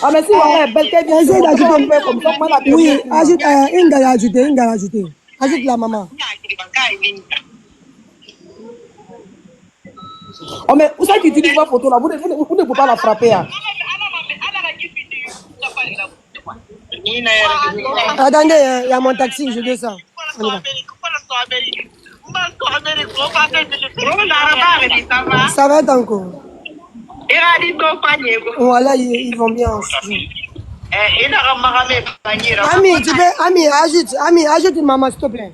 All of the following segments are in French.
Ah, mais si Waka est belle, qu'elle vient Essaye d'ajouter. comme ça, moi, la Oui, ajoute, une gars ajouter, une gars ajouter. Ajoute la maman. Oh, mais où ça qui utilise ma photo là? Vous ne pouvez pas la frapper. Hein. Attendez, il y a mon taxi, je descends. On y va. Ça va encore. Voilà, ils vont bien. Ami, tu peux, Ami, ajoute une maman, s'il te plaît.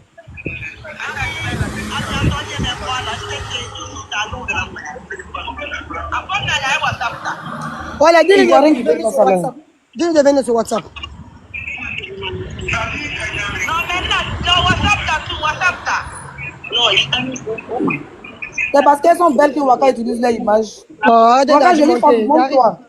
Voilà, dis-le de venir sur WhatsApp. Dis-le de venir sur WhatsApp. C'est parce qu'elles sont belles que Waka utilise leur image. Oh, Waka, je l'ai pas, montre-toi.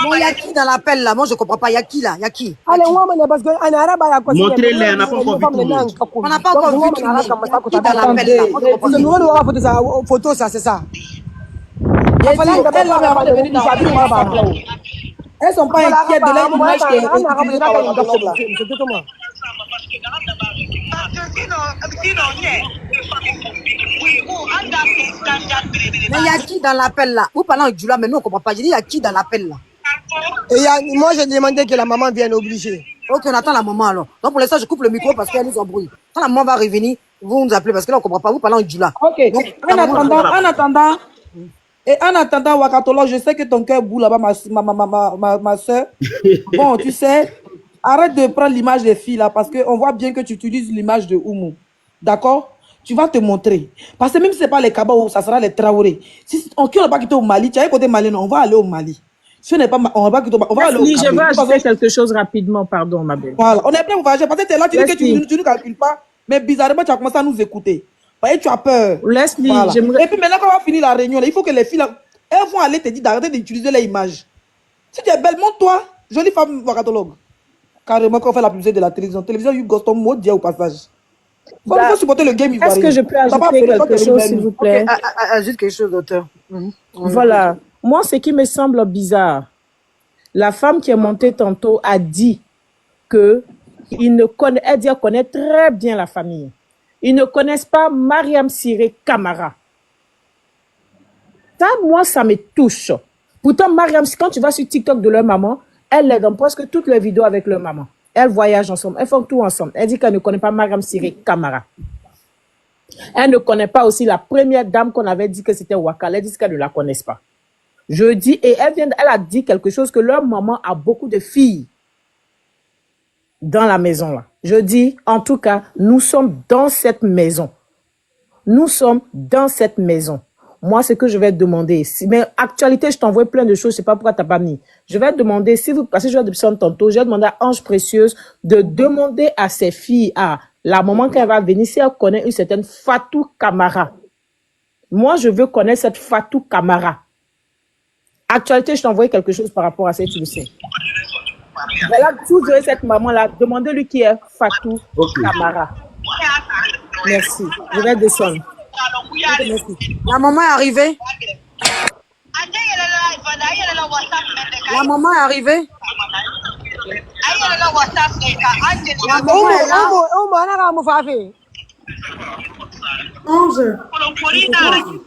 Bon, il y a qui dans l'appel là? Moi je comprends pas. Il y a qui là? Il y a qui? Montrez-les, on n'a pas encore vu tout le monde. On n'a pas encore vu tout le monde. Il y a qui dans l'appel là? Moi, je comprends pas. Photo, ça, c'est ça. Elles sont pas inquiètes de leur image qui est utilisée par Waka. Mais il y a qui dans l'appel là? Vous parlez en Jula, mais nous on comprend pas. Je dis il y a qui dans l'appel là? Et moi, j'ai demandé que la maman vienne obligée. Ok, on attend la maman alors. Donc pour l'instant, je coupe le micro parce qu'elle nous embrouille. Quand la maman va revenir, vous nous appelez parce que là on comprend pas. Vous parlez en Jula. Ok. Donc, en attendant, Wakatolo, je sais que ton cœur bout là-bas, ma soeur. Bon, tu sais, arrête de prendre l'image des filles là parce qu'on voit bien que tu utilises l'image de Oumou. D'accord? Tu vas te montrer. Parce que même si ce n'est pas les Kabao, ça sera les Traoré. Si on n'a pas quitté au Mali, tu as un côté malien, on va aller au Mali. Si on n'est pas, on va quitter au Mali, on va aller au Mali. Je veux ajouter quelque chose rapidement, pardon, ma belle. Voilà, on est plein de voyager. Parce que tu es là, tu dis que tu ne calcules pas, mais bizarrement, tu as commencé à nous écouter. Voyez, tu as peur. Leslie, voilà. Et puis maintenant, quand on va finir la réunion, là, il faut que les filles, là, elles vont aller te dire d'arrêter d'utiliser les images. Si tu es belle, montre-toi. Jolie femme wakatologue. Carrément, quand on fait la publicité de la télévision, Gaston Maudit au passage. Il faut supporter le game ivoirien. Est-ce que je peux ajouter quelque chose, s'il vous plaît? Ajoute quelque chose, docteur. Voilà. Moi, ce qui me semble bizarre, la femme qui est montée tantôt a dit que elle connaît très bien la famille. Ils ne connaissent pas Mariam Siré Camara. Ça, moi, ça me touche. Pourtant, Mariam, quand tu vas sur TikTok de leur maman, elle est dans presque toutes les vidéos avec leur maman. Elles voyagent ensemble, elles font tout ensemble. Elle dit qu'elle ne connaît pas Mariam Siré Camara. Elle ne connaît pas aussi la première dame qu'on avait dit que c'était Waka. Elle dit qu'elle ne la connaisse pas. Je dis, et elle a dit quelque chose que leur maman a beaucoup de filles dans la maison là. Je dis, en tout cas, nous sommes dans cette maison. Nous sommes dans cette maison. Moi, ce que je vais te demander, mais actualité, je t'envoie plein de choses, je sais pas pourquoi tu n'as pas mis. Je vais te demander, si vous passez, je vais te tantôt, je vais demander à Ange Précieuse de demander à ses filles, à la maman qu'elle va venir, si elle connaît une certaine Fatou Camara. Moi, je veux connaître cette Fatou Camara. Actualité, je t'envoie quelque chose par rapport à ça, tu le sais. Voilà, si vous avez cette maman-là, demandez-lui qui est Fatou Camara. Merci. Je vais descendre. La maman est arrivée. La maman est arrivée. Ange,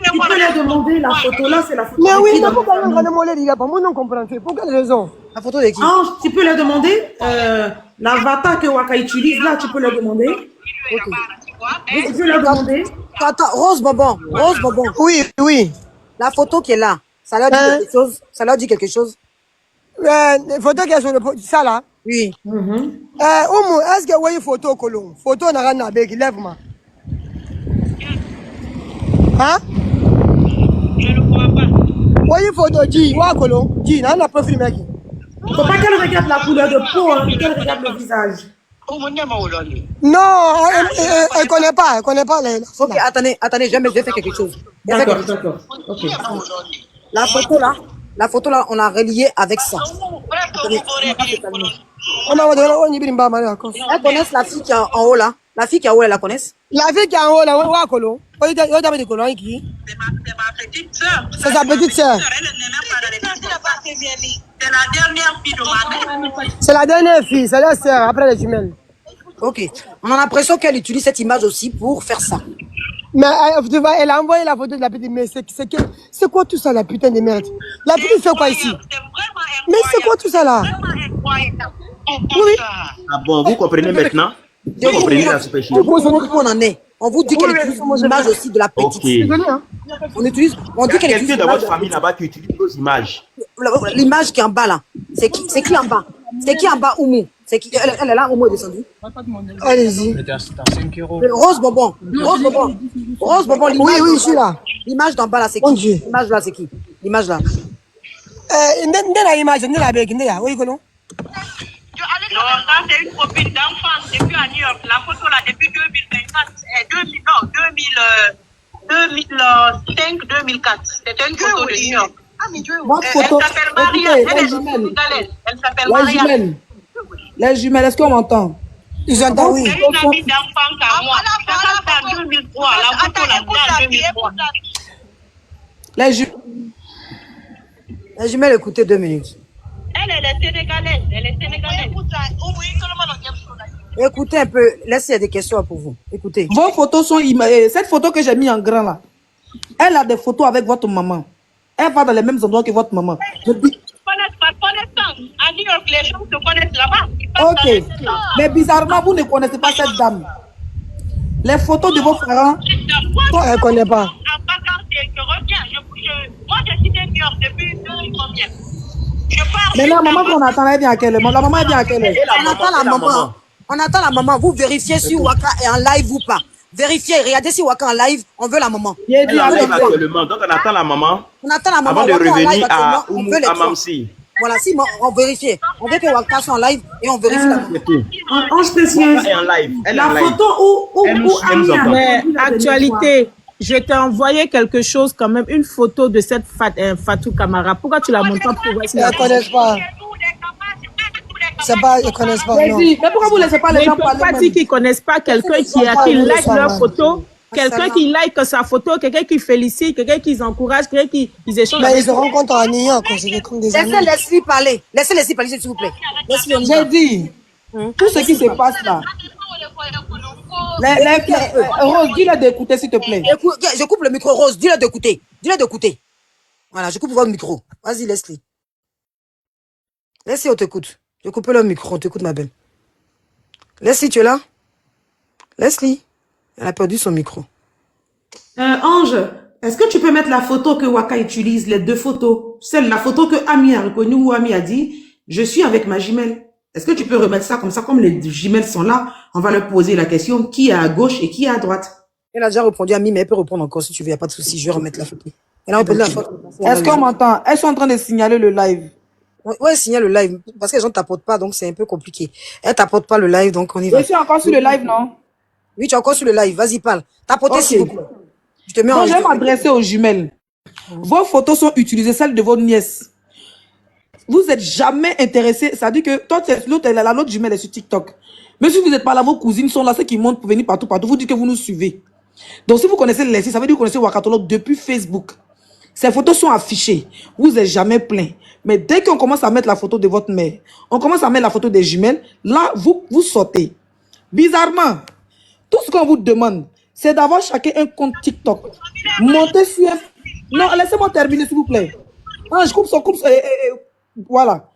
tu peux leur demander la photo là, c'est la photo. Mais oui, pourquoi on va demander les gars? Pour moi, non comprendre. Pour quelle raison? La photo de qui? Ange, tu peux leur demander l'avatar que Waka utilise là, tu peux leur demander. Okay. Oui, tu peux leur demander. Attends, Rose Bobon. Rose Bobon. Oui, oui. La photo qui est là, ça leur dit quelque chose? Ça leur dit quelque chose? La photo qui est sur le ça là? Oui. Oumou, est-ce que vous voyez photo colon? Photo n'a rien à voir, lève-moi. Hein? Je ne crois pas. une photo, dis, Wakolo, dis, on a profil, mec. Faut pas qu'elle regarde la couleur de peau, hein, qu'elle regarde le visage. Non, elle connaît pas, les. Ok, attendez, je vais faire quelque chose. D'accord. Ok. La photo là, on a relié avec ça. On a d'accord. Elles connaissent la fille qui est en haut là. La fille qui est en haut, elles la connaissent. La fille qui est en haut, là, Wakolo. C'est ma petite soeur. C'est sa petite soeur. C'est la dernière fille de ma mère. C'est la dernière fille, c'est la sœur, après les jumelles. Ok. On a l'impression qu'elle utilise cette image aussi pour faire ça. Mais tu vois, elle a envoyé la photo de la petite, mais c'est quoi tout ça, la putain de merde? La petite fait quoi ici? Mais c'est quoi tout ça là? Oui. Ah bon, vous comprenez maintenant? Vous comprenez la supercherie? Où on en est? On vous dit qu'elle utilise l'image aussi de la petite. On dit qu'elle utilise quelqu'un dans votre famille là-bas qui utilise vos images. l'image qui est en bas là. C'est qui en bas? C'est qui en bas, Oumou? C'est qui? Elle est là, Oumou est descendue. Allez-y. Rose Bonbon. Oui, je suis là. L'image d'en bas là, c'est Mon qui? Dieu. L'image là, c'est qui? L'image là. L'image, oui, comment? Non, ça c'est une copine d'enfance depuis à New York. La photo là depuis 2005-2004. C'était une photo de New York. Votre photo, Elle s'appelle Maria. écoutez, Elle les est jumelles, sénégalaise. Elle s'appelle les Maria. jumelles, les jumelles, est-ce qu'on m'entend? Ils entendent, oui. C'est une amie d'enfance à moi. Ça c'est en 2003. La photo là, c'est en 2003. Les jumelles, Les jumelles, écoutez 2 minutes. Elle est sénégalaise. Elle est sénégalaise. Écoutez un peu. Laissez des questions pour vous. Écoutez. vos photos sont... Cette photo que j'ai mis en grand là, elle a des photos avec votre maman. Elle va dans les mêmes endroits que votre maman. Je dis, Par connaissance. À New York, les gens se connaissent là-bas. Ils passent dans les ok, maisons. mais bizarrement, vous ne connaissez pas cette dame. Les photos de vos parents, Elle connaît pas. En vacances, je reviens. Moi, j'ai quitté New York depuis 2000 Je pars. maintenant, maman qu'on attend, elle vient à quelle heure? La maman, elle vient à quelle heure? On attend la maman. On attend la maman. Vous vérifiez si Waka est en live ou pas. Vérifiez, regardez si Waka est en live. On veut la maman. J'ai dit Elle arrive attendez. actuellement, donc on attend la maman On attend la maman. avant de Waka est en live revenir actuellement. à On Oumou, veut les à trois. Mamsi. Voilà, si on vérifie. On veut que Waka soit en live et on vérifie la maman. C'est tout. Ange précieuse, Elle est en live. Elle est la en live. photo où Elle nous Ami a entend. Mais répondu la dernière fois. actualité, je t'ai envoyé quelque chose quand même, une photo de cette Fatou Camara. Pourquoi tu la montres pas pour voir si Ils la ne connaissent pas. C'est pas, ils connaissent pas, J'ai non. dit, mais pourquoi vous ne laissez pas Mais les ils gens ne peuvent parler pas même? dire qu'ils ne connaissent pas quelqu'un qui like leur photo, quelqu'un qui like sa photo, quelqu'un qui félicite, quelqu'un qui encourage, quelqu'un qui échange Mais avec. ils se rencontrent à New York, c'est des trucs des amis. Laissez Leslie parler. Laissez Leslie parler, s'il vous plaît. Leslie, on y va. J'ai dit, tout ce qui se passe là. Rose, dis-le d'écouter, s'il te plaît. Écoute, je coupe le micro, Rose. Dis-le d'écouter. Dis-le d'écouter. Voilà, je coupe votre micro. Vas-y, Leslie. Leslie, on t'écoute. Je coupe le micro, on t'écoute, ma belle. Leslie, tu es là? Leslie, elle a perdu son micro. Ange, est-ce que tu peux mettre la photo que Waka utilise, les deux photos? Celle, la photo que Ami a reconnue ou Ami a dit, je suis avec ma jumelle. Est-ce que tu peux remettre ça comme les jumelles sont là? On va leur poser la question, qui est à gauche et qui est à droite? Elle a déjà répondu à Ami, mais elle peut répondre encore si tu veux, il n'y a pas de souci. Je vais remettre la photo. Elle a répondu la photo. Est-ce qu'on m'entend? Elles sont en train de signaler le live. Ouais, signale le live. Parce que les gens ne tapotent pas, donc c'est un peu compliqué. Elle tapote pas le live, donc on y va. Je suis encore sur le live, non? Oui, tu es encore sur le live. Vas-y, parle. Tapotez, Ok. s'il vous plaît. Je te mets en Donc, je vais m'adresser aux jumelles. Vos photos sont utilisées, celles de vos nièces. Vous n'êtes jamais intéressé. Ça dit que toi, l'autre jumelle est sur TikTok. Mais si vous n'êtes pas là, vos cousines sont là, ceux qui montent pour venir partout. Vous dites que vous nous suivez. Donc, si vous connaissez Leslie, ça veut dire que vous connaissez Wakatolo depuis Facebook. Ces photos sont affichées. Vous n'êtes jamais plein. Mais dès qu'on commence à mettre la photo de votre mère, on commence à mettre la photo des jumelles, là, vous sortez. Bizarrement, tout ce qu'on vous demande, c'est d'avoir chacun un compte TikTok. Montez sur un... Non, laissez-moi terminer, s'il vous plaît. Ah, je coupe son... voilà.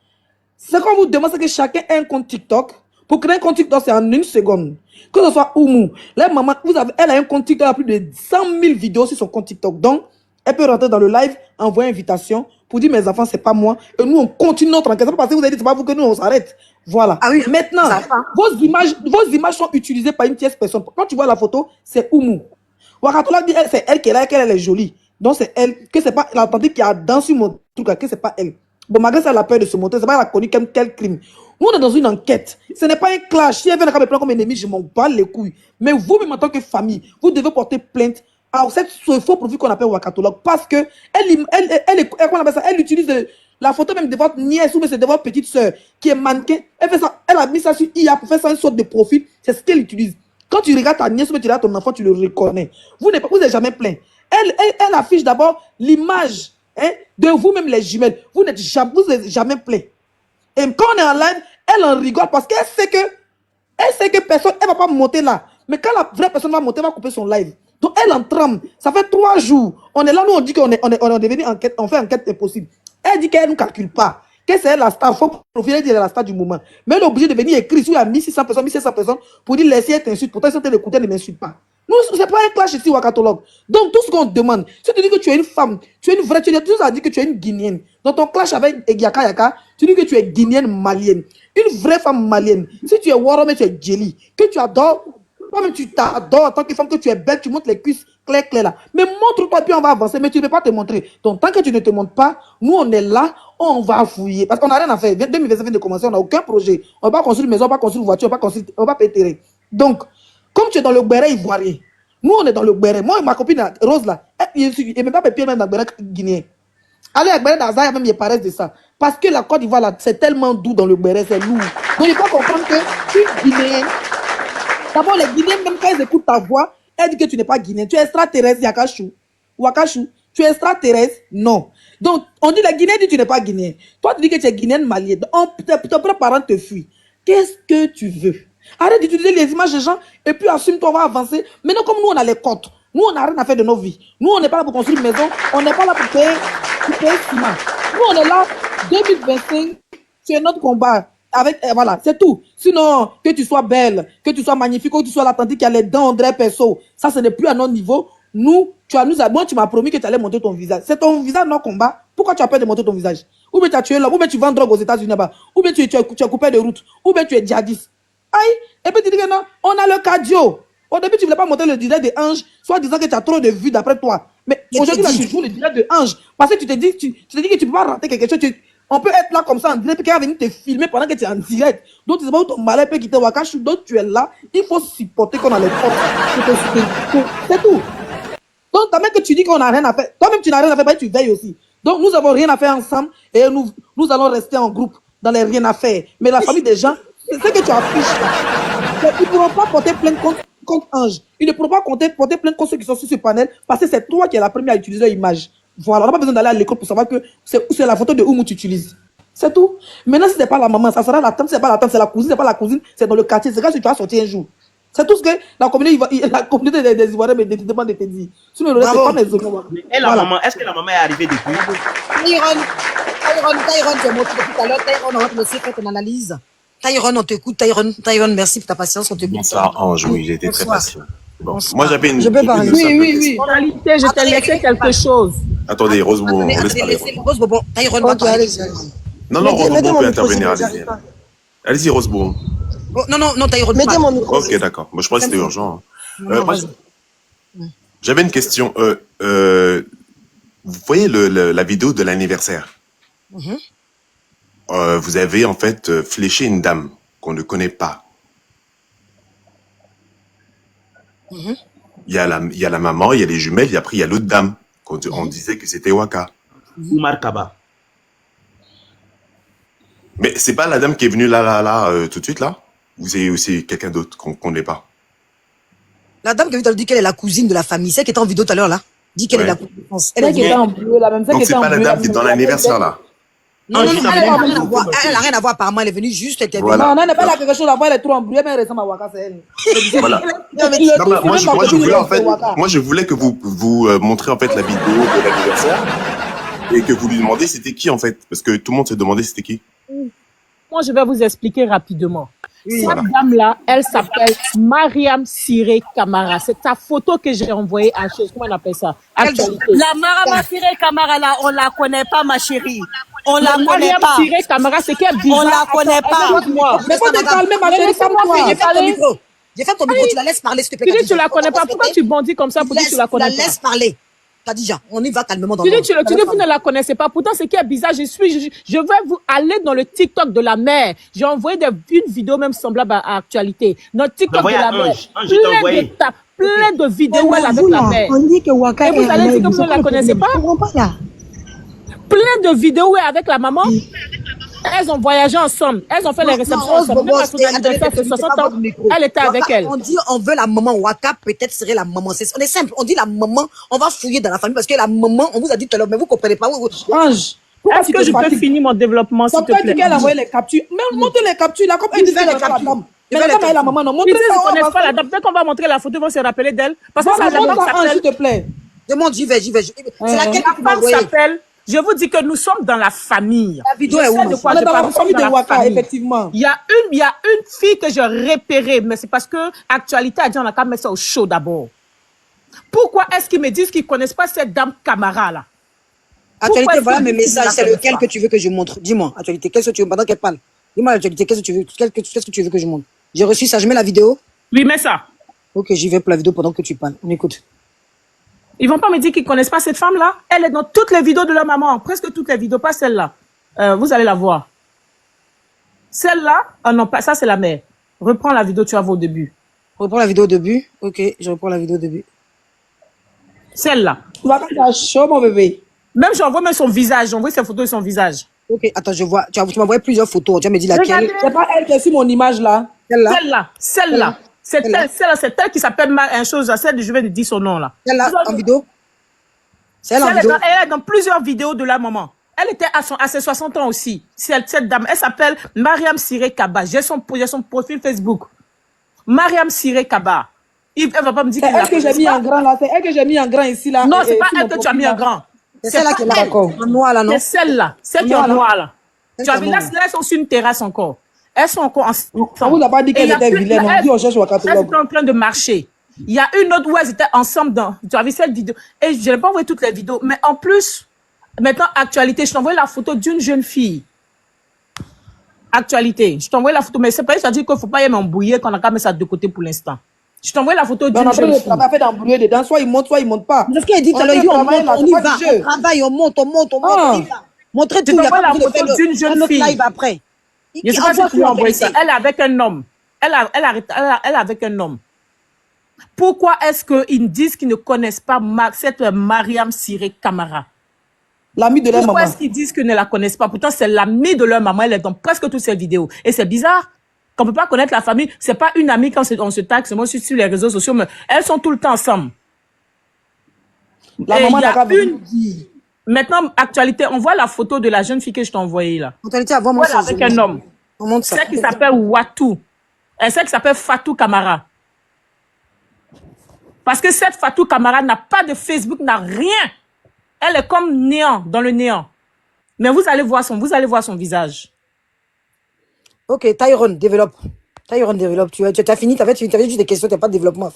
Ce qu'on vous demande, c'est que chacun ait un compte TikTok. Pour créer un compte TikTok, c'est en 1 seconde. Que ce soit Oumou. La maman, elle a un compte TikTok, elle a plus de 100 000 vidéos sur son compte TikTok. Donc, elle peut rentrer dans le live, envoyer une invitation pour dire, mes enfants, c'est pas moi. Et nous, on continue notre enquête. C'est pas parce que vous avez dit, c'est pas vous que nous, on s'arrête. Voilà. Ah oui, Maintenant, ça va. vos images sont utilisées par une tierce personne. Quand tu vois la photo, c'est Oumou. Wakatola dit, c'est elle qui est là, qu'elle est jolie. Donc c'est elle, que c'est pas l'authentique qui a dansé sur mon truc, que c'est pas elle. Bon, malgré ça, elle a peur de se montrer, c'est pas elle a connu quel crime. Nous, on est dans une enquête. Ce n'est pas un clash. Si elle vient me prendre comme ennemi, je m'en bats les couilles. Mais vous-même, en tant que famille, vous devez porter plainte à ce faux profil qu'on appelle wakatologue. Parce que elle utilise la photo même de votre nièce ou même de votre petite soeur qui est mannequin. Elle a mis ça sur IA pour faire ça une sorte de profil. C'est ce qu'elle utilise. Quand tu regardes ta nièce ou tu regardes ton enfant, tu le reconnais. Vous n'êtes jamais plein. Elle affiche d'abord l'image de vous-même les jumelles. Vous n'êtes jamais plein. Et quand on est en live, elle en rigole parce qu'elle sait que personne, elle ne va pas monter là. Mais quand la vraie personne va monter, elle va couper son live. Donc elle en trame. Ça fait 3 jours. On est là, nous on dit qu'on est devenu enquête, on fait enquête impossible. Elle dit qu'elle ne calcule pas. Que c'est elle la star. Il faut profiler de la star du moment. Mais elle est obligée de venir écrire sur la 1600 personnes, 1700 personnes pour dire laissez être insulte. Pourtant, ils sont en train d'écouter, ne m'insulte pas. Nous, ce n'est pas un clash ici, wakatologue. Donc, tout ce qu'on demande, si tu dis que tu es une femme, tu es une vraie, tu nous as dit que tu es une Guinéenne. Dans ton clash avec Yaka Yaka, tu dis que tu es Guinéenne malienne. Une vraie femme malienne. Si tu es Warome, tu es Jelly, que tu adores, toi-même tu t'adores en tant que femme, que tu es belle, tu montres les cuisses clair là. Mais montre-toi, puis on va avancer, mais tu ne peux pas te montrer. Donc, tant que tu ne te montres pas, nous, on est là, on va fouiller. Parce qu'on n'a rien à faire. 2025 vient de commencer, on n'a aucun projet. On ne va pas construire une maison, on ne va pas construire une voiture, on ne va pas péter. Donc, comme tu es dans le béret ivoirien, nous, on est dans le béret. Moi, ma copine Rose, là, elle ne met pas mes pieds même dans le béret guinéen. Allez, avec béret d'Azaï, même, il paraît de ça. Parce que la Côte d'Ivoire, là, c'est tellement doux dans le béret, c'est lourd. Donc, il faut comprendre que une Guinéenne, d'abord, les Guinéens, même quand ils écoutent ta voix, elle dit que tu n'es pas guinéen. Tu es extraterrestre, Yakachou. Wakachou. Tu es extraterrestre? Non. Donc, on dit, la Guinéenne dit que tu n'es pas guinéen. Toi, tu dis que tu es guinéenne malienne. Tes propres parents te fuient. Qu'est-ce que tu veux? Arrête d'utiliser les images des gens et puis assume-toi, on va avancer. Maintenant, comme nous, on a les comptes. Nous, on n'a rien à faire de nos vies. Nous, on n'est pas là pour construire une maison. On n'est pas là pour payer ciment. Nous, on est là, 2025, c'est notre combat. Avec, voilà, c'est tout. Sinon, que tu sois belle, que tu sois magnifique, que tu sois l'authentique qui a les dents André Perso, ça, ce n'est plus à notre niveau. Nous, moi, tu m'as promis que tu allais montrer ton visage. C'est ton visage, notre combat. Pourquoi tu as peur de montrer ton visage? Ou bien tu as tué là, ou bien tu vends drogue aux États-Unis là-bas, ou bien tu es coupé de route, ou bien tu es djihadiste. Aïe, et puis tu dis que non, on a le cardio. Au début, tu ne voulais pas montrer le visage de Ange, soit disant que tu as trop de vues d'après toi. Mais aujourd'hui, là, tu joues le visage de Ange. Parce que tu te dis que tu ne peux pas rater quelque chose. On peut être là comme ça en direct, puis quelqu'un va venir te filmer pendant que tu es en direct. Donc, tu sais pas où ton malheur peut quitter Wakachou. Donc, tu es là. Il faut supporter qu'on a les forces. C'est tout. Donc, quand même que tu dis qu'on n'a rien à faire, toi-même, tu n'as rien à faire, bah, tu veilles aussi. Donc, nous avons rien à faire ensemble et nous allons rester en groupe dans les rien à faire. Mais la famille des gens, c'est ce que tu affiches là. Ils ne pourront pas porter plainte contre Ange. Ils ne pourront pas porter plainte contre ceux qui sont sur ce panel parce que c'est toi qui es la première à utiliser l'image. Voilà, on n'a pas besoin d'aller à l'école pour savoir que c'est la photo de Oumou que tu utilises. C'est tout. Maintenant, si ce n'est pas la maman, ça sera la tante, c'est pas la tante, c'est la cousine, c'est pas la cousine, c'est dans le quartier. C'est quand tu vas sortir un jour. C'est tout ce que la communauté des Ivoiriens me demande de te dire. Sinon, le reste, c'est pas les autres. Et la maman, est-ce que la maman est arrivée depuis? Tyrone, tu es monté tout à l'heure. Tyrone, on va te laisser faire ton analyse. Tyrone, on t'écoute. Tyrone, merci pour ta patience, on t'écoute. Bonsoir, Ange, oui, j'ai été très patient. Bon, moi, Bonsoir. j'avais une. Je peux parler. Oui. En réalité, je t'ai laissé quelque chose. Attendez, Rosebon, Attendez, laisse parler. laissez Rose Bobon. Tyrone, va Ok, parler. allez-y. Non, non, Mettez Rosebon mon peut micro, intervenir, s'il vous allez-y. plaît. Allez-y, Rosebon. Oh, non, Tyrone. Mettez mon micro. Ok, d'accord. Moi, je crois que c'était urgent. Non, Moi, vas-y. j'avais une question. Vous voyez la vidéo de l'anniversaire? Vous avez en fait fléché une dame qu'on ne connaît pas. Il y a la maman, il y a les jumelles, et après il y a l'autre dame. On disait que c'était Waka. Oumar Kaba. Mais c'est pas la dame qui est venue là, tout de suite là? Ou c'est aussi quelqu'un d'autre qu'on connaît pas? La dame qui a dit qu'elle est la cousine de la famille, celle qui était en vidéo tout à l'heure là, dit qu'elle est la cousine de France. Elle Celle qui était en bleu, la même. Donc c'est pas la dame qui est dans l'anniversaire là? Non, elle n'a rien à voir. Elle n'a rien à voir, apparemment, elle est venue juste, elle était venue. Voilà. Non, elle n'est pas là quelque chose là-bas, elle est trop embrouillée, mais elle ressemble à Waka, c'est elle. Voilà. Non, mais Non, bah, moi je voulais que vous montrez en fait la vidéo de l'anniversaire et que vous lui demandiez c'était qui en fait, parce que tout le monde s'est demandé c'était qui. Moi, je vais vous expliquer rapidement. Cette Voilà. dame-là, elle s'appelle Mariam Siré Camara. C'est ta photo que j'ai envoyée à comment on appelle ça? Actualité. La Marama Siré Camara, là, on la connaît pas, ma chérie. On la connaît Mariam pas. Siré Camara, c'est qu'elle bizarre. On la connaît pas. Écoute-moi. Mais faut te calmer, ma chérie, comme toi. J'ai fait ton micro. J'ai fait ton micro, tu la laisses parler, s'il te plaît. Tu dis que tu la connais pas. Pourquoi tu bandis comme ça pour dire que tu la connais La pas? laisse parler. Kadija, on y va calmement dans Tu dis, l'ordre. tu dis, vous ne la connaissez pas. Pourtant, ce qui est bizarre, je vais vous aller dans le TikTok de la mère. J'ai envoyé une vidéo même semblable à actualité. Notre TikTok de la mère. Plein de vidéos où elle est avec la mère. On dit que Waka Et vous allez dire que vous ne la connaissez pas? Je comprends pas là. Plein de vidéos où elle est avec la maman. Elles ont voyagé ensemble. Elles ont fait les réceptions ensemble. Même à son anniversaire de 60 ans, elle était avec elle. On dit on veut la maman. Waka peut-être serait la maman. On est simple. On dit la maman. On va fouiller dans la famille parce que la maman, on vous a dit tout à l'heure, mais vous comprenez pas. Ange, est-ce que je peux finir mon développement, s'il te plaît? Quand tu qu'elle a envoyé les captures, mais montre les captures là, comme elle disait la dame. Mais la dame et la maman, non, montre Ils ne ça. connaissent pas la dame. Dès qu'on va montrer la photo, ils vont se rappeler d'elle. Parce que Montre la dame ça, Ange, s'il te plaît. Demande, j'y vais. C'est laquelle La qui m'a femme envoyé? s'appelle. Je vous dis que nous sommes dans la famille. La vidéo est où? Je sais de quoi On est je dans parle. la famille de Waka, effectivement. Il y a une fille que j'ai repérée, mais c'est parce que Actualité a dit on a qu'à mettre ça au show d'abord. Pourquoi est-ce qu'ils me disent qu'ils ne connaissent pas cette dame Camara là? Actualité, voilà mes messages. C'est lequel que tu veux que je montre? Dis-moi, Actualité, qu'est-ce que tu veux pendant qu'elle parle? Dis-moi, Actualité, qu'est-ce que tu veux que je montre? J'ai reçu ça, je mets la vidéo? Oui, mets ça. Ok, j'y vais pour la vidéo pendant que tu parles. On écoute. Ils vont pas me dire qu'ils connaissent pas cette femme-là. Elle est dans toutes les vidéos de leur maman, presque toutes les vidéos, pas celle-là. Vous allez la voir. Celle-là, non, pas ça, c'est la mère. Reprends la vidéo, tu vas voir au début. Reprends la vidéo au début. Ok, je reprends la vidéo au début. Celle-là. Waka, t'as chaud, mon bébé. Même j'envoie même son visage, j'envoie ses photos de son visage. Ok, attends, je vois. Tu m'as envoyé plusieurs photos. Tu m'as dit laquelle? C'est pas elle qui est sur mon image là. Celle-là. C'est elle qui s'appelle un chose, celle je vais te dire son nom là. Celle-là, en vidéo? C'est elle en vidéo? Elle est dans plusieurs vidéos de la maman. Elle était à ses 60 ans aussi. Cette dame, elle s'appelle Mariam Siré Kaba. J'ai son profil Facebook. Mariam Siré Kaba. Elle va pas me dire C'est elle que j'ai mis en grand là. C'est elle que j'ai mis en grand ici là. Non, c'est pas elle que tu as mis en grand. C'est celle-là qui est là encore. En noir là, non? C'est celle-là. Celle qui est en noir là. Tu as vu, là, elles sont sur une terrasse encore. Elles sont encore ensemble. On vous a pas dit qu'elle était vilaine. On dit on cherche Waka. Elles étaient en train de marcher. Il y a une autre où elles étaient ensemble dans. Tu as vu cette vidéo? Et je n'ai pas envoyé toutes les vidéos. Mais en plus, maintenant, Actualité, je t'envoie la photo d'une jeune fille. Actualité. Je t'envoie la photo. Mais c'est pas ça, dire qu'il ne faut pas y m'embrouiller qu'on a qu'à mettre ça de côté pour l'instant. Je t'envoie la photo d'une jeune fille. On a fait d'embrouiller dedans. Soit il monte pas. C'est ce qu'elle dit tout à l'heure. On y va. On travaille, on monte, on y va. Montrez tout. Je t'envoie la photo d'une jeune fille. Live après. Je ne sais pas si tu lui as envoyé ça. Elle est avec un homme. Elle est avec un homme. Pourquoi est-ce qu'ils disent qu'ils ne connaissent pas cette Mariam Siré Camara? L'amie de leur maman. Pourquoi est-ce qu'ils disent qu'ils ne la connaissent pas? Pourtant, c'est l'amie de leur maman. Elle est dans presque toutes ces vidéos. Et c'est bizarre qu'on ne peut pas connaître la famille. C'est pas une amie quand on se taxe. Moi, je suis sur les réseaux sociaux, mais elles sont tout le temps ensemble. La maman n'a pas Maintenant, Actualité, on voit la photo de la jeune fille que je t'ai envoyée là. Actualité, avant moi, avec un homme. On monte ça. Celle qui s'appelle Watou. Et celle qui s'appelle Fatou Camara. Parce que cette Fatou Camara n'a pas de Facebook, n'a rien. Elle est comme néant, dans le néant. Mais vous allez voir son visage. Ok, Tyrone, développe. Tu as fini, tu avais juste des questions, tu n'as pas de développement.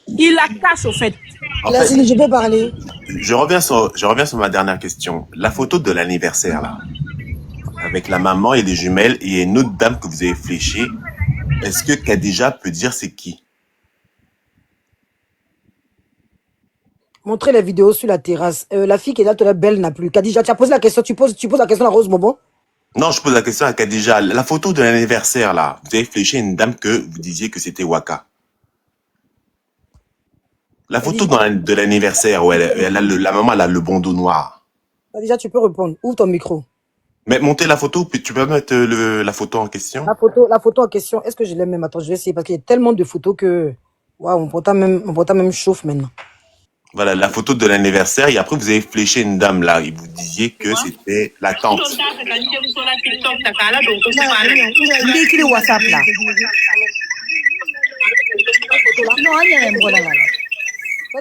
Il la cache au fait. Je peux parler. Je reviens sur ma dernière question. La photo de l'anniversaire là, avec la maman et les jumelles et une autre dame que vous avez fléchée. Est-ce que Kadija peut dire c'est qui? Montrez la vidéo sur la terrasse. La fille qui est là, toute la belle n'a plus. Kadija, tu as posé la question, tu poses la question à Rose Momo? Non, je pose la question à Kadija. La photo de l'anniversaire là, vous avez fléché une dame que vous disiez que c'était Waka. La photo de l'anniversaire où la maman elle a le bandeau noir. Kadija, tu peux répondre. Ouvre ton micro. Mais montez la photo, puis tu peux mettre la photo en question. La photo en question, est-ce que je l'aime même? Attends, je vais essayer parce qu'il y a tellement de photos que... Waouh, mon portable même chauffe maintenant. Voilà, la photo de l'anniversaire. Et après, vous avez fléché une dame là. Et vous disiez que c'était la tante. WhatsApp là.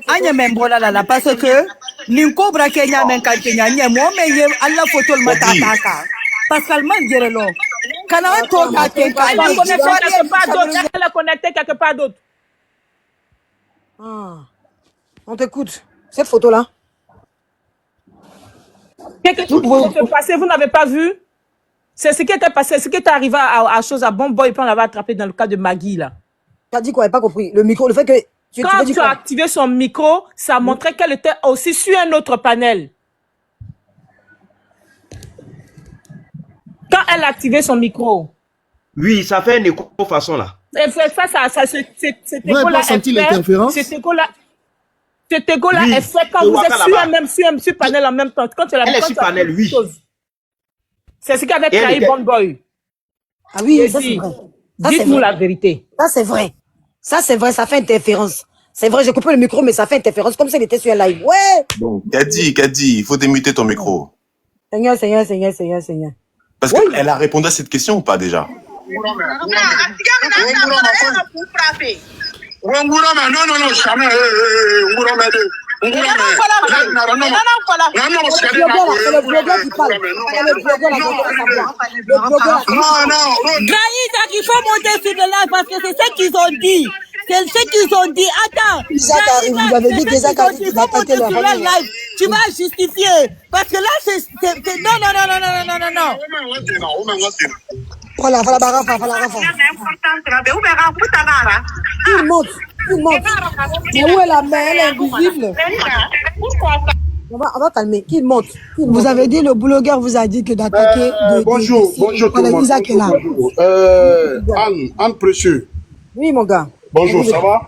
Anya membola là parce que Ninkobra Kenya men Kenya nya mo me ye alla photo le mataka. Pascal man direlo. Kana to ka Kenya. Elle est connectée quelque part d'autre. On t'écoute. Cette photo là. Quelque chose qui s'est passé, vous n'avez pas vu? C'est ce qui était passé, ce qui est arrivé à chose à Bon Boy, puis on l'avait attrapé dans le cas de Maggie là. Tu as dit quoi? J'ai pas compris. Le micro, le fait que Quand tu as activé son micro, ça montrait qu'elle était aussi sur un autre panel. Quand elle a activé son micro. Oui, ça fait un écho façon là. Cet écho-là est fait quand vous êtes sur un panel en même temps. Quand tu elle est sur panel, oui. C'est ce qu'avait trahi Bon Boy. Ah oui, ça c'est vrai. Dites-nous la vérité. Ça c'est vrai. Ça c'est vrai, ça fait interférence. C'est vrai, j'ai coupé le micro, mais ça fait interférence comme si elle était sur un live. Ouais. Bon, Kadi, il faut démuter ton micro. Seigneur. Parce qu'elle a répondu à cette question ou pas déjà? Graïs, il faut monter sur le live parce que c'est ce qu'ils ont dit. C'est ce qu'ils ont dit. Attends. Vous avez dit déjà qu'il va attaquer la famille. Tu vas justifier. Parce que là, c'est... Non. Voilà. Il monte. Mais où est la main? Elle est invisible. On va calmer. Qu'il monte. Vous avez dit, le blogueur vous a dit que d'attaquer... Bonjour tout le monde. Isaac est là. Anne Précieux. Oui, mon gars. Bonjour, ça va?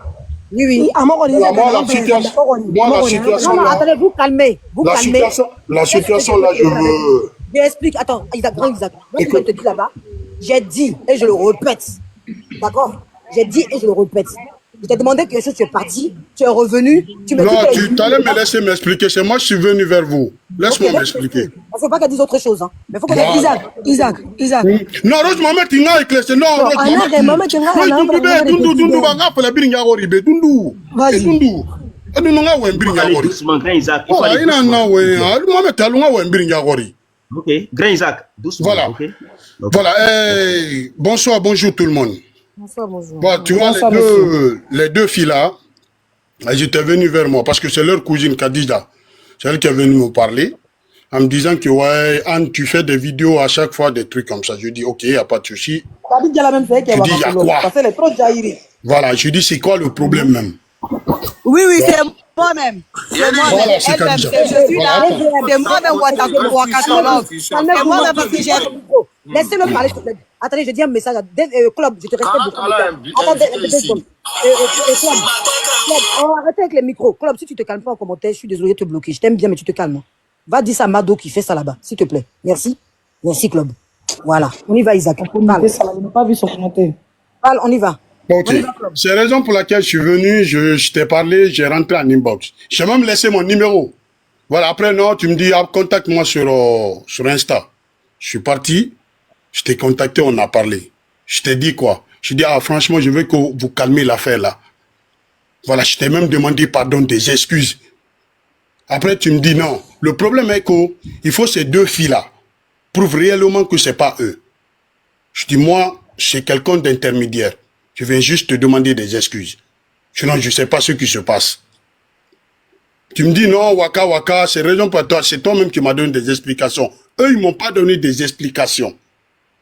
Oui. Moi, la situation Non, là... attendez, vous calmez. La situation là, je veux... J'explique. Attends, Isaac. Moi, je te dis là-bas. J'ai dit et je le répète. D'accord? J'ai dit et je le répète. Je t'ai demandé quelque chose, tu es parti, tu es revenu, tu me dis... Non, tu allais me laisser m'expliquer, c'est moi qui suis venu vers vous. Laisse-moi m'expliquer. Il ne faut pas qu'elle dise autre chose. Hein. Mais il faut qu'elle dise... Isaac. Non, Rose Mamet, tu n'as éclairci. Non, Rose Mamet, tu n'as Ok, Grand Isaac, doucement. Voilà. Okay. Voilà. Bonsoir, bonjour tout le monde. Bonsoir. Bon, tu vois, les deux filles là, elles étaient venues vers moi parce que c'est leur cousine Khadija. C'est elle qui est venue me parler en me disant que, ouais, Anne, tu fais des vidéos à chaque fois, des trucs comme ça. Je dis, ok, il n'y a pas de souci. Tu dis, il y a quoi? Parce qu'elle est trop jaillie. Voilà, je dis, c'est quoi le problème même? Oui, c'est moi-même. C'est moi-même. Voilà, c'est Khadija. Je suis là. C'est moi-même Ouakatolov. C'est moi-même parce que j'ai... Laissez-le parler, s'il te plaît. Attendez, je dis un message. Club, je te respecte beaucoup. Attendez, deux secondes. Club, on va arrêter avec les micros. Club, si tu te calmes pas en commentaire, je suis désolé de te bloquer. Je t'aime bien, mais tu te calmes. Va dire ça à Mado qui fait ça là-bas, s'il te plaît. Merci. Merci, Club. Voilà. On y va, Isaac. Je n'ai pas vu son commentaire. Parle, on y va. Ok. C'est la raison pour laquelle je suis venu, je t'ai parlé, j'ai rentré en inbox. J'ai même laissé mon numéro. Voilà, après, non, tu me dis, contacte-moi sur Insta. Je suis parti, je t'ai contacté, on a parlé. Je t'ai dit quoi? Je dis, franchement, je veux que vous calmez l'affaire là. Voilà, je t'ai même demandé pardon, des excuses. Après, tu me dis non. Le problème est qu'il faut ces deux filles-là prouvent réellement que c'est pas eux. Je dis, moi, c'est quelqu'un d'intermédiaire. Je viens juste te demander des excuses. Sinon, je ne sais pas ce qui se passe. Tu me dis non, Waka, c'est raison pour toi. C'est toi-même qui m'as donné des explications. Eux, ils m'ont pas donné des explications.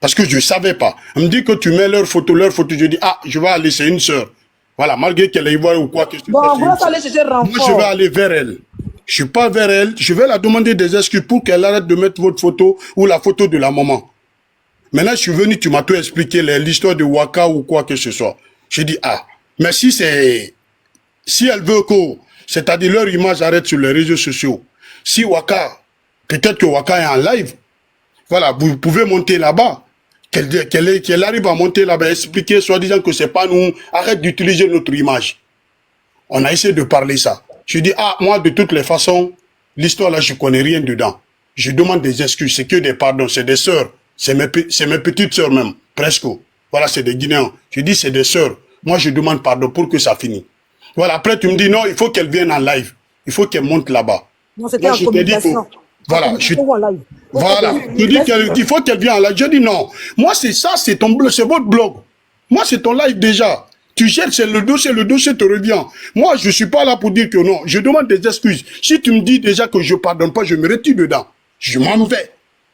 Parce que je savais pas. On me dit que tu mets leur photo. Je dis, je vais aller, c'est une sœur. Voilà, malgré qu'elle est ivoire ou quoi que ce soit. Bon, on va aller chercher renfort. Moi, je vais aller vers elle. Je suis pas vers elle. Je vais la demander des excuses pour qu'elle arrête de mettre votre photo ou la photo de la maman. Maintenant, je suis venu, tu m'as tout expliqué, l'histoire de Waka ou quoi que ce soit. J'ai dit, mais si elle veut c'est-à-dire leur image arrête sur les réseaux sociaux. Si Waka, peut-être que Waka est en live, voilà, vous pouvez monter là-bas. Qu'elle arrive à monter là-bas, expliquer, soi-disant que c'est pas nous, arrête d'utiliser notre image. On a essayé de parler ça. Je dis, moi, de toutes les façons, l'histoire là, je connais rien dedans. Je demande des excuses, c'est que des pardons, c'est des sœurs. C'est mes petites sœurs même, presque. Voilà, c'est des Guinéens. Je dis, c'est des sœurs. Moi, je demande pardon pour que ça finisse. Voilà, après, tu me dis, non, il faut qu'elle vienne en live. Il faut qu'elle monte là-bas. Non, c'était en communication. Voilà, je dis qu'il faut qu'elle vienne en live. Je dis, non, moi, c'est ça, c'est votre blog. Moi, c'est ton live déjà. Tu cherches le dossier te revient. Moi, je suis pas là pour dire que non. Je demande des excuses. Si tu me dis déjà que je pardonne pas, je me retire dedans. Je m'en vais.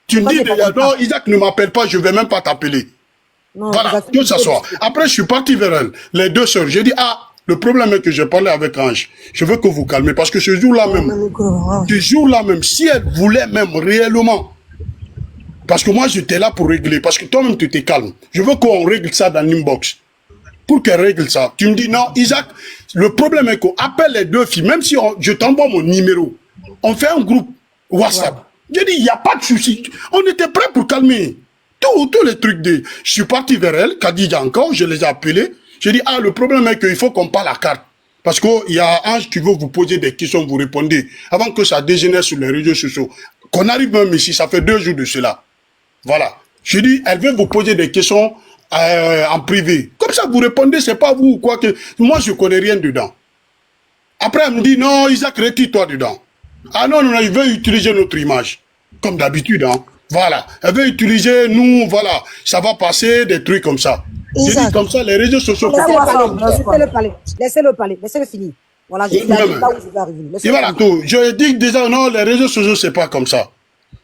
Tu me dis déjà, non, Isaac ne m'appelle pas, je vais même pas t'appeler. Voilà, que ça soit. Après, je suis parti vers elle. Les deux sœurs. J'ai dit, Le problème est que j'ai parlé avec Ange. Je veux que vous calmez parce que ce jour-là même, si elle voulait même réellement, parce que moi j'étais là pour régler, parce que toi-même tu étais calme. Je veux qu'on règle ça dans l'inbox. Pour qu'elle règle ça. Tu me dis non, Isaac, le problème est qu'on appelle les deux filles, même si je t'envoie mon numéro, on fait un groupe WhatsApp. Ouais. Je dis, il n'y a pas de souci. On était prêts pour calmer tous les trucs. Je suis parti vers elle, Khadija encore, je les ai appelés. Je dis, le problème est qu'il faut qu'on parle à carte. Parce qu'il y a Ange qui veut vous poser des questions, vous répondez, avant que ça dégénère sur les réseaux sociaux. Qu'on arrive même ici, ça fait 2 jours de cela. Voilà. Je dis, elle veut vous poser des questions en privé. Comme ça, vous répondez, c'est pas vous ou quoi que... Moi, je connais rien dedans. Après, elle me dit, non, Isaac, retire-toi dedans. Ah non, non, il veut utiliser notre image. Comme d'habitude, hein. Voilà. Elle veut utiliser nous, voilà. Ça va passer, des trucs comme ça. Je dis comme ça, les réseaux sociaux... Laissez-le parler. Laissez-le parler. Laissez-le finir. Voilà, je dis là où je vais arriver. Et voilà tout. Je dis déjà, non, les réseaux sociaux, c'est pas comme ça.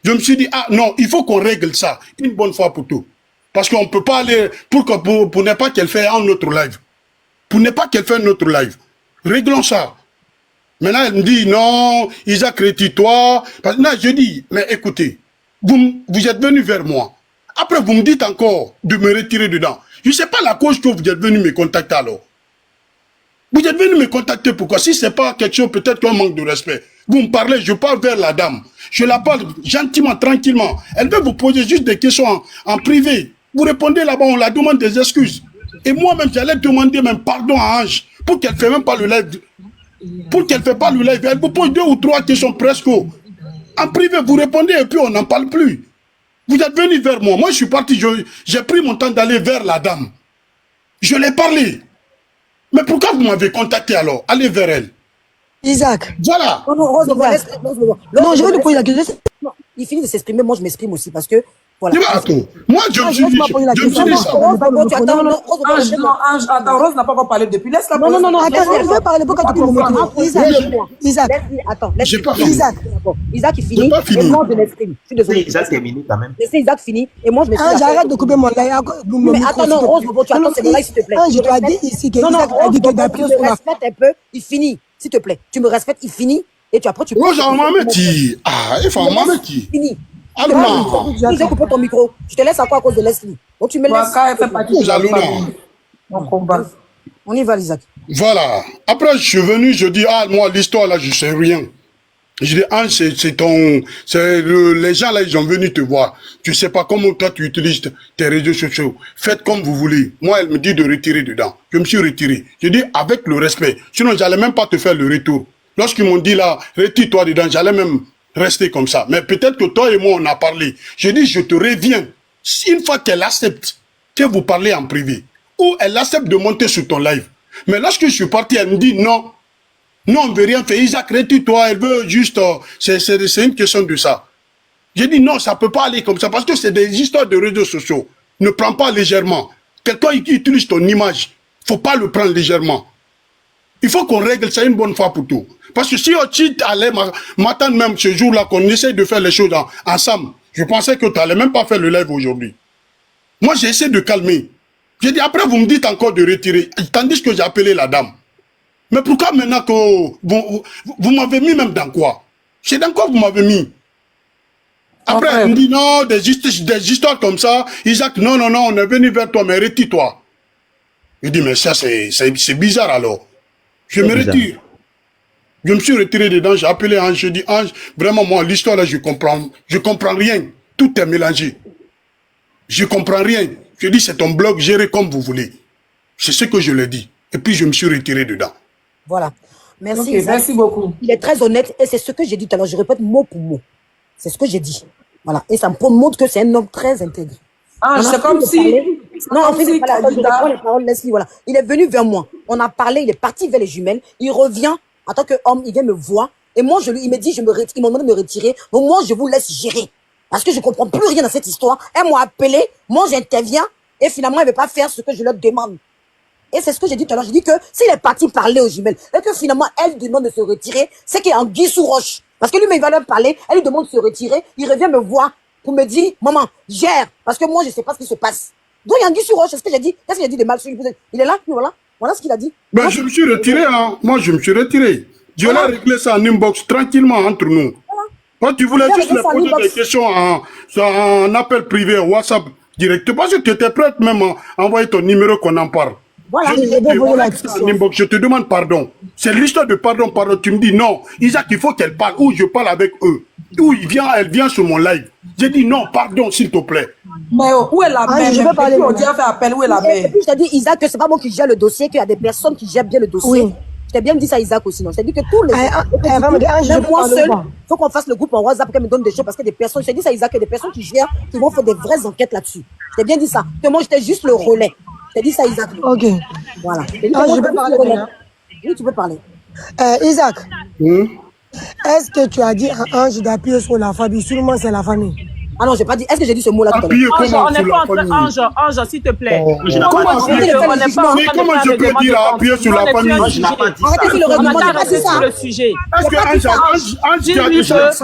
Je me suis dit, non, il faut qu'on règle ça. Une bonne fois pour tout. Parce qu'on ne peut pas aller, pour ne pas qu'elle fasse un autre live. Pour ne pas qu'elle fasse un autre live. Réglons ça. Maintenant, elle me dit, non, Isaac, retire-toi. Non, je dis, mais écoutez, vous êtes venu vers moi. Après, vous me dites encore de me retirer dedans. Je ne sais pas la cause que vous êtes venu me contacter alors. Vous êtes venu me contacter pourquoi? Si ce n'est pas quelque chose, peut-être qu'un manque de respect. Vous me parlez, je parle vers la dame. Je la parle gentiment, tranquillement. Elle veut vous poser juste des questions en privé. Vous répondez là-bas, on la demande des excuses. Et moi-même, j'allais demander même pardon à Ange pour qu'elle ne fasse même pas le live. Pour qu'elle ne fasse pas le live. Elle vous pose 2 ou 3 questions presque. En privé, vous répondez et puis on n'en parle plus. Vous êtes venu vers moi. Moi, je suis parti, j'ai pris mon temps d'aller vers la dame. Je l'ai parlé. Mais pourquoi vous m'avez contacté alors? Allez vers elle. Isaac. Voilà. Non, je vais lui poser la question. Il finit de s'exprimer, moi je m'exprime aussi parce que voilà. Moi je me suis dit ça. Attends, Rose n'a pas encore parlé depuis. Laisse-la parler. Non, attends, je vais parler pour que tu me Isaac. Attends, j'ai pas fini. Isaac il finit et moi je m'exprime. Je suis désolé. Isaac terminé quand même. Laissez Isaac finir et moi je m'exprime. J'arrête de couper mon live. Mais attends, non, Rose, tu attends, c'est le live s'il te plaît. Je dois dire ici que Isaac a dit que d'après tu me respectes un peu, il finit, s'il te plaît. Tu me respectes, il finit. Et tu après tu Rose, il faut m'amener. Fini. Ah non. J'ai coupé ton micro. Je te laisse à quoi à cause de Leslie. Donc tu me laisses. On y va, Isaac. Voilà. Après, je suis venu, je dis, moi, l'histoire là, je sais rien. Je dis, les gens là, ils sont venus te voir. Tu sais pas comment toi tu utilises tes réseaux sociaux. Faites comme vous voulez. Moi, elle me dit de retirer dedans. Je me suis retiré. Je dis, avec le respect. Sinon, j'allais même pas te faire le retour. Lorsqu'ils m'ont dit là, retire-toi dedans, j'allais même rester comme ça. Mais peut-être que toi et moi, on a parlé. J'ai dit, je te reviens. Une fois qu'elle accepte que vous parlez en privé, ou elle accepte de monter sur ton live. Mais lorsque je suis parti, elle me dit, non, on ne veut rien faire. Isaac, retire-toi, elle veut juste... c'est une question de ça. J'ai dit, non, ça ne peut pas aller comme ça, parce que c'est des histoires de réseaux sociaux. Ne prends pas légèrement. Quelqu'un qui utilise ton image, il ne faut pas le prendre légèrement. Il faut qu'on règle ça une bonne fois pour tout. Parce que si tu allais m'attendre même ce jour-là, qu'on essaye de faire les choses ensemble, je pensais que tu n'allais même pas faire le live aujourd'hui. Moi, j'ai essayé de calmer. J'ai dit, après, vous me dites encore de retirer, tandis que j'ai appelé la dame. Mais pourquoi maintenant que vous m'avez mis même dans quoi? C'est dans quoi vous m'avez mis? Après, elle me dit, non, des histoires comme ça. Isaac, non, on est venu vers toi, mais retire-toi. Je dis, mais ça, c'est bizarre alors. Je me retire. Je me suis retiré dedans, j'ai appelé Ange, je dis, Ange, vraiment, moi, l'histoire là, je comprends rien. Tout est mélangé. Je comprends rien. Je dis, c'est ton blog, gérez comme vous voulez. C'est ce que je lui ai dit. Et puis, je me suis retiré dedans. Voilà. Merci. Okay, merci beaucoup. Il est très honnête et c'est ce que j'ai dit tout à l'heure. Je répète mot pour mot. C'est ce que j'ai dit. Voilà. Et ça me montre que c'est un homme très intégré. C'est comme si... Non, en fait, je reprends les paroles, Leslie, voilà. Il est venu vers moi. On a parlé, il est parti vers les jumelles. Il revient en tant qu'homme, il vient me voir. Et moi, il me dit, il m'a demandé de me retirer. Donc moi, je vous laisse gérer. Parce que je ne comprends plus rien dans cette histoire. Elle m'a appelé, moi j'interviens. Et finalement, elle ne veut pas faire ce que je leur demande. Et c'est ce que j'ai dit tout à l'heure. J'ai dit que s'il est parti parler aux jumelles, et que finalement, elle demande de se retirer, c'est qu'il y a anguille sous roche. Parce que lui, il va leur parler, elle lui demande de se retirer. Il revient me voir pour me dire, maman, gère. Parce que moi, je ne sais pas ce qui se passe. Donc, il y a anguille sous roche. C'est ce que j'ai dit. Qu'est-ce que j'ai dit de mal sur lui? Il est là, puis voilà. Voilà ce qu'il a dit. Ben, je me suis retiré, hein. Moi, je me suis retiré. Je l'ai réglé ça en inbox, tranquillement, entre nous. Quand tu voulais juste me poser des questions en appel privé, WhatsApp direct, parce que tu étais prête même à envoyer ton numéro qu'on en parle. Voilà, je te demande pardon. C'est l'histoire de pardon. Tu me dis non, Isaac, il faut qu'elle parle, ou je parle avec eux. Ou elle vient sur mon live. J'ai dit non, pardon, s'il te plaît. Mais où est la mère? Je vais parler. On dit à faire appel, où est la mère? Et puis je t'ai dit, Isaac, que c'est pas moi qui gère le dossier, qu'il y a des personnes qui gèrent bien le dossier. Oui. Je t'ai bien dit ça, Isaac, aussi. Non, je t'ai dit que tous les. Même moi seul, il faut qu'on fasse le groupe en WhatsApp, qu'elle me donne des choses, parce que des personnes, je t'ai dit ça, Isaac, qu'il y a des personnes qui gèrent, qui vont faire des vraies enquêtes là-dessus. Je t'ai bien dit ça. Que moi, j'étais juste le relais. Je t'ai dit ça, Isaac. Ok. Voilà. Je peux parler maintenant. Oui, tu peux parler. Isaac, est-ce que tu as dit à Ange d'appuyer sur la famille? Sûrement, c'est la famille. Ah non, j'ai pas dit. Est-ce que j'ai dit ce mot-là tout à l'heure? Ange, on n'est pas en train. Ange, s'il te plaît. Comment je peux dire appuyer sur la famille? Arrêtez le règlement, j'ai pas dit ça. Le sujet. Est-ce que Ange a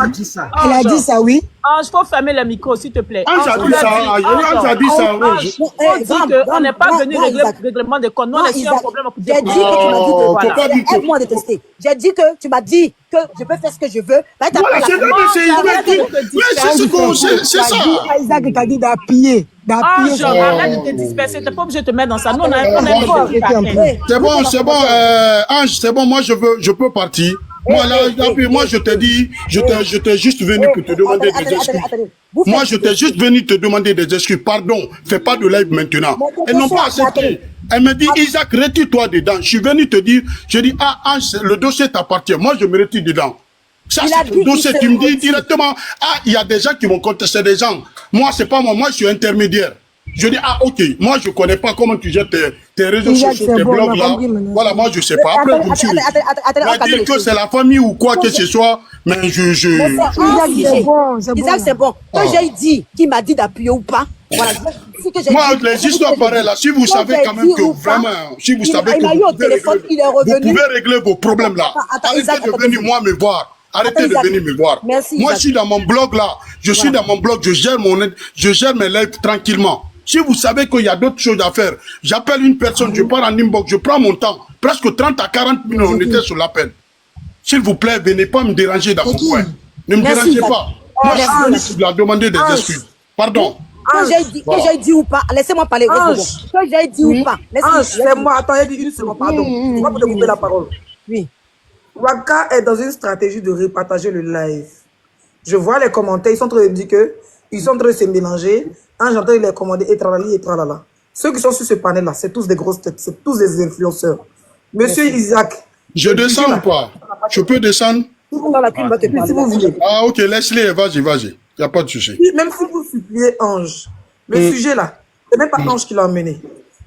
dit ça? Elle a dit ça, oui. Ange, faut fermer le micro, s'il te plaît. Ange a dit ça. Ange a dit ça. On dit qu'on n'est pas venu régler le règlement des comptes. Nous, on a eu un problème. J'ai dit que tu m'as dit que aide-moi à détester. J'ai dit que tu m'as dit que je peux faire ce que je veux. C'est ça. Isaac t'a dit d'appuyer. Ange, arrête de te disperser. T'es pas obligé de te mettre dans ça. Nous, on a C'est bon. Ange, c'est bon. Moi, je peux partir. Moi, je t'ai dit, je t'ai juste venu pour te demander des excuses. Moi, je t'ai juste venu te demander des excuses. Pardon, fais pas de live maintenant. Elles n'ont pas accepté. Elle me dit, Isaac, retire-toi dedans. Je suis venu te dire, je dis, Ange, le dossier t'appartient. Moi, je me retire dedans. Ça, c'est le dossier. Tu me dis directement, il y a des gens qui vont contester des gens. Moi, c'est pas moi. Moi, je suis intermédiaire. Je dis, ok, moi, je connais pas comment tu gères tes réseaux sociaux, tes blogs là. Voilà, moi, je sais pas. Après, je me suis dire que c'est la famille ou quoi que ce soit, mais Isaac, c'est bon. Quand j'ai dit, qui m'a dit d'appuyer ou pas, voilà. Moi, les histoires pareilles là, si vous savez quand même que vraiment, si vous savez que vous pouvez régler vos problèmes là, arrêtez de venir moi me voir. Arrêtez de venir me voir. Moi, je suis dans mon blog là. Je suis dans mon blog. Je gère mes lives tranquillement. Si vous savez qu'il y a d'autres choses à faire, j'appelle une personne, je pars en inbox, je prends mon temps. Presque 30 à 40 minutes, on était sur l'appel. S'il vous plaît, venez pas me déranger dans mon coin. Ne me dérangez pas. Moi, je suis venu demander des excuses. Pardon. Que j'ai dit ou pas, laissez-moi parler. Que j'ai dit ou pas. C'est moi. Attends, il dit une seconde, pardon. Tu vas te couper la parole. Oui. Waka est dans une stratégie de repartager le live. Je vois les commentaires, ils sont en train de dire que ils sont en train de se mélanger. J'entends les commander et tralali et tralala. Ceux qui sont sur ce panel-là, c'est tous des grosses têtes, c'est tous des influenceurs. Monsieur Isaac. Je descends ou pas? Je peux descendre? Si vous voulez. Ah, ok, laisse-les, vas-y. Il n'y a pas de souci. Même si vous suppliez Ange, le sujet là, c'est même pas Ange qui l'a emmené.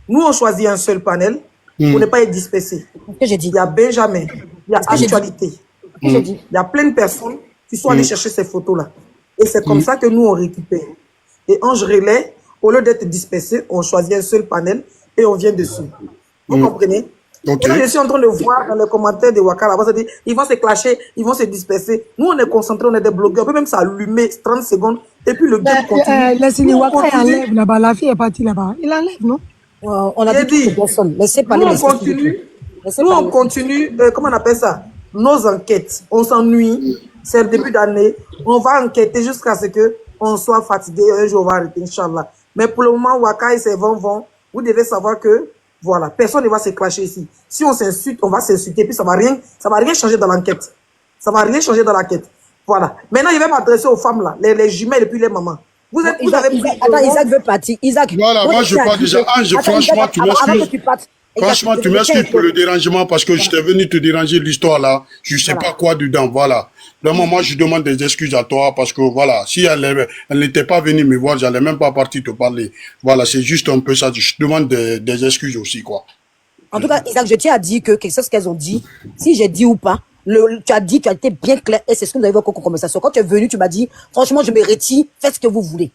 Nous, on choisit un seul panel pour ne pas être dispersé. Il y a Benjamin, il y a Actualité. Il y a plein de personnes qui sont allées chercher ces photos-là. Et c'est comme ça que nous, on récupère. Et Ange relaie, au lieu d'être dispersé, on choisit un seul panel et on vient dessus. Vous comprenez? Okay. Là, je suis en train de voir dans les commentaires de Waka là-bas, ils vont se clasher, ils vont se disperser. Nous, on est concentrés, on est des blogueurs, on peut même s'allumer 30 secondes et puis le game continue. Laissez-les Waka, il enlève là-bas, la fille est partie là-bas. Il enlève, non? On a dit personne. Laissez parler. Nous, on continue, comment on appelle ça? Nos enquêtes. On s'ennuie, c'est le début d'année. On va enquêter jusqu'à ce que on soit fatigué. Un jour, on va arrêter, Inch'Allah. Mais pour le moment, Waka et ses vont. Vous devez savoir que voilà, personne ne va se clasher ici. Si on s'insulte, on va s'insulter, puis ça va rien changer dans l'enquête. Ça va rien changer dans l'enquête. Voilà. Maintenant, je vais m'adresser aux femmes là, les jumelles et puis les mamans. Vous avez Isaac veut partir. Isaac. Voilà, moi je pars déjà. Ange, franchement, tu m'excuses. Franchement, tu m'excuses pour le dérangement parce que j'étais venu te déranger l'histoire là. Je sais pas quoi dedans, voilà. Vraiment, moi, je demande des excuses à toi parce que voilà, si elle n'était pas venue me voir, j'allais même pas partir te parler. Voilà, c'est juste un peu ça. Je demande des excuses aussi, quoi. En tout cas, Isaac, je tiens à dire que quelque chose qu'elles ont dit, si j'ai dit ou pas, tu as dit, tu as été bien clair et c'est ce que nous avons eu comme conversation. Quand tu es venu, tu m'as dit, franchement, je me retire, faites ce que vous voulez.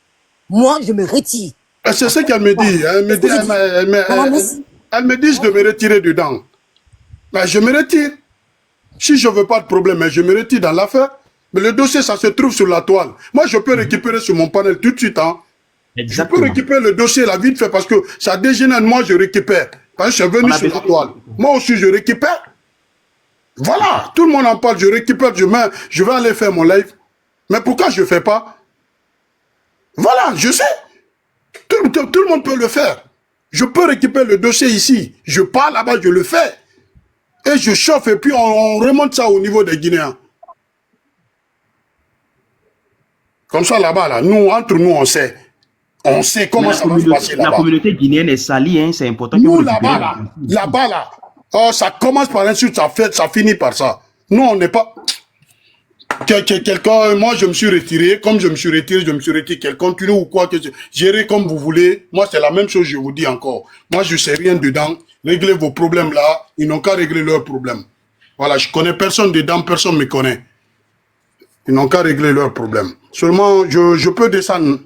Moi, je me retire. C'est ce qu'elle me dit. Elle me dit de me retirer dedans. Ben, je me retire. Si je veux pas de problème, mais je me retire dans l'affaire. Mais le dossier, ça se trouve sur la toile. Moi, je peux récupérer sur mon panel tout de suite. Hein. Je peux récupérer le dossier, la vite fait, parce que ça dégénère. Moi, je récupère. Parce que je suis On venu a sur la besoin toile. Moi aussi, je récupère. Voilà, tout le monde en parle, je récupère, je vais aller faire mon live. Mais pourquoi je ne fais pas? Voilà, je sais. Tout le monde peut le faire. Je peux récupérer le dossier ici. Je pars là-bas, je le fais. Et je chauffe et puis on remonte ça au niveau des Guinéens. Comme ça là-bas, là, nous, entre nous, on sait. On sait comment ça va se passer La là-bas. communauté guinéenne est salie, hein, c'est important que Nous, vous là-bas, là, oh, ça commence par insulte, ça finit par ça. Nous, on n'est pas... Quelqu'un, moi, je me suis retiré. Comme je me suis retiré, Quelqu'un continue ou quoi, gérez comme vous voulez. Moi, c'est la même chose, je vous dis encore. Moi, je sais rien dedans. Réglez vos problèmes là. Ils n'ont qu'à régler leurs problèmes. Voilà, je connais personne dedans, personne me connaît. Ils n'ont qu'à régler leurs problèmes. Seulement, je peux descendre.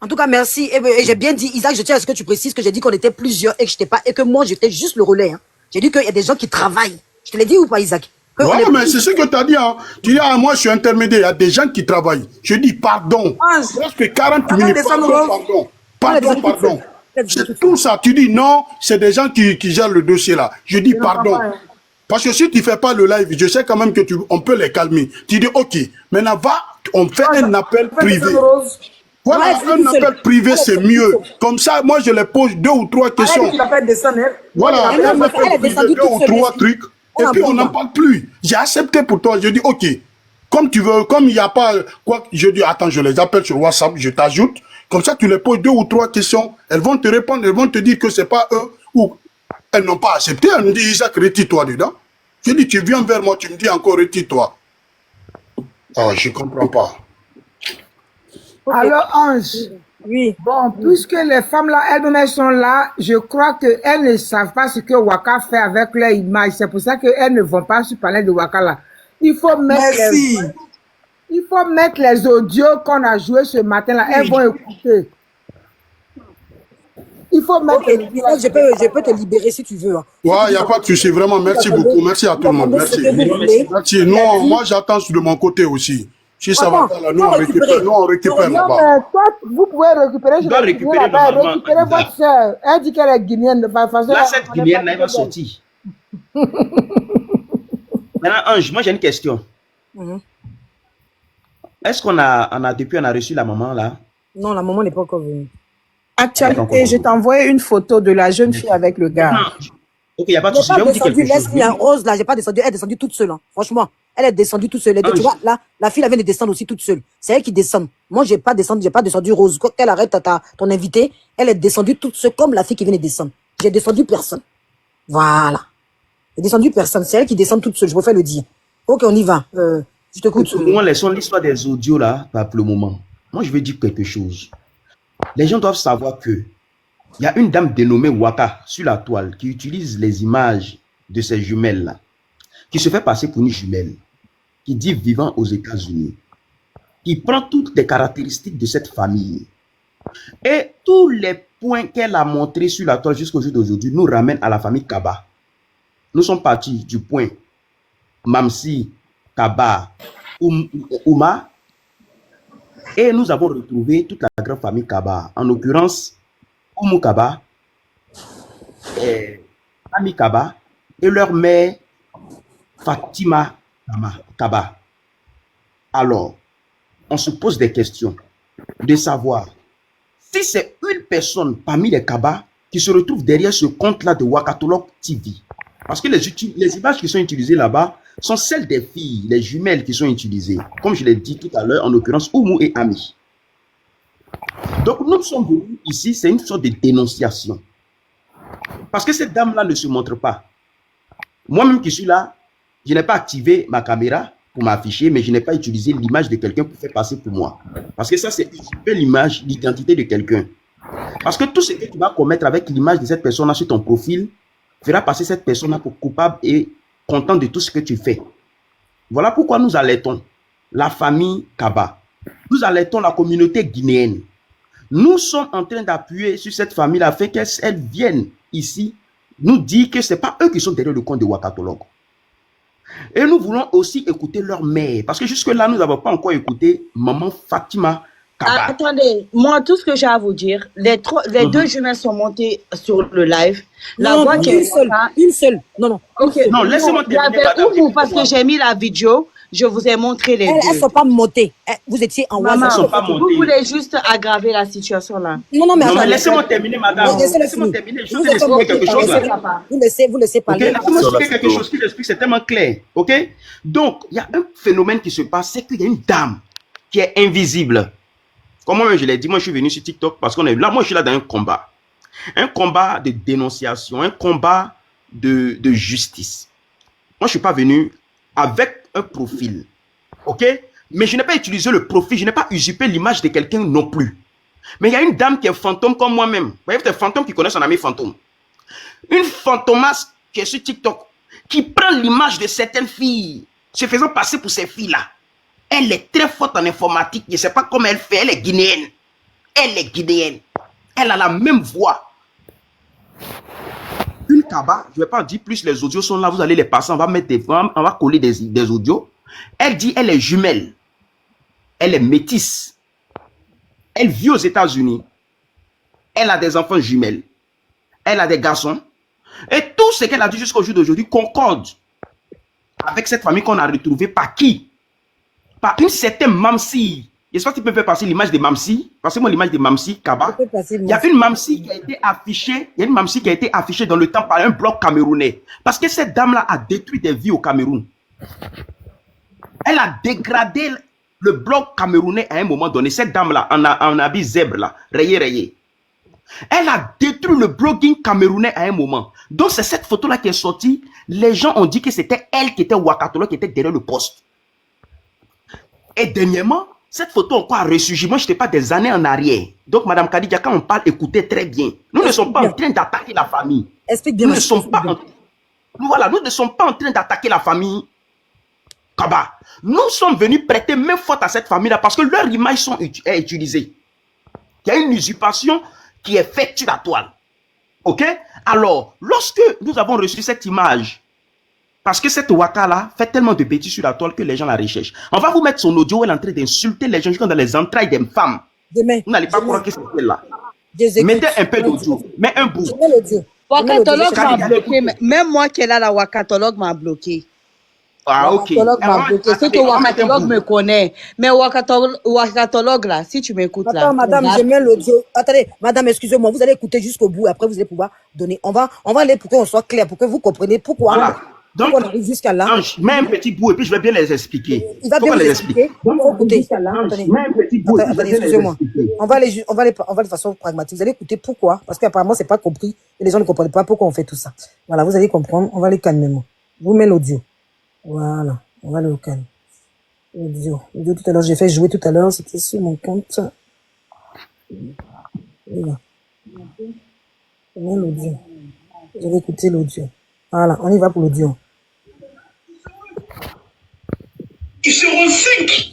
En tout cas, merci. Et j'ai bien dit, Isaac, je tiens à ce que tu précises que j'ai dit qu'on était plusieurs et que j'étais pas, et que moi, j'étais juste le relais. Hein. J'ai dit qu'il y a des gens qui travaillent. Je te l'ai dit ou pas, Isaac? Ouais, mais c'est ce que tu as dit. Hein. Tu dis, ah, moi, je suis intermédiaire. Il y a des gens qui travaillent. Je dis, pardon. Presque 40 minutes. Pardon. C'est tout ça. Tu dis, non, c'est des gens qui gèrent le dossier là. Je dis, pardon. Parce que si tu ne fais pas le live, je sais quand même que on peut les calmer. Tu dis, ok, maintenant va, on fait un appel privé. Voilà, un appel privé, c'est mieux. Comme ça, moi, je les pose 2 ou 3 questions. Voilà, un appel privé, 2 ou 3 trucs. Et puis, on n'en parle plus. J'ai accepté pour toi. Je dis, ok, comme tu veux, comme il n'y a pas... quoi, je dis, attends, je les appelle sur WhatsApp, je t'ajoute. Comme ça, tu les poses 2 ou 3 questions. Elles vont te répondre, elles vont te dire que ce n'est pas eux. Ou elles n'ont pas accepté. Elles me disent, Isaac, retire-toi dedans. Je dis, tu viens vers moi, tu me dis encore, retire-toi. Ah, je ne comprends pas. Alors, Ange, oui. Bon, puisque les femmes là, elles-mêmes sont là, je crois qu'elles ne savent pas ce que Waka fait avec leur image. C'est pour ça qu'elles ne vont pas sur parler de Waka là. Il faut mettre les audios qu'on a joués ce matin là. Elles vont écouter. Il faut mettre. Je peux te libérer si tu veux. Hein. Ouais, il n'y a pas de souci. Vraiment, merci beaucoup. Merci à tout le monde. Merci. Merci. Non, moi, j'attends de mon côté aussi. Si ça va pas là, nous on récupère non, là-bas. mais toi, vous pouvez récupérer. Je dois récupérer normalement. Récupérez votre soeur. Elle dit qu'elle est guinéenne. De façon, là, cette guinéenne, elle va sortir. Maintenant, Ange, moi j'ai une question. Est-ce qu'on a depuis on a reçu la maman là? Non, la maman n'est pas encore venue. Actualité, je t'ai envoyé une photo de la jeune fille avec le gars. Non. Ok, il n'y a pas de souci. Je vais vous dire quelque chose. Laisse-moi, Rose là, j'ai pas descendu. Elle est descendue toute seule. Hein. Franchement, elle est descendue toute seule. Tu vois, là, la fille, elle vient de descendre aussi toute seule. C'est elle qui descend. Moi, j'ai pas descendu Rose. Quand elle arrête ton invité, elle est descendue toute seule comme la fille qui vient de descendre. J'ai descendu personne. Voilà. J'ai descendu personne. C'est elle qui descend toute seule. Je préfère le dire. Ok, on y va. Je t'écoute. Moi, laissons l'histoire des audios là, pas pour le moment. Moi, je veux dire quelque chose. Les gens doivent savoir que il y a une dame dénommée Waka sur la toile qui utilise les images de ces jumelles-là, qui se fait passer pour une jumelle, qui dit vivant aux États-Unis, qui prend toutes les caractéristiques de cette famille. Et tous les points qu'elle a montrés sur la toile jusqu'au jour d'aujourd'hui nous ramènent à la famille Kaba. Nous sommes partis du point Mamsi, Kaba, Ouma, et nous avons retrouvé toute la grande famille Kaba, en l'occurrence Oumou Kaba, Ami Kaba et leur mère Fatima Kaba. Alors, on se pose des questions de savoir si c'est une personne parmi les Kaba qui se retrouve derrière ce compte-là de Wakatolog TV. Parce que les images qui sont utilisées là-bas sont celles des filles, les jumelles qui sont utilisées. Comme je l'ai dit tout à l'heure, en l'occurrence Oumou et Ami. Donc nous sommes venus ici, c'est une sorte de dénonciation. Parce que cette dame-là ne se montre pas. Moi-même qui suis là, je n'ai pas activé ma caméra pour m'afficher, mais je n'ai pas utilisé l'image de quelqu'un pour faire passer pour moi. Parce que ça, c'est usurper l'image, l'identité de quelqu'un. Parce que tout ce que tu vas commettre avec l'image de cette personne-là sur ton profil fera passer cette personne-là pour coupable et content de tout ce que tu fais. Voilà pourquoi nous alertons la famille Kaba. Nous alertons la communauté guinéenne. Nous sommes en train d'appuyer sur cette famille afin qu'elles viennent ici nous dire que ce n'est pas eux qui sont derrière le compte de Wakatolog. Et nous voulons aussi écouter leur mère. Parce que jusque-là, nous n'avons pas encore écouté maman Fatima Kaba. Attendez, moi, tout ce que j'ai à vous dire, les deux jumelles sont montées sur le live. La Non, voix qui est une seule. Non, non. Ok. Non, laissez-moi Il y terminer, avait madame. Oumou, parce que j'ai mis la vidéo, je vous ai montré les Elles deux. ne sont pas montées. Vous étiez en Maman, WhatsApp. Elles sont pas vous montées. voulez juste aggraver la situation là. Non, mais Non, mais attendez. laissez-moi terminer, madame. Laissez-le Laissez-moi finir. terminer. Je Vous vais êtes expliquer quelque moqué, chose laissez- là. Vous laissez Ok, parler. laissez-moi Sur la expliquer quelque photo. chose qui l'explique, c'est tellement clair. Ok? Donc, il y a un phénomène qui se passe, c'est qu'il y a une dame qui est invisible. Comme moi, je l'ai dit, moi, je suis venu sur TikTok parce qu'on est là. Moi, je suis là dans un combat. Un combat de dénonciation, un combat de justice. Moi, je ne suis pas venu avec un profil. Ok? Mais je n'ai pas utilisé le profil, je n'ai pas usurpé l'image de quelqu'un non plus. Mais il y a une dame qui est fantôme comme moi-même. Vous voyez, c'est un fantôme qui connaît son ami fantôme. Une fantomasse qui est sur TikTok, qui prend l'image de certaines filles, se faisant passer pour ces filles-là. Elle est très forte en informatique. Je ne sais pas comment elle fait. Elle est guinéenne. Elle est guinéenne. Elle a la même voix. Une Kaba, je ne vais pas en dire plus, les audios sont là, vous allez les passer, on va coller des audios. Elle dit, elle est jumelle. Elle est métisse. Elle vit aux États-Unis. Elle a des enfants jumelles. Elle a des garçons. Et tout ce qu'elle a dit jusqu'au jour d'aujourd'hui concorde avec cette famille qu'on a retrouvée par qui? Par une certaine Mamsi. J'espère que tu peux faire passer l'image de Mamsi. Passez-moi l'image de Mamsi, Kaba. Il y a une Mamsi qui a été affichée. Il y a une Mamsi qui a été affichée dans le temps par un bloc camerounais. Parce que cette dame-là a détruit des vies au Cameroun. Elle a dégradé le bloc camerounais à un moment donné. Cette dame-là, en habit zèbre, là, rayé. Elle a détruit le blogging camerounais à un moment. Donc, c'est cette photo-là qui est sortie. Les gens ont dit que c'était elle qui était Wakatolo, qui était derrière le poste. Et dernièrement, cette photo encore a ressurgi. Moi, je n'étais pas des années en arrière. Donc, Madame Kadidja, quand on parle, écoutez très bien. Nous ne sommes pas en train d'attaquer la famille. Explique bien. Nous ne sommes pas en train d'attaquer la famille. Kaba. Nous sommes venus prêter main forte à cette famille-là parce que leurs images est utilisée. Il y a une usurpation qui est faite sur la toile. Ok? Alors, lorsque nous avons reçu cette image, parce que cette Waka-là fait tellement de bêtises sur la toile que les gens la recherchent. On va vous mettre son audio où elle est en train d'insulter les gens jusqu'à dans les entrailles des femmes. Demain. Vous n'allez pas croire que c'est elle-là. Mettez un peu d'audio. Mets un bout. Wakatologue m'a bloqué. Même moi qui est là, la Wakatologue m'a bloqué. Ah, ok. C'est que Wakatologue me connaît. Mais Wakatologue, là, si tu m'écoutes là. Attends, madame, je mets l'audio. Attendez, madame, excusez-moi, vous allez écouter jusqu'au bout. Après, vous allez pouvoir donner. On va aller pour qu'on soit clair, pour que vous compreniez pourquoi. Voilà. Donc, on arrive jusqu'à là. Ange, mets un petit bout et puis je vais bien les expliquer. Il va bien les expliquer. Écoutez. Attendez, excusez-moi. On va aller de façon pragmatique. Vous allez écouter pourquoi. Parce qu'apparemment, c'est pas compris. Et les gens ne comprennent pas pourquoi on fait tout ça. Voilà, vous allez comprendre. On va aller calmement. Vous mettez l'audio. Voilà. On va aller au calme. L'audio tout à l'heure, j'ai fait jouer tout à l'heure. C'était sur mon compte. Voilà. On met l'audio. Vous allez écouter l'audio. Voilà, on y va pour l'audio. Ils seront 5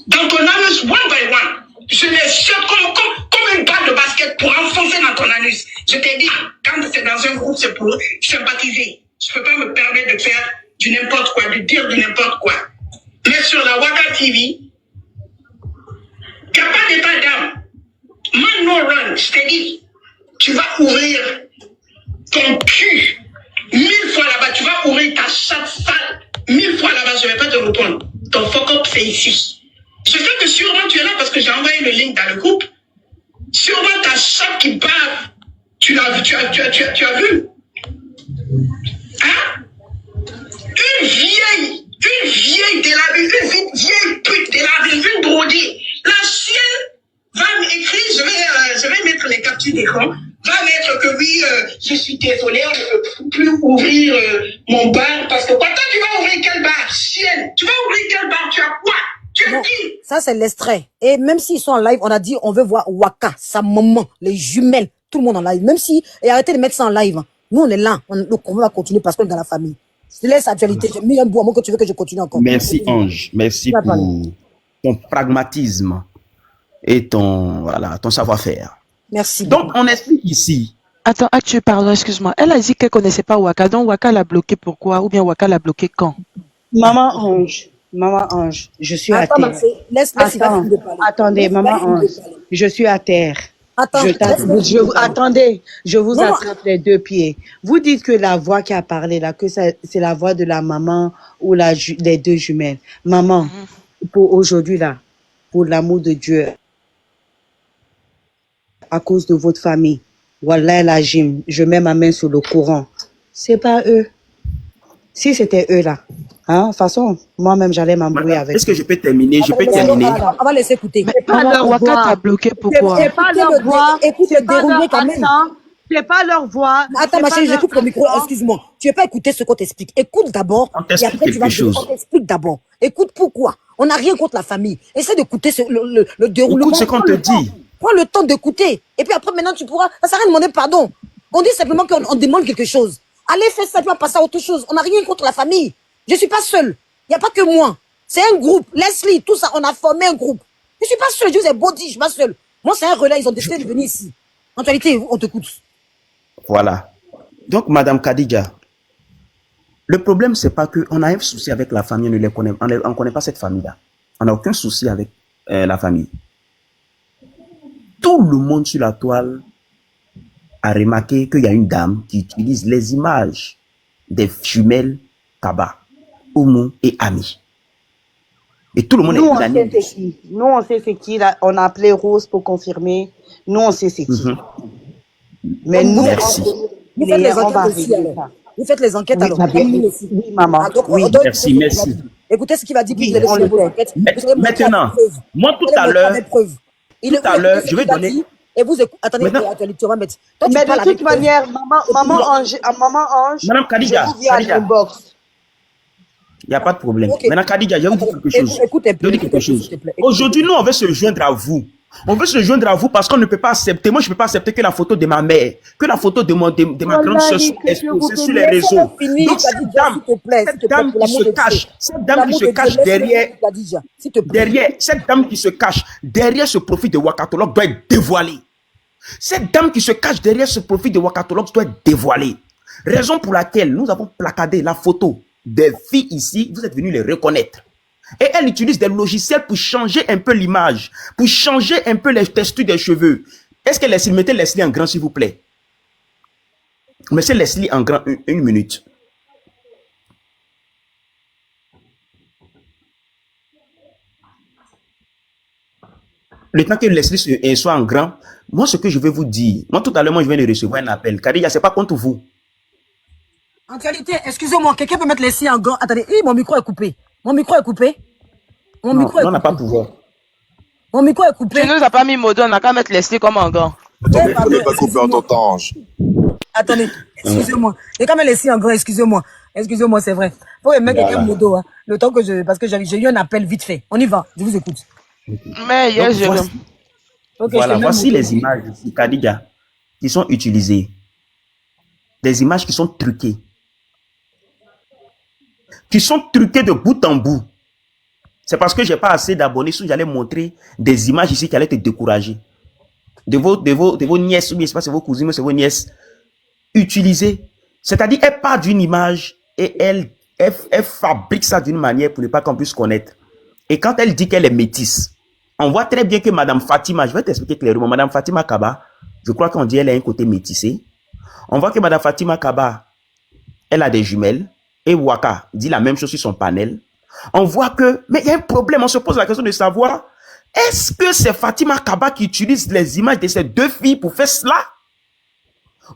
dans ton anus, one by one. Je les jette comme une balle de basket pour enfoncer dans ton anus. Je t'ai dit, quand c'est dans un groupe, c'est pour sympathiser. Je ne peux pas me permettre de faire du n'importe quoi, de dire du n'importe quoi. Mais sur la Waka TV, capable d'état d'âme, man no run, je t'ai dit, tu vas ouvrir ton cul 1000 fois là-bas, tu vas ouvrir ta chatte sale 1000 fois là-bas, je ne vais pas te répondre. Ton fuck up, c'est ici. Je sais que sûrement tu es là parce que j'ai envoyé le link dans le groupe. Sûrement ta chatte qui bave, tu l'as vu, tu as vu. Hein? Une vieille de la rue, une vieille pute de la rue, une brodée. La chienne va m'écrire, je vais mettre les captures d'écran, va mettre que oui, je suis désolée, on ne peut plus ouvrir mon bar, parce que toi, tu vas ouvrir quel bar, chienne? Tu vas ouvrir quel bar? Tu as quoi? Tu as qui? Ça, c'est l'extrait. Et même s'ils sont en live, on a dit, on veut voir Waka, sa maman, les jumelles, tout le monde en live. Même si, et arrêtez de mettre ça en live. Nous, on est là. On va continuer parce qu'on est dans la famille. Je te laisse actualité. J'ai mis un bout à moi que tu veux que je continue encore. Merci, Ange. Merci pour ton pragmatisme et ton savoir-faire. Merci. Donc, on explique ici. Attends, pardon, excuse-moi. Elle a dit qu'elle ne connaissait pas Waka. Donc, Waka l'a bloqué pourquoi? Ou bien Waka l'a bloqué quand? Maman Ange, Maman Ange, je suis à Attends, terre. Maxé, laisse il va Attends, finir de parler. attendez, Laisse, il va Maman finir de Ange, parler. je suis à terre. Attends, laisse, il va finir de parler. Attendez, je vous Non, non. attrape les deux pieds. Vous dites que la voix qui a parlé là, que c'est la voix de la maman ou les deux jumelles. Maman, pour aujourd'hui là, pour l'amour de Dieu, à cause de votre famille, Wallah la gym, je mets ma main sur le courant. C'est pas eux. Si c'était eux là, hein, de toute façon, moi-même j'allais m'embrouiller avec eux. Est-ce que je peux terminer? Je peux terminer. On va laisser écouter. C'est pas leur Waka voix. t'a bloqué, pourquoi? C'est pas leur voix. Écoute C'est le pas déroulé leur quand même. accent. C'est pas leur voix. Attends, c'est ma pas chérie, leur j'écoute le micro. accent. Excuse-moi. Tu veux pas écouter ce qu'on t'explique. Écoute d'abord. On Et t'explique après, tu vas quelque chose. On t'explique d'abord. Écoute pourquoi. On n'a rien contre la famille. Essaie d'écouter le déroulement. Écoute ce qu'on te dit. Prends le temps d'écouter. Et puis après, maintenant, tu pourras. Ça sert à rien de demander pardon. On dit simplement qu'on demande quelque chose. Allez, fais ça, tu vas passer à autre chose. On n'a rien contre la famille. Je suis pas seule. Il n'y a pas que moi. C'est un groupe. Leslie, tout ça, on a formé un groupe. Je suis pas seule. Je vous ai beau dire, je suis pas seule. Moi, c'est un relais. Ils ont décidé de venir ici. En réalité, on t'écoute. Voilà. Donc, Madame Khadija, le problème, c'est pas qu'on a un souci avec la famille, on ne les connaît, on connaît pas cette famille-là. On n'a aucun souci avec la famille. Tout le monde sur la toile a remarqué qu'il y a une dame qui utilise les images des jumelles Kaba, Oumou et Ami. Et tout le monde Nous, est on sait unanime. c'est qui. Nous, on sait c'est qui. Là, on a appelé Rose pour confirmer. Nous, on sait c'est qui. Mais nous, Merci. Vous faites les on va enquêtes aussi, régler alors. ça. Vous faites les enquêtes, Oui, alors. ma belle. Comme nous aussi. Oui, maman. Ah, donc, Oui. on doit Merci, écouter ce qu'il va merci. dire. Écoutez ce qu'il va dire, puis Oui, vous allez on suivre le vos enquêtes. Vous allez montrer Maintenant, avec preuves. moi, tout Vous allez à montrer l'heure, avec preuves. tout à l'heure, je vais donner. Et vous écoutez. Attendez, Maintenant- tu vas mettre. Toi, tu Mais parles de avec toute preuves. manière, maman Ange, Madame Khadija, je vous viens à Khadija. l'inbox. Il n'y a pas de problème. Ok. Maintenant, Khadija, je vais vous dire quelque chose. Écoute un Je peu. vais vous dire quelque écoute un peu, chose. s'il te plaît. Écoute. Aujourd'hui, nous, on veut se joindre à vous. On veut se joindre à vous parce qu'on ne peut pas accepter. Moi, je ne peux pas accepter que la photo de ma mère, que la photo de ma grande soeur soit exposée sur les réseaux. Donc, cette dame, cette dame qui se cache derrière, cette dame qui se cache derrière ce profil de Wakatolog doit être dévoilée. Cette dame qui se cache derrière ce profil de Wakatolog doit être dévoilée. Raison pour laquelle nous avons placardé la photo des filles ici, vous êtes venus les reconnaître. Et elle utilise des logiciels pour changer un peu l'image, pour changer un peu les textures des cheveux. Est-ce que Leslie, mettez Leslie en grand, s'il vous plaît. Mettez Leslie en grand, une minute. Le temps que Leslie soit en grand, moi, ce que je vais vous dire, moi, tout à l'heure, moi, je viens de recevoir un appel. Khadija, c'est pas contre vous. En réalité, excusez-moi, quelqu'un peut mettre les signes en grand. Attendez, mon micro est coupé. Mon micro est coupé. Mon Non, micro est on n'a coupé. pas pouvoir. Mon micro est coupé. Tu nous as pas mis Modo, on n'a qu'à mettre Leslie comme un grand. Ton Eh, micro pardon, n'est pas coupé en ton temps, Ange. Attendez, excusez-moi. Et quand même les signes en grand, excusez-moi. Excusez-moi, c'est vrai. Faut mettre Voilà. quelqu'un modo, hein. Le temps que parce que j'ai eu un appel vite fait. On y va, je vous écoute. Mais yes, Donc, je voici, Ok, voilà, je te mets voici modo. les images ici, Khadija, qui sont utilisées. Des images qui sont truquées. Qui sont truquées de bout en bout. C'est parce que j'ai pas assez d'abonnés, sinon j'allais montrer des images ici qui allaient te décourager. De vos nièces, ou bien c'est pas c'est vos cousines, mais c'est vos nièces, utilisées. C'est-à-dire, elle part d'une image et elle fabrique ça d'une manière pour ne pas qu'on puisse connaître. Et quand elle dit qu'elle est métisse, on voit très bien que Madame Fatima, je vais t'expliquer clairement, Madame Fatima Kaba, je crois qu'on dit elle a un côté métissé. On voit que Madame Fatima Kaba, elle a des jumelles, et Waka dit la même chose sur son panel. On voit que, mais il y a un problème, on se pose la question de savoir, est-ce que c'est Fatima Kaba qui utilise les images de ces deux filles pour faire cela?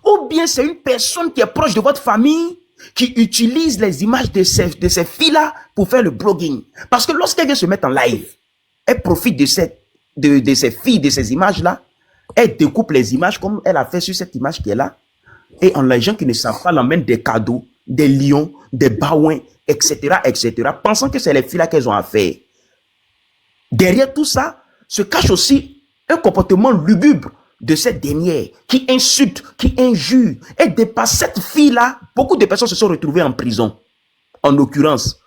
Ou bien c'est une personne qui est proche de votre famille qui utilise les images de ces filles-là pour faire le blogging? Parce que lorsqu'elle vient se mettre en live, elle profite de ces filles, de ces images-là, elle découpe les images comme elle a fait sur cette image qui est là, et les gens qui ne savent pas l'emmènent des cadeaux, des lions, des baouins, etc., pensant que c'est les filles-là qu'elles ont affaire. Derrière tout ça, se cache aussi un comportement lugubre de cette dernière, qui insulte, qui injure, et dépasse cette fille-là. Beaucoup de personnes se sont retrouvées en prison. En l'occurrence,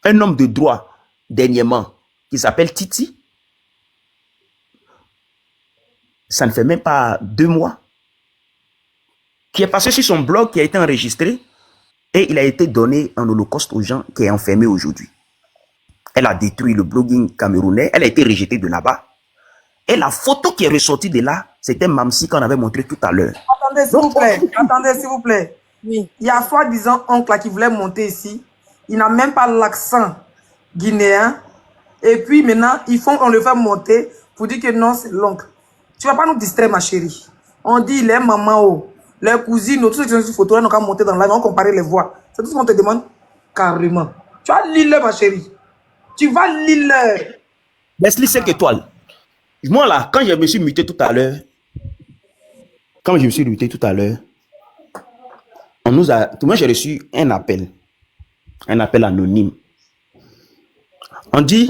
un homme de droit, dernièrement, qui s'appelle Titi, ça ne fait même pas 2 mois, qui est passé sur son blog, qui a été enregistré, Et il a été donné en holocauste aux gens qui est enfermé aujourd'hui. Elle a détruit le blogging camerounais. Elle a été rejetée de là-bas. Et la photo qui est ressortie de là, c'était Mamsi qu'on avait montré tout à l'heure. Attendez, s'il vous plaît. Attendez, s'il vous plaît. Oui. Il y a soi-disant oncle là qui voulait monter ici. Il n'a même pas l'accent guinéen. Et puis maintenant, on le fait monter pour dire que non, c'est l'oncle. Tu vas pas nous distraire, ma chérie. On dit les mamans, les cousines, tous ceux qui sont sur photo, là, nous allons monter dans la live, on va comparer les voix. C'est tout ce qu'on te demande carrément. Tu vas lire ma chérie. Tu vas lire. Leslie 5 étoiles. Moi là, quand je me suis muté tout à l'heure, moi j'ai reçu un appel anonyme. On dit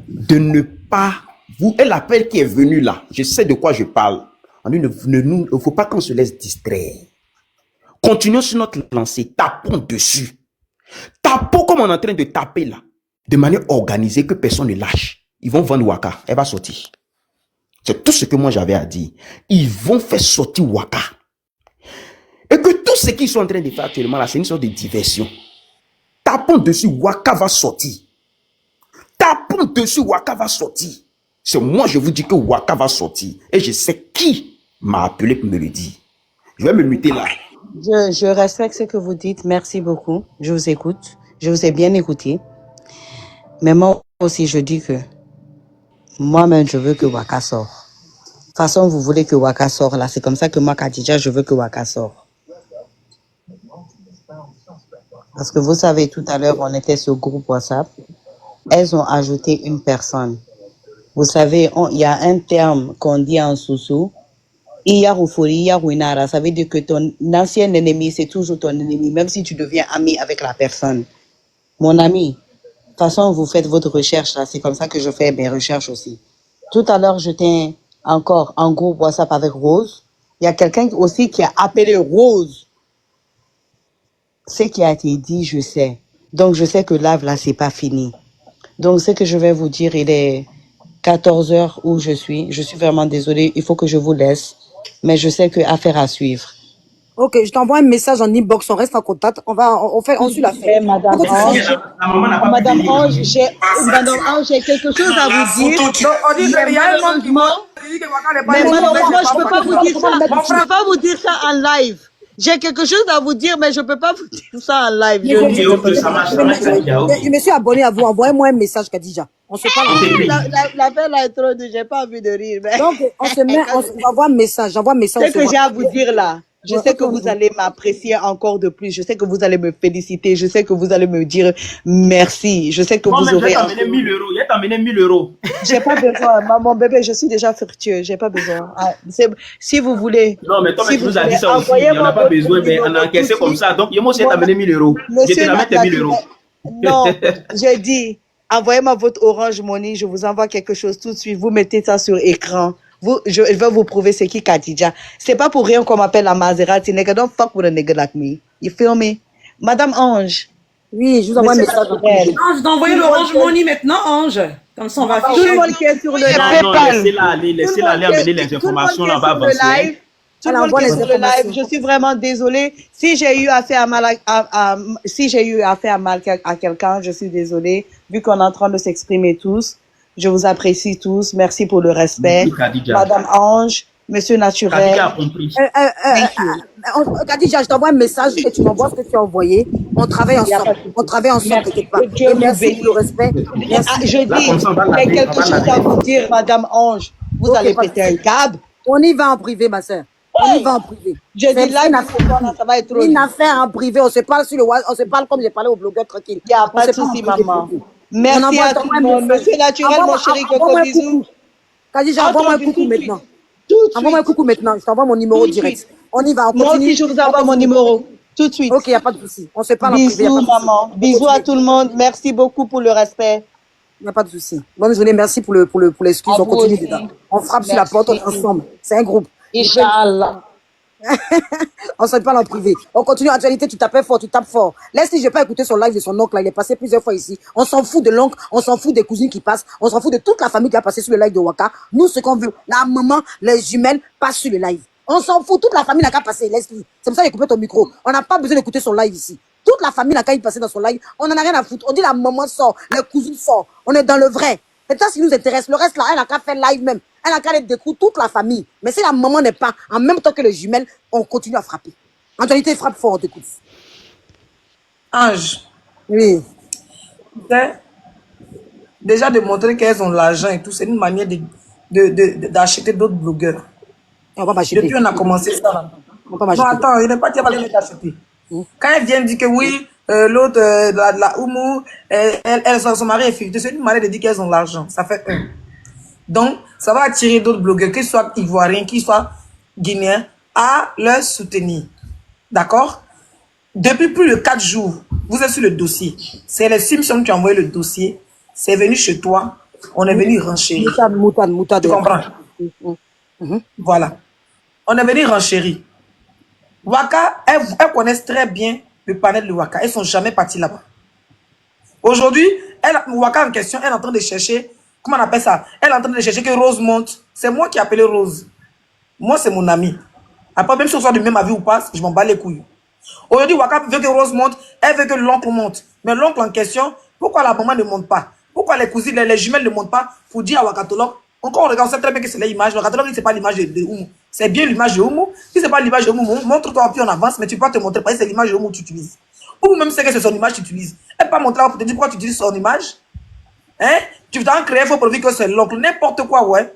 de ne pas, et l'appel qui est venu là, je sais de quoi je parle. On dit, il ne faut pas qu'on se laisse distraire. Continuons sur notre lancée, tapons dessus. Tapons comme on est en train de taper là, de manière organisée, que personne ne lâche. Ils vont vendre Waka, elle va sortir. C'est tout ce que moi j'avais à dire. Ils vont faire sortir Waka. Et que tout ce qu'ils sont en train de faire actuellement là, c'est une sorte de diversion. Tapons dessus, Waka va sortir. Tapons dessus, Waka va sortir. C'est moi, je vous dis que Waka va sortir. Et je sais qui m'a appelé pour me le dire. Je vais me muter là. Je respecte ce que vous dites. Merci beaucoup. Je vous écoute. Je vous ai bien écouté. Mais moi aussi, je dis que moi-même, je veux que Waka sorte. De toute façon, vous voulez que Waka sorte là. C'est comme ça que moi, Khadija, je veux que Waka sorte. Parce que vous savez, tout à l'heure, on était sur le groupe WhatsApp. Elles ont ajouté une personne. Vous savez, il y a un terme qu'on dit en Soussou. Iyarufori, ça veut dire que ton ancien ennemi, c'est toujours ton ennemi, même si tu deviens ami avec la personne. Mon ami, de toute façon, vous faites votre recherche là. C'est comme ça que je fais mes recherches aussi. Tout à l'heure, j'étais encore en groupe WhatsApp avec Rose. Il y a quelqu'un aussi qui a appelé Rose. Ce qui a été dit, je sais. Donc, je sais que là, c'est pas fini. Donc, ce que je vais vous dire, il est 14 heures où je suis. Je suis vraiment désolée. Il faut que je vous laisse. Mais je sais que affaire à suivre. Ok, je t'envoie un message en inbox. On reste en contact. On suit l'affaire. Madame Ange, Madame Ange, j'ai quelque chose à vous dire. Mais malheureusement, je ne peux pas vous dire ça. Je ne peux pas vous dire ça en live. J'ai quelque chose à vous dire, mais je ne peux pas vous dire ça en live. Je me suis abonné à vous. Envoyez-moi un message, Khadija. On se parle. L'affaire là est trop dure. J'ai pas envie de rire. Mais... Donc, on envoie un message. Ce que j'ai à vous dire là, je sais que vous allez m'apprécier encore de plus. Je sais que vous allez me féliciter. Je sais que vous allez me dire merci. Je sais que vous aurez... Je vais t'amener 1000 euros. Je vais t'amener 1000 euros. J'ai pas besoin. Mon bébé, je suis déjà fructueux. J'ai pas besoin. Si vous voulez... Non, mais toi, tu nous as dit ça aussi. Il n'y en a pas besoin, mais on a encaissé comme ça. Donc, moi aussi, je vais t'amener 1000 euros. Je te la mets 1000 euros. Non, j'ai dit, envoyez-moi votre Orange Money. Je vous envoie quelque chose tout de suite. Vous mettez ça sur écran. Je vais vous prouver c'est qui Khadija. C'est pas pour rien qu'on m'appelle la Maserati. Nigga, don't fuck with a nigga like me. You feel me? Madame Ange. Oui, je vous envoie un message. Ange, d'envoyer l'Orange Money maintenant, Ange. Comme ça, on va tout le monde qui est sur le live. Laissez-la aller amener les informations là-bas avancer. Tout le monde qui est sur le live, je suis vraiment désolée. Si j'ai eu à faire mal à quelqu'un, je suis désolée. Vu qu'on est en train de s'exprimer tous, je vous apprécie tous. Merci pour le respect. Madame Ange, Monsieur Naturel. Khadija a compris. Khadija, je t'envoie un message et tu m'envoies ce que tu as envoyé. On travaille ensemble. On travaille ensemble, t'inquiète pas. Et merci pour le respect. Je dis, j'ai quelque chose à vous dire, Madame Ange. Vous allez péter un câble. On y va en privé, ma soeur. On y va en privé. Je dis là, ça va être trop. Une affaire en privé. On se parle sur le WhatsApp. On se parle comme j'ai parlé au blogueur tranquille. Il n'y a pas de souci, maman. Merci à tout le monde. Monsieur Naturel, mon chéri, Coco, bisous. Khadija, envoie-moi un coucou maintenant. Envoie-moi un coucou maintenant. Je t'envoie mon numéro direct. On y va, on continue. Moi aussi, je vous envoie mon numéro. Tout de suite. Ok, il n'y a pas de souci. On se parle en privé. Bisous, maman. Bisous à tout le monde. Merci beaucoup pour le respect. Il n'y a pas de souci. Bonne journée. Merci pour l'excuse. On continue dedans. On frappe sur la porte, on est ensemble. C'est un groupe. Inch'Allah. On se parle en privé. On continue. Actualité, tu tapes fort, tu tapes fort. Laisse-le, je vais pas écouter son live de son oncle là. Il est passé plusieurs fois ici. On s'en fout de l'oncle, on s'en fout des cousines qui passent, on s'en fout de toute la famille qui a passé sur le live de Waka. Nous, ce qu'on veut, la maman, les jumelles passent sur le live. On s'en fout, toute la famille n'a qu'à passer, laisse-lui. C'est pour ça qu'il a coupé ton micro. On n'a pas besoin d'écouter son live ici. Toute la famille n'a qu'à y passer dans son live. On n'en a rien à foutre. On dit la maman sort, les cousines sortent. On est dans le vrai. C'est ça ce qui nous intéresse. Le reste là, elle n'a qu'à faire live même. Elle n'a qu'à aller découvrir toute la famille. Mais si la maman n'est pas en même temps que les jumelles, on continue à frapper. En réalité, frappe fort, on t'écoute. Ange. Oui. Déjà de montrer qu'elles ont l'argent et tout, c'est une manière d'acheter d'autres blogueurs. On va m'acheter. Depuis on a commencé ça là. On va Non, m'acheter. attends, il n'est pas dit qu'elle va les acheter. Quand elle vient dire que oui, l'autre, la Oumou, son mari est fuité, c'est une manière de dire qu'elles ont l'argent. Ça fait un. Donc, ça va attirer d'autres blogueurs, qu'ils soient ivoiriens, qu'ils soient guinéens, à leur soutenir. D'accord? Depuis plus de 4 jours, vous êtes sur le dossier. C'est les Simpsons qui ont envoyé le dossier. C'est venu chez toi. On est venu renchérir. Moutade. Tu comprends? Voilà. On est venu renchérir. Waka, elles connaissent très bien le panel de Waka. Elles ne sont jamais parties là-bas. Aujourd'hui, Waka en question, elle est en train de chercher, comment on appelle ça? Elle est en train de chercher que Rose monte. C'est moi qui ai appelé Rose. Moi, c'est mon ami. Après, même si on soit du même avis ou pas, je m'en bats les couilles. Aujourd'hui, Waka veut que Rose monte, elle veut que l'oncle monte. Mais l'oncle en question, pourquoi la maman ne monte pas? Pourquoi les cousines, les jumelles ne montent pas pour dire à Wakatolok? Encore on regarde, on sait très bien que c'est l'image. Wakatolok, ce n'est pas l'image de Oumou. C'est bien l'image de Oumou. Si ce n'est pas l'image de Oumou, montre-toi puis on avance, mais tu peux pas te montrer parce que c'est l'image de Oumou que tu utilises. Ou même c'est que c'est son image que tu utilises. Elle ne peut pas montrer pour te dire pourquoi tu utilises son image. Hein? Tu t'en créer, il faut prouver que c'est l'oncle. N'importe quoi, ouais.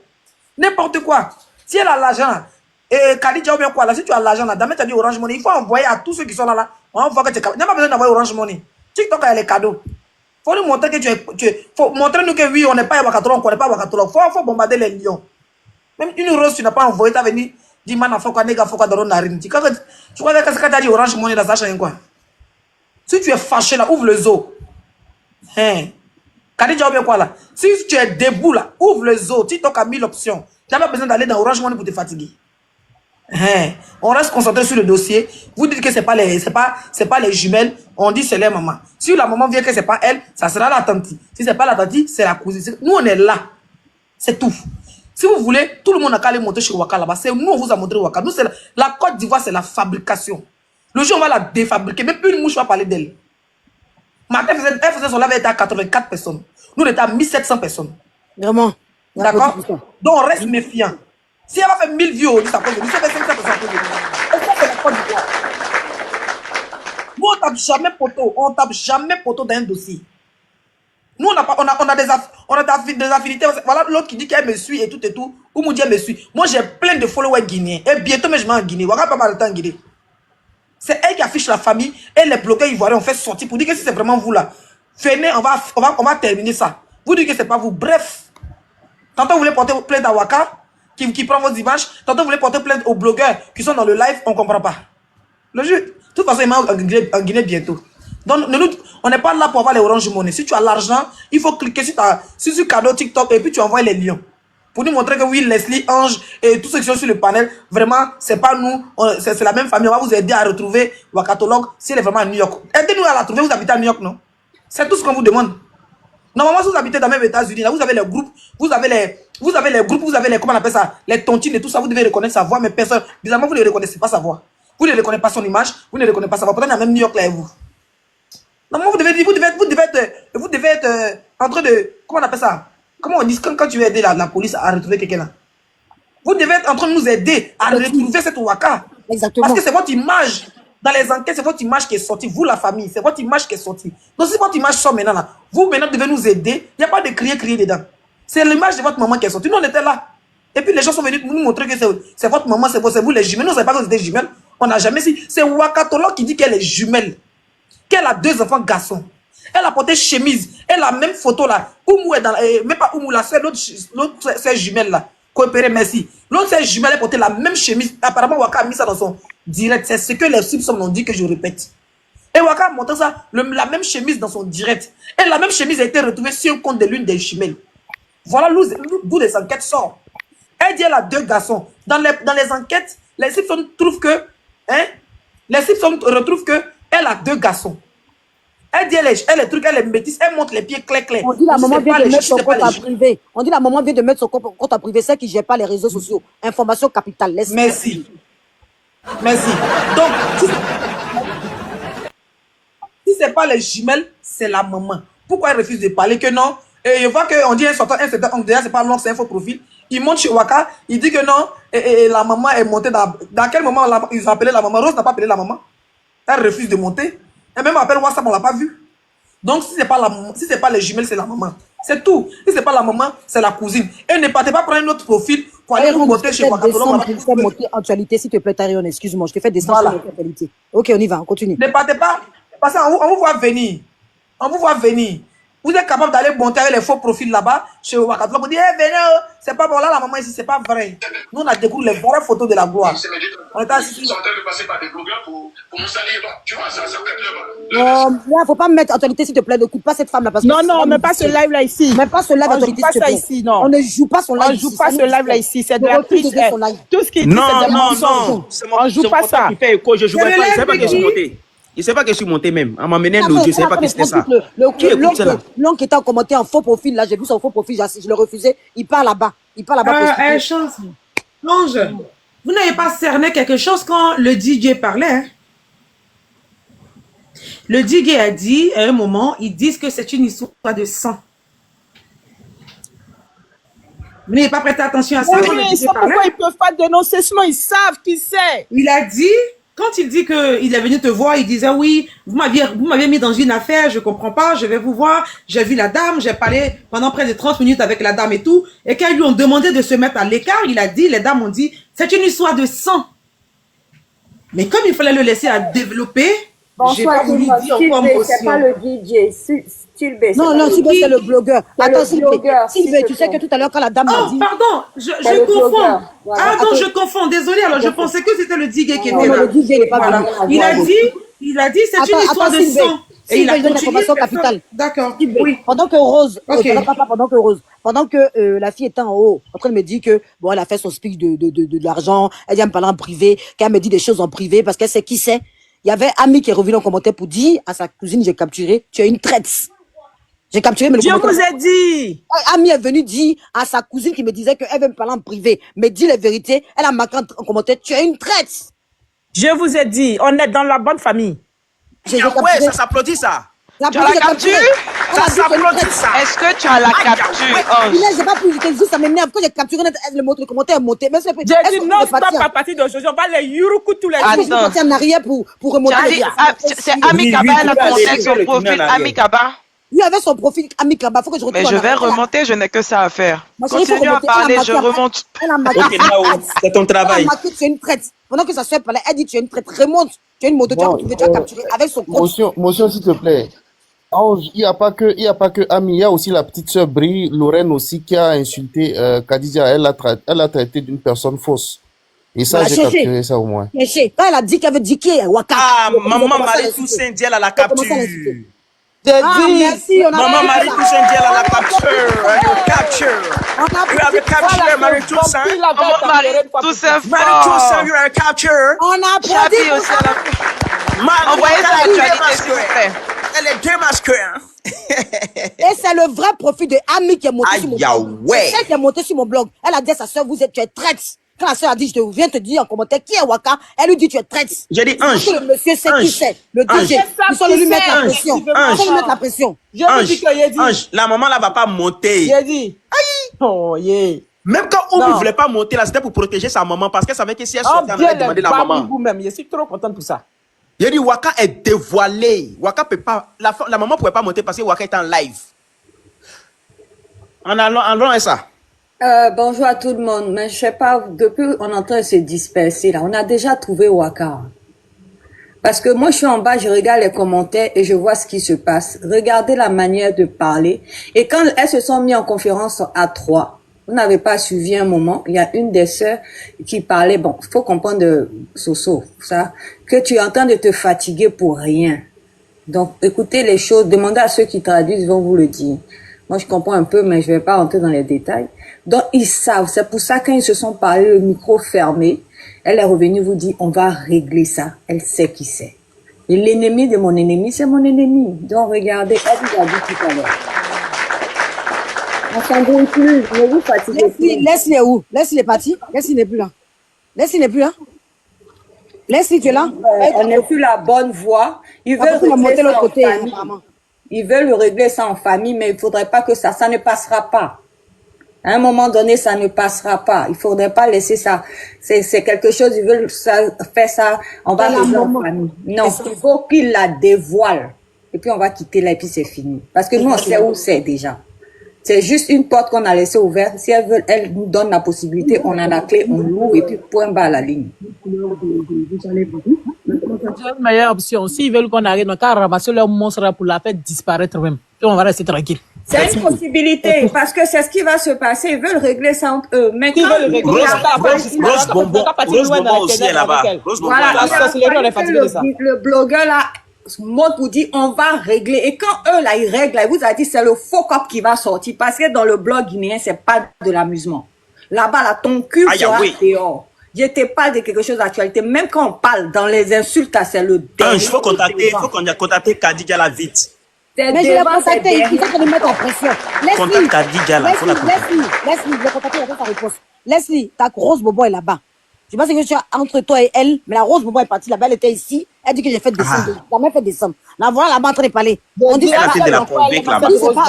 N'importe quoi. Si elle a l'argent, et Khadija ou bien quoi, là, si tu as l'argent là, demain tu as dit Orange Money, il faut envoyer à tous ceux qui sont là, on voit que tu es capable. Il n'y a pas besoin d'envoyer Orange Money. TikTok a les cadeaux. Il faut nous montrer que faut montrer nous que oui, on n'est pas à Wakatolok, on ne connaît pas Wakatolok. Il faut bombarder les lions. Même une rose, tu n'as pas envoyé, tu as venu dire man, faut qu'on nègre, faut qu'on donne narine. Tu crois que quand tu as dit Orange Money, là, ça change quoi? Si tu es fâché là, ouvre le zoo. Hein? Khadija ou bien quoi là? Si tu es debout là, ouvre le zoo. TikTok a mis l'option. Tu n'as pas besoin d'aller dans Orange Money pour te fatiguer. Hein? On reste concentré sur le dossier. Vous dites que c'est pas les jumelles. On dit c'est les mamans. Si la maman vient que c'est pas elle, ça sera la tante. Si c'est pas la tante, c'est la cousine. Nous on est là. C'est tout. Si vous voulez, tout le monde a qu'à aller monter chez Waka là-bas. C'est nous on vous a montré Waka. Nous c'est la Côte d'Ivoire, c'est la fabrication. Le jour on va la défabriquer. Même plus une mouche va parler d'elle. Martin elle faisait son live, elle était à 84 personnes. Nous on était à 1700 personnes. Vraiment. D'accord? Donc on reste méfiant. Si elle va faire 1000 vues aujourd'hui, ça peut venir. Si elle fait 500 personnes, ça peut venir. Est-ce que c'est la Côte d'Ivoire? Nous, on tape jamais poteau. On tape jamais poteau dans un dossier. Nous, on a des affinités. Voilà l'autre qui dit qu'elle me suit et tout et tout. Ou me dit elle me suit. Moi, j'ai plein de followers guinéens. Et bientôt, mais je vais en Guinée. Voilà pas mal de temps en Guinée. C'est elle qui affiche la famille. Et les bloqueurs ivoiriens ont fait sortir pour dire que si c'est vraiment vous là, venez, on va terminer ça. Vous dites que c'est pas vous. Bref. Tantôt, vous voulez porter plainte à Waka qui prend vos images. Tantôt, vous voulez porter plainte aux blogueurs qui sont dans le live. On ne comprend pas. Le jeu. De toute façon, il m'a en Guinée bientôt. Donc, on n'est pas là pour avoir les Orange Money. Si tu as l'argent, il faut cliquer sur cadeau TikTok et puis tu envoies les liens. Pour nous montrer que oui, Leslie, Ange et tous ceux qui sont sur le panel, vraiment, c'est pas nous, c'est la même famille. On va vous aider à retrouver Wakatolok si elle est vraiment à New York. Aidez-nous à la trouver. Vous habitez à New York, non? C'est tout ce qu'on vous demande. Normalement, si vous habitez dans les États-Unis, là, vous avez les groupes, vous avez les, comment on appelle ça, les tontines et tout ça, vous devez reconnaître sa voix, mais personne, bizarrement, vous ne reconnaissez pas sa voix. Vous ne reconnaissez pas son image, vous ne reconnaissez pas sa voix. Pourtant, il y a même New York là et vous. Normalement, vous devez être en train de, comment on appelle ça? Comment on dit quand tu veux aider la police à retrouver quelqu'un là? Vous devez être en train de nous aider à retrouver cette Waka. Exactement. Parce que c'est votre image. Dans les enquêtes, c'est votre image qui est sortie. Vous, la famille, c'est votre image qui est sortie. Donc, si votre image sort maintenant là, vous maintenant devez nous aider. Il n'y a pas de crier dedans. C'est l'image de votre maman qui est sortie. Nous, on était là. Et puis, les gens sont venus nous montrer que c'est votre maman, c'est vous les jumelles. Nous, on ne savait pas que c'était jumelles. On n'a jamais su. C'est Wakatolok qui dit qu'elle est jumelle. Qu'elle a 2 enfants garçons. Elle a porté chemise. Elle a la même photo là. Oumou est dans même pas Oumou, la seule, l'autre c'est jumelle là. Coopéré, merci. L'autre c'est jumelle, elle portait la même chemise. Apparemment, Waka a mis ça dans son direct. C'est ce que les Simpsons m'ont dit que je répète. Et Waka a montré ça, la même chemise dans son direct. Et la même chemise a été retrouvée sur un compte de l'une des jumelles. Voilà d'où les enquêtes sortent. Elle dit qu'elle a 2 garçons. Dans les enquêtes, les Simpsons trouvent que, les Simpsons retrouvent que elle a 2 garçons. Elle dit, elle est truc, elle est métisse, elle monte les pieds clair. On dit la maman vient de mettre son compte à à privé. On dit la maman vient de mettre son compte à privé, c'est qui ne gère pas les réseaux sociaux. Information capitale. Laisse. Merci. Donc, si c'est pas les jumelles, c'est la maman. Pourquoi elle refuse de parler que non? Et je vois qu'on dit un certain angle, déjà c'est pas long, c'est un faux profil. Il monte chez Waka, il dit que non, et la maman est montée dans quel moment ils ont appelé la maman? Rose n'a pas appelé la maman. Elle refuse de monter. Elle même appelle WhatsApp, on l'a pas vu. Donc si c'est pas les jumelles, c'est la maman. C'est tout. Si c'est pas la maman, c'est la cousine. Et ne partez pas prendre un autre profil pour aller vous monter chez Waka. Je te fais monter actualité, s'il te plaît, Tarion, excuse-moi, je te fais descendre sur l'actualité. Ok, on y va, on continue. Ne partez pas, parce qu'on vous voit venir. On vous voit venir. Vous êtes capable d'aller monter avec les faux profils là-bas, chez Wakatoulo. Vous dites, venez, c'est pas bon, là, la maman ici, c'est pas vrai. Nous, on a découvert les vraies photos de la gloire. On est assis. Ils sont en train de passer par des blogueurs pour nous salir. Tu vois, ça fait Là, faut pas me mettre actualité, s'il te plaît. Ne coupe pas cette femme-là. Non, mais pas ce live-là ici. Mais pas ce live actualité, s'il te plaît. Ici, non. On ne joue pas son live. On joue pas ce live-là ici. C'est de la prise. Tout ce qui dit, c'est des mensonges. On joue pas ça. Qui fait écho, je jouais pas, il sait pas que je suis monté. Il sait pas que je suis monté même. On m'a mené l'audio, je sais pas que c'était ça. L'oncle qui était en commentaire en faux profil, là, j'ai vu son faux profil, je le refusais. Il part là-bas. Chose. Ange, vous n'avez pas cerné quelque chose quand le DJ parlait. Hein? Le DJ a dit, à un moment, ils disent que c'est une histoire de sang. Vous n'avez pas prêté attention à ça. Oui, mais pourquoi ils ne peuvent pas dénoncer, sinon ils savent qui c'est. Il a dit, quand il dit qu'il est venu te voir, il disait, oui, vous m'aviez mis dans une affaire, je comprends pas, je vais vous voir, j'ai vu la dame, j'ai parlé pendant près de 30 minutes avec la dame et tout, et quand ils lui ont demandé de se mettre à l'écart, il a dit, les dames ont dit, c'est une histoire de sang. Mais comme il fallait le laisser à développer, j'ai pas voulu dire encore mon c'est pas le DJ, Sylvie. Non, Sylvie, c'est le blogueur. Attends, Sylvie, tu sais que tout à l'heure, quand la dame m'a dit... pardon, je confonds. Pardon, je confonds. Désolée, alors je pensais que c'était le DJ qui était là. Le DJ n'est pas venu. Il a dit, c'est une histoire de sang. Et il a donné l'information capitale. D'accord, oui. Pendant que la fille était en haut, en train de me dire que, bon, elle a fait son speech de l'argent, elle vient me parler en privé, qu'elle me dit des choses en privé parce qu'elle sait qui c'est. Il y avait Ami qui est revenu en commentaire pour dire à sa cousine, j'ai capturé, tu es une traite. J'ai capturé, mais le commentaire... Je vous ai dit. Ami est venu dire à sa cousine qui me disait qu'elle veut me parler en privé, mais dit la vérité, elle a marqué en commentaire, tu es une traite. Je vous ai dit, on est dans la bonne famille. Ouais, ça s'applaudit ça. Tu as la capture? Ça s'applaudit ça. Est-ce que tu as la capture? J'ai pas pu utiliser ça m'énerve. Quand j'ai capturé le commentaire est monté. J'ai dit non, stop à partir d'aujourd'hui. On va les yuruku tous les jours. Je suis parti en arrière pour remonter. C'est Ami Kaba, elle a commenté son profil Ami Kaba. Il avait son profil Ami Kaba. Faut que je retrouve. Mais je vais remonter, je n'ai que ça à faire. Continue à parler, je remonte. C'est ton travail. Elle a marqué, tu es une traite. Pendant que sa soeur parlait, elle dit tu es une traite. Remonte. Tu es une moto, tu as capturé avec son compte. Motion, s'il te plaît. Ange, il n'y a pas que Ami, il y a aussi la petite sœur Brie, Lorraine aussi, qui a insulté Khadija. Elle l'a traité d'une personne fausse. Et ça, j'ai capturé ça au moins. Quand elle a dit qu'elle veut dire qui est Waka. Ah, maman Marie Toussaint Diel à la capture. Merci, Maman Marie Toussaint Diel à la capture. You have a capture, Marie Toussaint. Marie Toussaint. Marie Toussaint, you have a capture. On a Chabi aussi à la... Envoyez ça à l'actualité, s'il vous plaît. Elle est démasquée. Et c'est le vrai profil de Ami qui est monté sur mon blog. C'est elle qui est monté sur mon blog. Elle a dit à sa soeur, tu es traite. Quand la soeur a dit, je viens te dire en commentaire qui est Waka, elle lui dit, tu es traite. J'ai dit Ange. Le monsieur sait qui c'est. Le DJ. Ils sont lui mettre la pression. Ils sont lui mettre la pression. Ange, la maman là va pas monter. J'ai dit. Aïe. Oh, yeah. Même quand Oumou ne voulait pas monter là, c'était pour protéger sa maman parce qu'elle savait que si elle sortait, elle allait demander la maman. Je suis trop contente pour ça. Il a dit Waka est dévoilé. Waka peut pas, la maman ne pouvait pas monter parce que Waka est en live. En allant à ça. Bonjour à tout le monde. Mais je sais pas, depuis on est en train de se disperser là, on a déjà trouvé Waka. Parce que moi je suis en bas, je regarde les commentaires et je vois ce qui se passe. Regardez la manière de parler. Et quand elles se sont mises en conférence à 3, vous n'avez pas suivi un moment, il y a une des sœurs qui parlait, bon, il faut comprendre de Soso, ça, que tu es en train de te fatiguer pour rien. Donc, écoutez les choses, demandez à ceux qui traduisent, ils vont vous le dire. Moi, je comprends un peu, mais je vais pas rentrer dans les détails. Donc, ils savent, c'est pour ça quand ils se sont parlé, le micro fermé, elle est revenue vous dire, on va régler ça. Elle sait qui c'est. Et l'ennemi de mon ennemi, c'est mon ennemi. Donc regardez, elle vous a dit tout à l'heure. On s'embrouille plus, ne vous fatiguez plus. Leslie est où? Leslie est partie? Leslie n'est plus là. Leslie n'est plus là? Leslie, tu es là? Elle n'est plus la bonne voie. Ils veulent régler ça en famille. Ils veulent régler ça en famille, mais il ne faudrait pas que ça ne passera pas. À un moment donné, ça ne passera pas. Il ne faudrait pas laisser ça. C'est quelque chose, ils veulent faire ça, on va régler en famille. Non, il faut qu'ils la dévoilent. Et puis on va quitter là et puis c'est fini. Parce que nous, on sait où c'est déjà. C'est juste une porte qu'on a laissée ouverte. Si elles veulent, elles nous donnent la possibilité, on a la clé, on l'ouvre et puis point bas à la ligne. C'est une meilleure option. S'ils veulent qu'on arrive, on va ramasser leur monstre pour la faire disparaître même. Et on va rester tranquille. C'est une possibilité, parce que c'est ce qui va se passer. Ils veulent régler ça entre eux. Mais quand Rose Bonbon aussi est là-bas. Rose Bonbon est là-bas. Le blogueur là monte pour dire on va régler. Et quand eux là ils règlent, là, il vous a dit c'est le faux cop qui va sortir. Parce que dans le blog guinéen, c'est pas de l'amusement. Là-bas, là, ton cul sera dehors. Je te parle de quelque chose d'actualité. Même quand on parle dans les insultes, c'est le dernier. Il faut contacter Kadidja là vite. Mais je l'ai contacté, il faut qu'on le mette en pression. Contacte Kadidja là, faut la contacter. Leslie, je l'ai contacté, il a fait sa réponse. Leslie, ta Rose Bobo est là-bas. Je pense que tu as entre toi et elle, mais la Rose Bobo est partie là-bas, elle était ici. Elle dit que j'ai fait descendre. La mère fait descendre. La voilà là-bas en train de parler. On dit c'est pas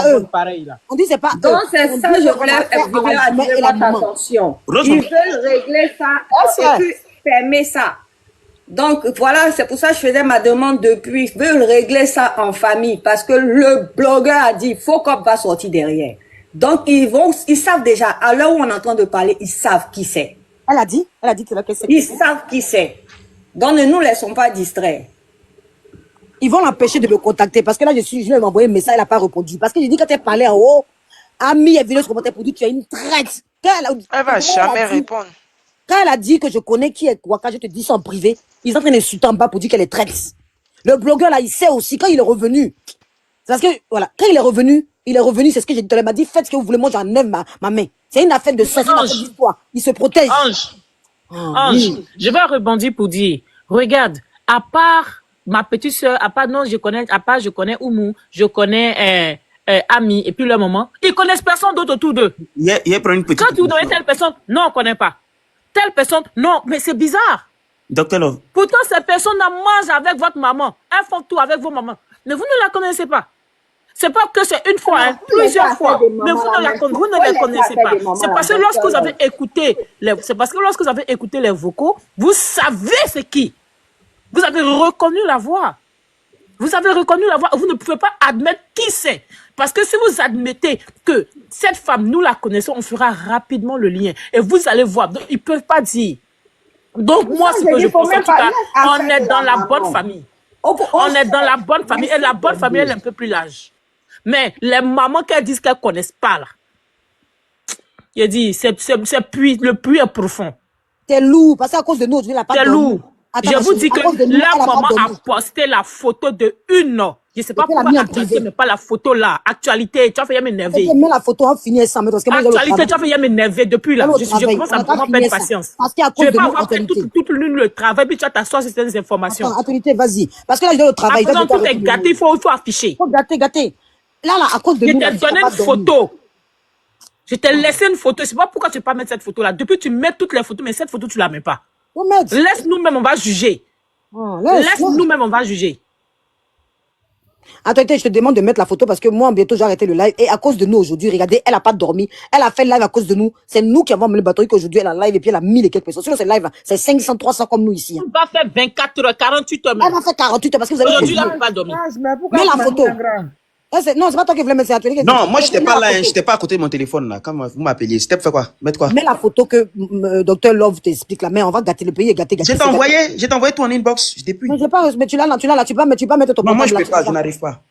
eux. On dit c'est pas eux. Donc c'est ça, je voulais attirer votre attention. Ils veulent régler ça et puis fermer ça. Donc voilà, c'est pour ça que je faisais ma demande depuis. Ils veulent régler ça en famille parce que le blogueur a dit il faut qu'on va sortir derrière. Donc ils savent déjà, à l'heure où on est en train de parler, ils savent qui c'est. Elle a dit que c'est. Ils savent qui c'est. Donc ne nous laissons pas distraire. Ils vont l'empêcher de me contacter parce que là je lui ai envoyé un message, elle n'a pas répondu. Parce que j'ai dit quand elle parlait en haut, Ami est venue se commenter pour dire tu es une traite. Elle va jamais répondre. Quand elle a dit que je connais qui est Waka, je te dis ça en privé, ils sont en train d'insulter en bas pour dire qu'elle est traite. Le blogueur là, il sait aussi quand il est revenu. C'est parce que, voilà, quand il est revenu, c'est ce que j'ai dit. Il m'a dit, faites ce que vous voulez, moi j'enlève ma main. C'est une affaire de sang, c'est une affaire d'histoire. Il se protège. Ange, je vais rebondir pour dire, regarde, à part ma petite soeur, je connais Oumou, je connais Ami, et puis leur maman, ils connaissent personne d'autre autour d'eux. Quand tu donnes telle personne, non, on ne connaît pas. Telle personne, non, mais c'est bizarre. Docteur Love. Pourtant, ces personnes mangent avec votre maman. Elles font tout avec vos mamans. Mais vous ne la connaissez pas. C'est pas que c'est une fois, plusieurs fois. Mais vous ne les connaissez pas. C'est parce que lorsque vous avez écouté les vocaux, vous savez c'est qui. Vous avez reconnu la voix. Vous avez reconnu la voix. Vous ne pouvez pas admettre qui c'est. Parce que si vous admettez que cette femme, nous la connaissons, on fera rapidement le lien. Et vous allez voir. Donc, ils ne peuvent pas dire. Donc, moi, ce que je pense, en tout cas, on est dans la bonne famille. On est dans la bonne famille. Et la bonne famille, elle est un peu plus large. Mais les mamans qu'elles disent qu'elles ne connaissent pas, là. Je dis, le puits est profond. C'est lourd. Parce qu'à cause de nous, aujourd'hui, la part c'est lourd. Attends, je vous dis que la maman a posté la photo de une. Je ne sais pas pourquoi actualité, mais pas la photo là. Actualité, tu as fait m'énerver. Mais la photo a fini sans mettre. Actualité, tu as fait m'énerver depuis là. Je commence à vraiment perdre patience. Parce qu'il y a je vais pas avoir fait toute le travail, puis tu vas t'asseoir sur ces informations. Attends, actualité, vas-y. Parce que là, je dois le travail. Après, tout est gâté, il faut afficher. Il faut gâter. Là, à cause de nous. Je t'ai donné une photo. Je t'ai laissé une photo. C'est pas pourquoi tu ne peux pas mettre cette photo là. Depuis, tu mets toutes les photos, mais cette photo, tu ne la mets pas. Laisse nous-mêmes, on va juger. Laisse nous-mêmes, on va juger. Attends, je te demande de mettre la photo parce que moi, bientôt, j'ai arrêté le live. Et à cause de nous aujourd'hui, regardez, elle n'a pas dormi. Elle a fait le live à cause de nous. C'est nous qui avons amené le bateau qu'aujourd'hui, elle a live et puis elle a 1000 et quelques personnes. Sinon, c'est live, c'est 500, 300 comme nous ici. Elle va faire 24 heures, 48 heures. Elle va faire 48 heures parce que vous avez. Aujourd'hui, elle n'a pas dormi. Mets la photo. Non, c'est pas toi qui voulais mettre ça. Non, moi, je n'étais pas là, je n'étais pas à côté de mon téléphone, là. Quand vous m'appeliez, c'était pour faire quoi? Mettre quoi? Mets la photo que Dr Love t'explique là. Mais on va gâter le pays et gâter. Je t'ai envoyé tout en inbox. Je t'ai plus. Mais tu l'as là, tu peux mettre ton. Non, moi, je peux pas, je n'arrive pas.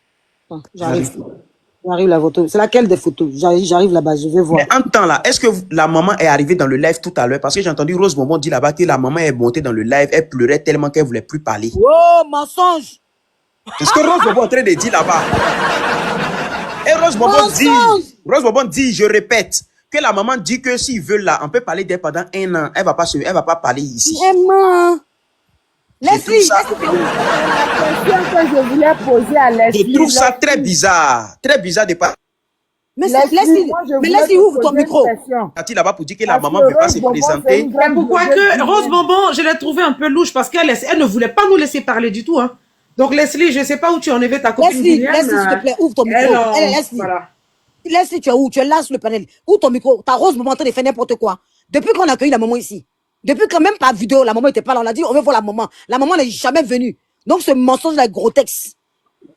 J'arrive la photo. C'est laquelle des photos? J'arrive là-bas, je vais voir. Mais en temps là, est-ce que la maman est arrivée dans le live tout à l'heure? Parce que j'ai entendu Rose Bonbon dire là-bas que la maman est montée dans le live, elle pleurait tellement qu'elle voulait plus parler. Oh, mensonge! C'est ce que Rose Bonbon est en train de dire là-bas. Et Rose Bonbon dit, je répète, que la maman dit que s'ils veulent là, on peut parler d'elle pendant 1 an. Elle va pas parler ici. Vraiment? Leslie, La question que je voulais poser à Leslie. Je trouve ça très bizarre. Très bizarre de pas. Mais Leslie, ouvre ton micro. Parti là-bas pour dire que la maman ne veut pas se présenter. Mais pourquoi que Rose Bonbon, je l'ai trouvé un peu louche parce qu'elle ne voulait pas nous laisser parler du tout. Hein. Donc Leslie, je ne sais pas où tu en es avec ta copine. Leslie, s'il te plaît, ouvre ton micro. Leslie. Voilà. Leslie, tu es où? Tu es là sur le panel. Ouvre ton micro. Ta Rose Bonbon en train de faire n'importe quoi. Depuis qu'on a accueilli la maman ici, depuis quand même pas vidéo, la maman n'était pas là. On a dit on veut voir la maman. La maman n'est jamais venue. Donc ce mensonge-là est gros texte.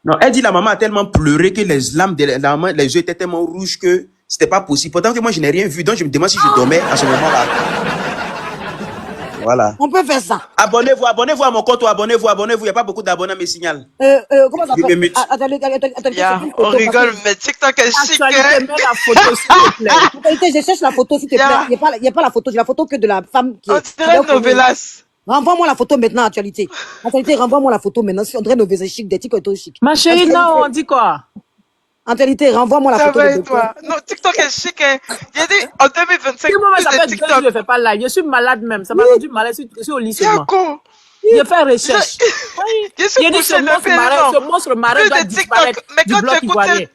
Non, elle dit la maman a tellement pleuré que les lames de la maman, les yeux étaient tellement rouges que c'était pas possible. Pourtant que moi je n'ai rien vu, donc je me demande si je dormais à ce moment-là. Voilà. On peut faire ça. Abonnez-vous à mon compte, abonnez-vous. Il n'y a pas beaucoup d'abonnés à mes signaux. Comment ça s'appelle? Attendez, on rigole, mais TikTok est chic. Mets la photo, s'il te plaît. Actualité, je cherche la photo, s'il te plaît. Il n'y a pas la photo. J'ai la photo que de la femme qui est. On dirait Novelas. Renvoie-moi la photo maintenant, Actualité. Actualité, renvoie-moi la photo maintenant. Si André Novelas est chic, des TikTok est chic. Ma chérie, non, on dit quoi? Actualité, renvoie-moi la Ça photo. va et toi? Non, TikTok est chic, hein. J'ai dit, en 2025, Moi, ça fait 2 TikTok. jours que je ne fais pas live. Je suis malade même. Ça m'a rendu malade. Je suis au lit seulement. Je fais recherche. Je suis couché ce monstre marin doit disparaître du bloc ivoirien.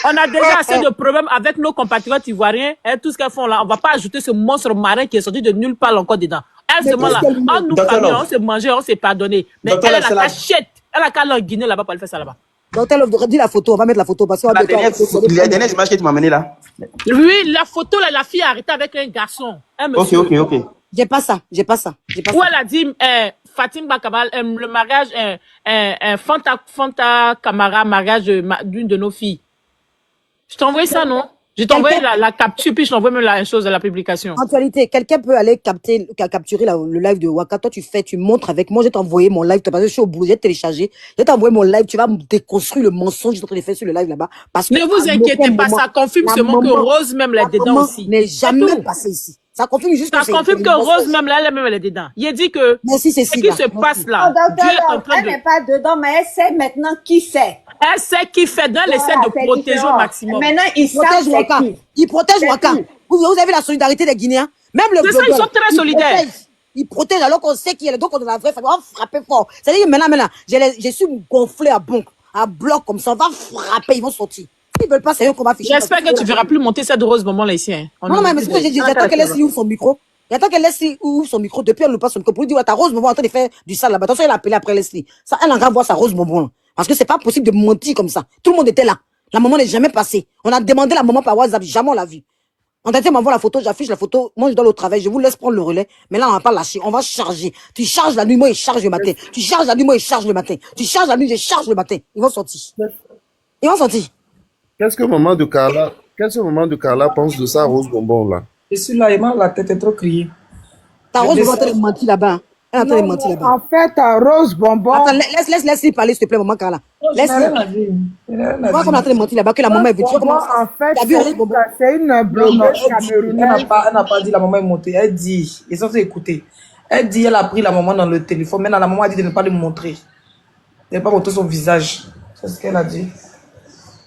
On a déjà assez de problèmes avec nos compatriotes ivoiriens. Tout ce qu'elles font là, on ne va pas ajouter ce monstre marin qui est sorti de nulle part encore dedans. Elle seulement là, en nous famille, on s'est mangé, on s'est pardonné. Mais elle a la cachette. Elle a qu'à en Guinée là-bas pour le faire ça là-bas. Donc, dis la photo, on va mettre la photo. Parce que les dernières images que tu m'as amenées là. Oui, la photo là, la fille a arrêté avec un garçon. Ok. J'ai pas ça. Où elle a dit, Fatim Bakabal, le mariage, Fanta Camara, mariage d'une de nos filles. Je t'ai envoyé ça, non? Je t'ai envoyé la capture, puis je t'envoie même la chose de la publication. En actualité, quelqu'un peut aller capturer le live de Waka. Toi, tu montres avec moi. Je t'ai envoyé mon live. Parce que je suis au bout, j'ai téléchargé. Je t'ai envoyé mon live. Tu vas me déconstruire le mensonge que je suis en train de faire sur le live là-bas. Ne vous inquiétez pas, ça confirme seulement que Rose même là dedans aussi. n'est jamais passé ici. Ça confirme juste ça confirme que Rose même là, elle est dedans. Il a dit que ce qui se passe là, Dieu est en train de... Elle n'est pas dedans, mais elle sait maintenant qui c'est. Elle sait qui fait. Dans elle essaie de protéger au maximum. Maintenant, ils savent Waka. Ils protègent Waka. Vous avez la solidarité des Guinéens. Même le c'est ça, ils sont très solidaires. Ils protègent alors qu'on sait qu'il y a donc on a la vraie famille. On va frapper fort. C'est-à-dire que maintenant, je suis gonflé à bloc comme ça. On va frapper, ils vont sortir. Ils veulent pas, c'est eux qu'on va afficher. J'espère que tu verras plus monter cette Rose moment là ici. Non, mais c'est ce que j'ai dit. J'attends qu'elle laisse ouvre son micro. J'attends qu'elle laisse ouvre son micro. Depuis, elle nous passe son micro pour lui dire, ta Rose Bonbon en train de faire du sale là-bas. Attention, elle a appelé après Leslie. Ça, elle en renvoie sa Rose Bonbon. Parce que c'est pas possible de mentir comme ça. Tout le monde était là. La maman n'est jamais passée. On a demandé la maman par WhatsApp. Jamais on l'a vue. On t'a dit, m'envoie la photo, j'affiche la photo. Moi, je dois le travail. Je vous laisse prendre le relais. Mais là, on va pas lâcher. On va charger. Tu charges la nuit, moi, il charge le matin. Tu charges la nuit, moi, il charge le matin. Tu charges la nuit, je charge le matin. Ils vont sortir. Ils vont sortir. Qu'est-ce que maman de Carla pense de ça, Rose Bonbon, là? Je suis là, la tête est trop criée. Ta Rose Bonbon est en train de mentir là-bas. Elle est en train de mentir là-bas. En fait, Rose Bonbon... Attends, laisse-lui parler, s'il te plaît, maman Carla. Laisse-lui. Pourquoi on est en train de mentir là-bas que la maman est venue? En fait, c'est une blogueuse camerounaise. Elle n'a pas dit la maman est montée. Elle dit, ils sont censés écouter. Elle dit, elle a pris la maman dans le téléphone. Maintenant, la maman a dit de ne pas lui montrer. De ne pas montrer son visage. C'est ce qu'elle a dit.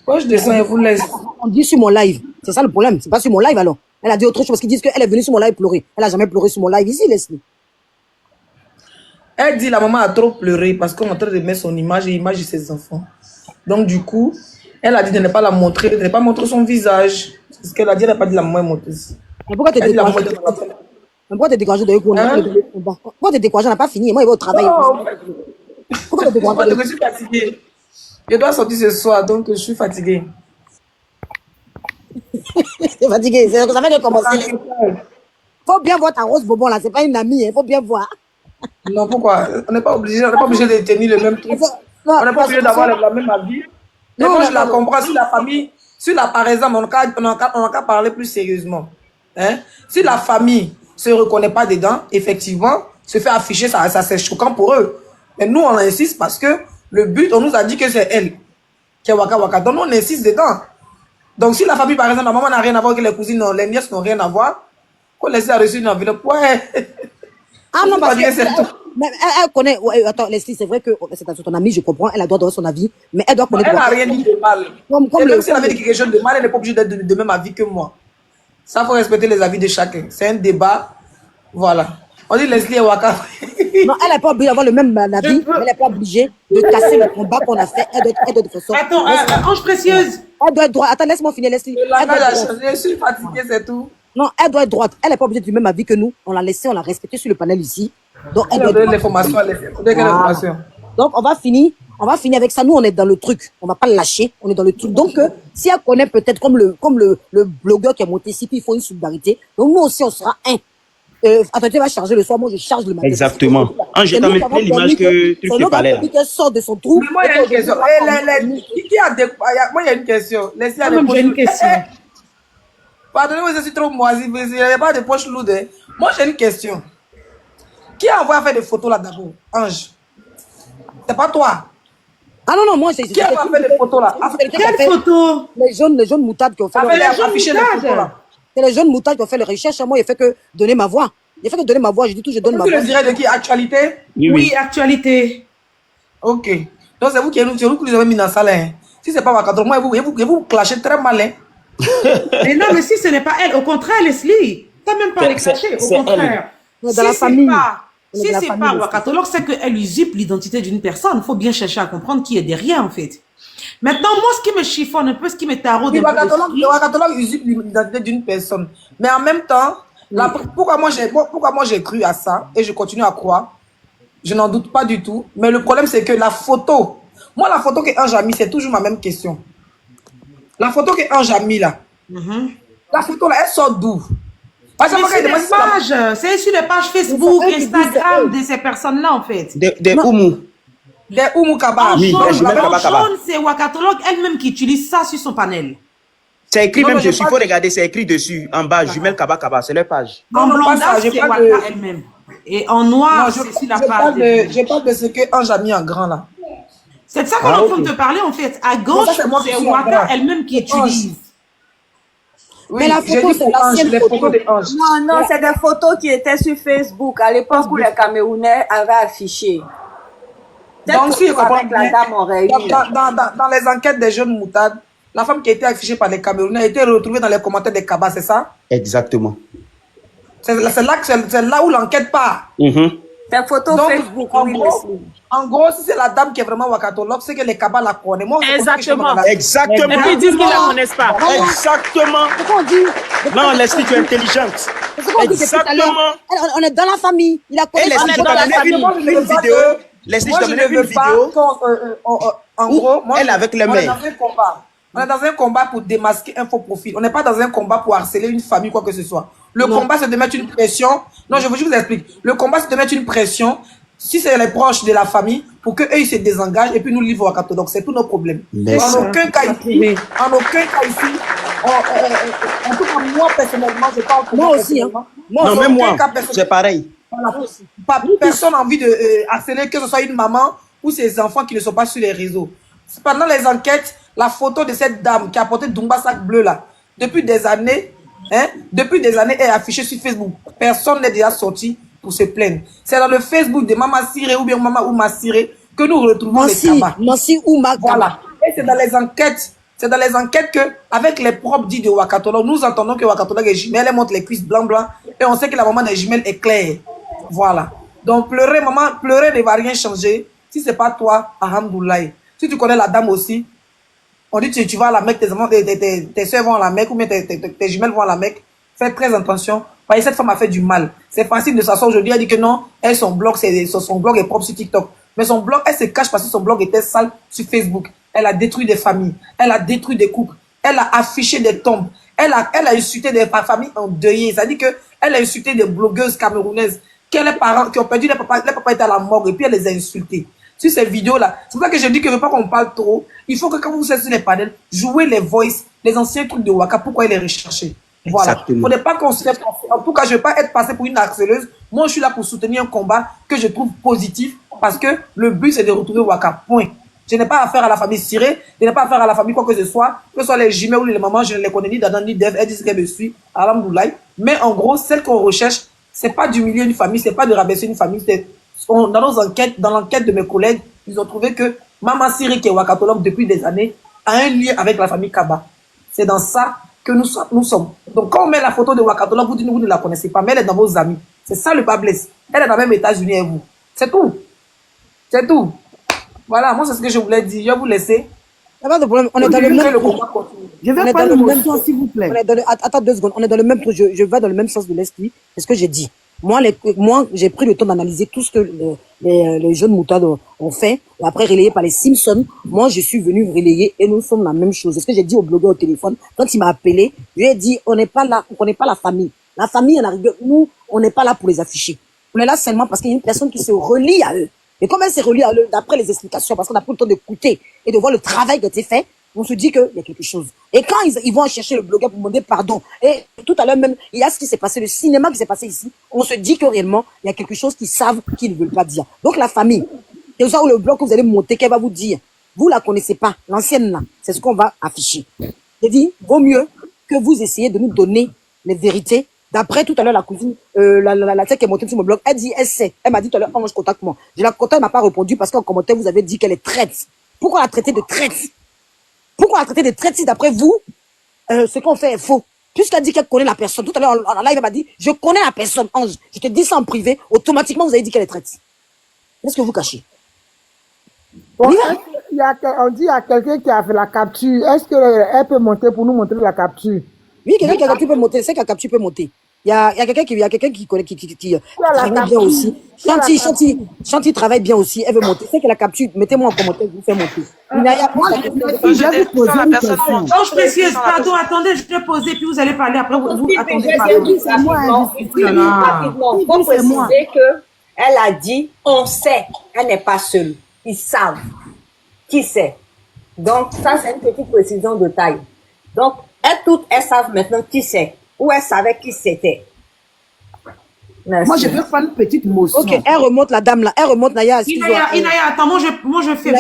Moi, je descends et vous laisse. On dit sur mon live. C'est ça le problème. C'est pas sur mon live alors. Elle a dit autre chose parce qu'ils disent qu'elle est venue sur mon live pleurer. Elle a jamais pleuré sur mon live ici, Leslie. Elle dit la maman a trop pleuré parce qu'on est en train de mettre son image et l'image de ses enfants. Donc du coup, elle a dit de ne pas la montrer, de ne pas montrer son visage. C'est ce qu'elle a dit, elle n'a pas dit la maman est montée. Mais pourquoi t'es découragé? Pourquoi t'es découragé de Pourquoi t'es découragé? On n'a pas fini. Moi, il va au travail. Pourquoi t'es découragé? Je suis fatiguée. Je dois sortir ce soir, donc je suis fatiguée. C'est fatigué, ça fait de commencer. Faut bien voir ta Rose Bonbon là, c'est pas une amie, il faut bien voir. Non, pourquoi? On n'est pas obligé de tenir le même truc. On n'est pas obligé d'avoir la même avis. Mais moi, je la comprends. Si la famille, par exemple, on n'a qu'à parler plus sérieusement. Hein? Si la famille ne se reconnaît pas dedans, effectivement, se fait afficher, ça c'est choquant pour eux. Mais nous, on insiste parce que le but, on nous a dit que c'est elle qui est Waka Waka. Donc, on insiste dedans. Donc, si la famille, par exemple, la maman n'a rien à voir avec les cousines, les nièces n'ont rien à voir, qu'on laisse a reçu une enveloppe, ouais. Ah non, parce que elle connaît. Ouais, attends, Leslie, c'est vrai que c'est ton amie, je comprends, elle a le droit d'avoir son avis, mais elle doit connaître. Elle n'a rien dit de mal. Et même si elle avait dit quelque chose de mal, elle n'est pas obligée d'être de même avis que moi. Ça, faut respecter les avis de chacun. C'est un débat. Voilà. On dit Leslie et Waka. Non, elle n'est pas obligée d'avoir le même avis, mais elle n'est pas obligée de casser le combat qu'on a fait. Elle doit de façon. Attends, Ange Précieuse. Elle doit être droite. Attends, laisse-moi finir, Leslie. Je suis fatiguée, c'est tout. Non, elle doit être droite. Elle n'est pas obligée du même avis que nous. On l'a laissé, on l'a respecté sur le panel ici. Donc, elle doit être l'information. Donc, on va finir avec ça. Nous, on est dans le truc. On ne va pas le lâcher. On est dans le truc. Donc, si elle connaît peut-être comme le blogueur qui est monté ici, puis il faut une solidarité. Donc, nous aussi, on sera un. Attends, tu vas charger le soir. Moi, je charge le matin. Exactement. Je t'en mettrai l'image que tu te parlais là. Elle sort de son trou. Mais moi, il y a une question. Moi, il y a une question. J'ai une question. Pardonnez-moi, je suis trop moisi. Il n'y a pas de poche lourde. Moi, j'ai une question. Qui a envoyé faire des photos là d'abord? Ange. C'est pas toi. Ah non, moi, qui a fait les photos là? Quelle photo? Les jaunes moutardes qui ont fait les jaunes moutardes qui ont fait les recherches. Moi, il fait que donner ma voix. Il fait que donner ma voix. Je dis tout, je donne ma voix. Tu le dirais de qui? Actualité? Oui, actualité. Ok. Donc, c'est vous qui nous avez mis dans la salle. Hein. Si c'est pas Wakato, moi, vous clashez très mal. Hein. Mais non, mais si ce n'est pas elle, au contraire, Leslie, tu n'as même pas les clasher, au contraire. Dans la famille. Si c'est pas Wakatolog, c'est qu'elle usurpe l'identité d'une personne. Il faut bien chercher à comprendre qui est derrière, en fait. Maintenant, moi, ce qui me chiffonne un peu, ce qui me taraude un peu... Wakatolog usurpe l'identité d'une personne. Mais en même temps, pourquoi moi j'ai cru à ça, et je continue à croire, je n'en doute pas du tout. Mais le problème, c'est que la photo... Moi, la photo que Ange a mis, c'est toujours ma même question. La photo que Ange a mis, là. La photo, là, elle sort d'où? C'est sur les pages Facebook, Instagram de ces personnes-là, en fait. Des Oumou. Des Oumou Kaba. Oui, des jumelles Kaba Kaba. C'est Wakatolog elle-même qui utilise ça sur son panel. C'est écrit même dessus, il faut regarder, c'est écrit dessus, en bas, jumelles Kaba Kaba, c'est leur page. En blanc, c'est Waka elle-même. Et en noir, c'est sur la page. Je parle de ce que Ange a mis en grand, là. C'est de ça qu'on est en train de te parler, en fait. À gauche, c'est Waka elle-même qui utilise. Oui, mais la photo, c'est l'ancienne photo. Non, c'est des photos qui étaient sur Facebook à l'époque où les Camerounais avaient affiché. Donc, si avec la dame en réunion. Dans les enquêtes des jeunes moutardes, la femme qui a été affichée par les Camerounais a été retrouvée dans les commentaires des Kaba, c'est ça? Exactement. C'est là où l'enquête part. Des photos Facebook, en gros, si c'est la dame qui est vraiment Wakatolog, c'est que les Kaba la connaissent. Moi, exactement. Exactement. Et puis ils disent qu'ils ne la connaissent pas. Exactement. Non, Leslie, tu es intelligente. Exactement. On est dans la famille. Il a connaissé. On est dans la famille. Une vidéo. Leslie, je te mets une vidéo. En gros, moi, elle avec les mains. On est dans un combat pour démasquer un faux profil. On n'est pas dans un combat pour harceler une famille, quoi que ce soit. Le combat, c'est de mettre une pression. Non, je vous explique. Le combat, c'est de mettre une pression, si c'est les proches de la famille, pour qu'eux, ils se désengagent et puis nous livrent à Wakato. Donc, c'est tous nos problèmes. En aucun cas ici, en tout cas, moi, personnellement, je parle pour moi aussi. Non, même moi, c'est pareil. Personne n'a envie de harceler, que ce soit une maman ou ses enfants qui ne sont pas sur les réseaux. Pendant les enquêtes, la photo de cette dame qui a porté Dumba sac bleu là, depuis des années, est affichée sur Facebook. Personne n'est déjà sorti pour se plaindre. C'est dans le Facebook de Mama Siré ou bien Mama Ouma Siré que nous retrouvons les Kaba. Voilà. Et c'est dans les enquêtes que, avec les propres dits de Wakatolog, nous entendons que Wakatolog est jumelle, elle montre les cuisses blancs, et on sait que la maman des jumelles est claire. Voilà. Donc pleurer, maman, pleurer ne va rien changer. Si c'est pas toi, alhamdoulilah. Si tu connais la dame aussi, on dit que tu vas à la Mecque, tes soeurs vont à la Mecque, ou bien tes jumelles vont à la Mecque. Faites très attention. Parce que cette femme a fait du mal. C'est facile de s'asseoir aujourd'hui. Elle dit que non, son blog est propre sur TikTok. Mais son blog, elle se cache parce que son blog était sale sur Facebook. Elle a détruit des familles. Elle a détruit des couples. Elle a affiché des tombes. Elle a insulté des familles endeuillées. C'est-à-dire qu'elle a insulté des blogueuses camerounaises qui ont perdu les papas étaient à la mort et puis elle les a insultés. Sur ces vidéos-là, c'est pour ça que je dis que je veux pas qu'on parle trop. Il faut que quand vous êtes sur les panels, jouez les voices, les anciens trucs de Waka, pourquoi il est recherché. Voilà. Il ne faudrait pas qu'on se fasse. En tout cas, je ne vais pas être passé pour une harceleuse. Moi, je suis là pour soutenir un combat que je trouve positif parce que le but, c'est de retrouver Waka. Point. Je n'ai pas affaire à la famille Siré, je n'ai pas affaire à la famille quoi que ce soit les jumelles ou les mamans, je ne les connais ni d'Adam ni d'Ève, elles disent qu'elles me suivent, alhamdoulilah. Mais en gros, celle qu'on recherche, c'est pas d'humilier une famille, c'est pas de rabaisser une famille. Dans nos enquêtes, dans l'enquête de mes collègues, ils ont trouvé que Maman Siré, qui est Wakatolog depuis des années, a un lien avec la famille Kaba. C'est dans ça que nous sommes. Donc quand on met la photo de Wakatolog, vous dites que vous ne la connaissez pas, mais elle est dans vos amis. C'est ça le bas blesse. Elle est dans le même États-Unis et vous. C'est tout. C'est tout. Voilà, moi, c'est ce que je voulais dire. Je vais vous laisser. Il n'y a pas de problème. On est dans le même truc. Je vais prendre le même sens, s'il vous plaît. Attends 2 secondes. On est dans le même truc. Je vais dans le même sens de Leslie. C'est ce que j'ai dit. Moi, j'ai pris le temps d'analyser tout ce que les jeunes moutards ont fait. Et après, relayé par les Simpsons. Moi, je suis venu relayer et nous sommes la même chose. C'est ce que j'ai dit au blogueur au téléphone. Quand il m'a appelé, je lui ai dit, on n'est pas là, on connaît pas la famille. La famille, nous, on n'est pas là pour les afficher. On est là seulement parce qu'il y a une personne qui se relie à eux. Et comme elle s'est reliée à eux, d'après les explications, parce qu'on a pris le temps d'écouter et de voir le travail qui a été fait, on se dit qu'il y a quelque chose. Et quand ils vont chercher le blogueur pour demander pardon, et tout à l'heure même, il y a ce qui s'est passé, le cinéma qui s'est passé ici, on se dit que réellement, il y a quelque chose qu'ils savent qu'ils ne veulent pas dire. Donc la famille, c'est ça où le blog que vous allez monter, qu'elle va vous dire, vous la connaissez pas, l'ancienne là, c'est ce qu'on va afficher. J'ai dit, vaut mieux que vous essayez de nous donner les vérités. D'après tout à l'heure, la cousine, la tête qui est montée sur mon blog, elle dit, elle sait. Elle m'a dit tout à l'heure, Ange, contacte-moi. Je la contacte, elle m'a pas répondu parce qu'en commentaire, vous avez dit qu'elle est traite. Pourquoi la traiter de traite? Pourquoi la traiter de traite si d'après vous, ce qu'on fait est faux? Puisqu'elle dit qu'elle connaît la personne. Tout à l'heure, en live, elle m'a dit, je connais la personne, Ange. Je te dis ça en privé, automatiquement, vous avez dit qu'elle est traite. Qu'est-ce que vous cachez? Bon, on dit à quelqu'un qui a fait la capture, est-ce qu'elle peut monter pour nous montrer la capture? Oui, quelqu'un qui a capture peut monter. C'est qu'à capture peut monter. Il y a quelqu'un qui connaît, qui travaille bien aussi. Chanty travaille bien aussi. Elle veut monter. C'est qu'elle a capture. Mettez-moi en commentaire, je vous fais monter. Je vais vous poser une question. Je précise, pardon, attendez, je vais poser, puis vous allez parler après. Vous attendez, rapidement. Faut préciser qu'elle a dit, on sait, elle n'est pas seule. Ils savent. Qui sait? Donc, ça, c'est une petite précision de taille. Donc, elles savent maintenant qui c'est. Ou elles savaient qui c'était. Merci. Moi, je vais faire une petite motion. Ok, elle remonte la dame là. Elle remonte Naya. Inaya, attends, moi je fais.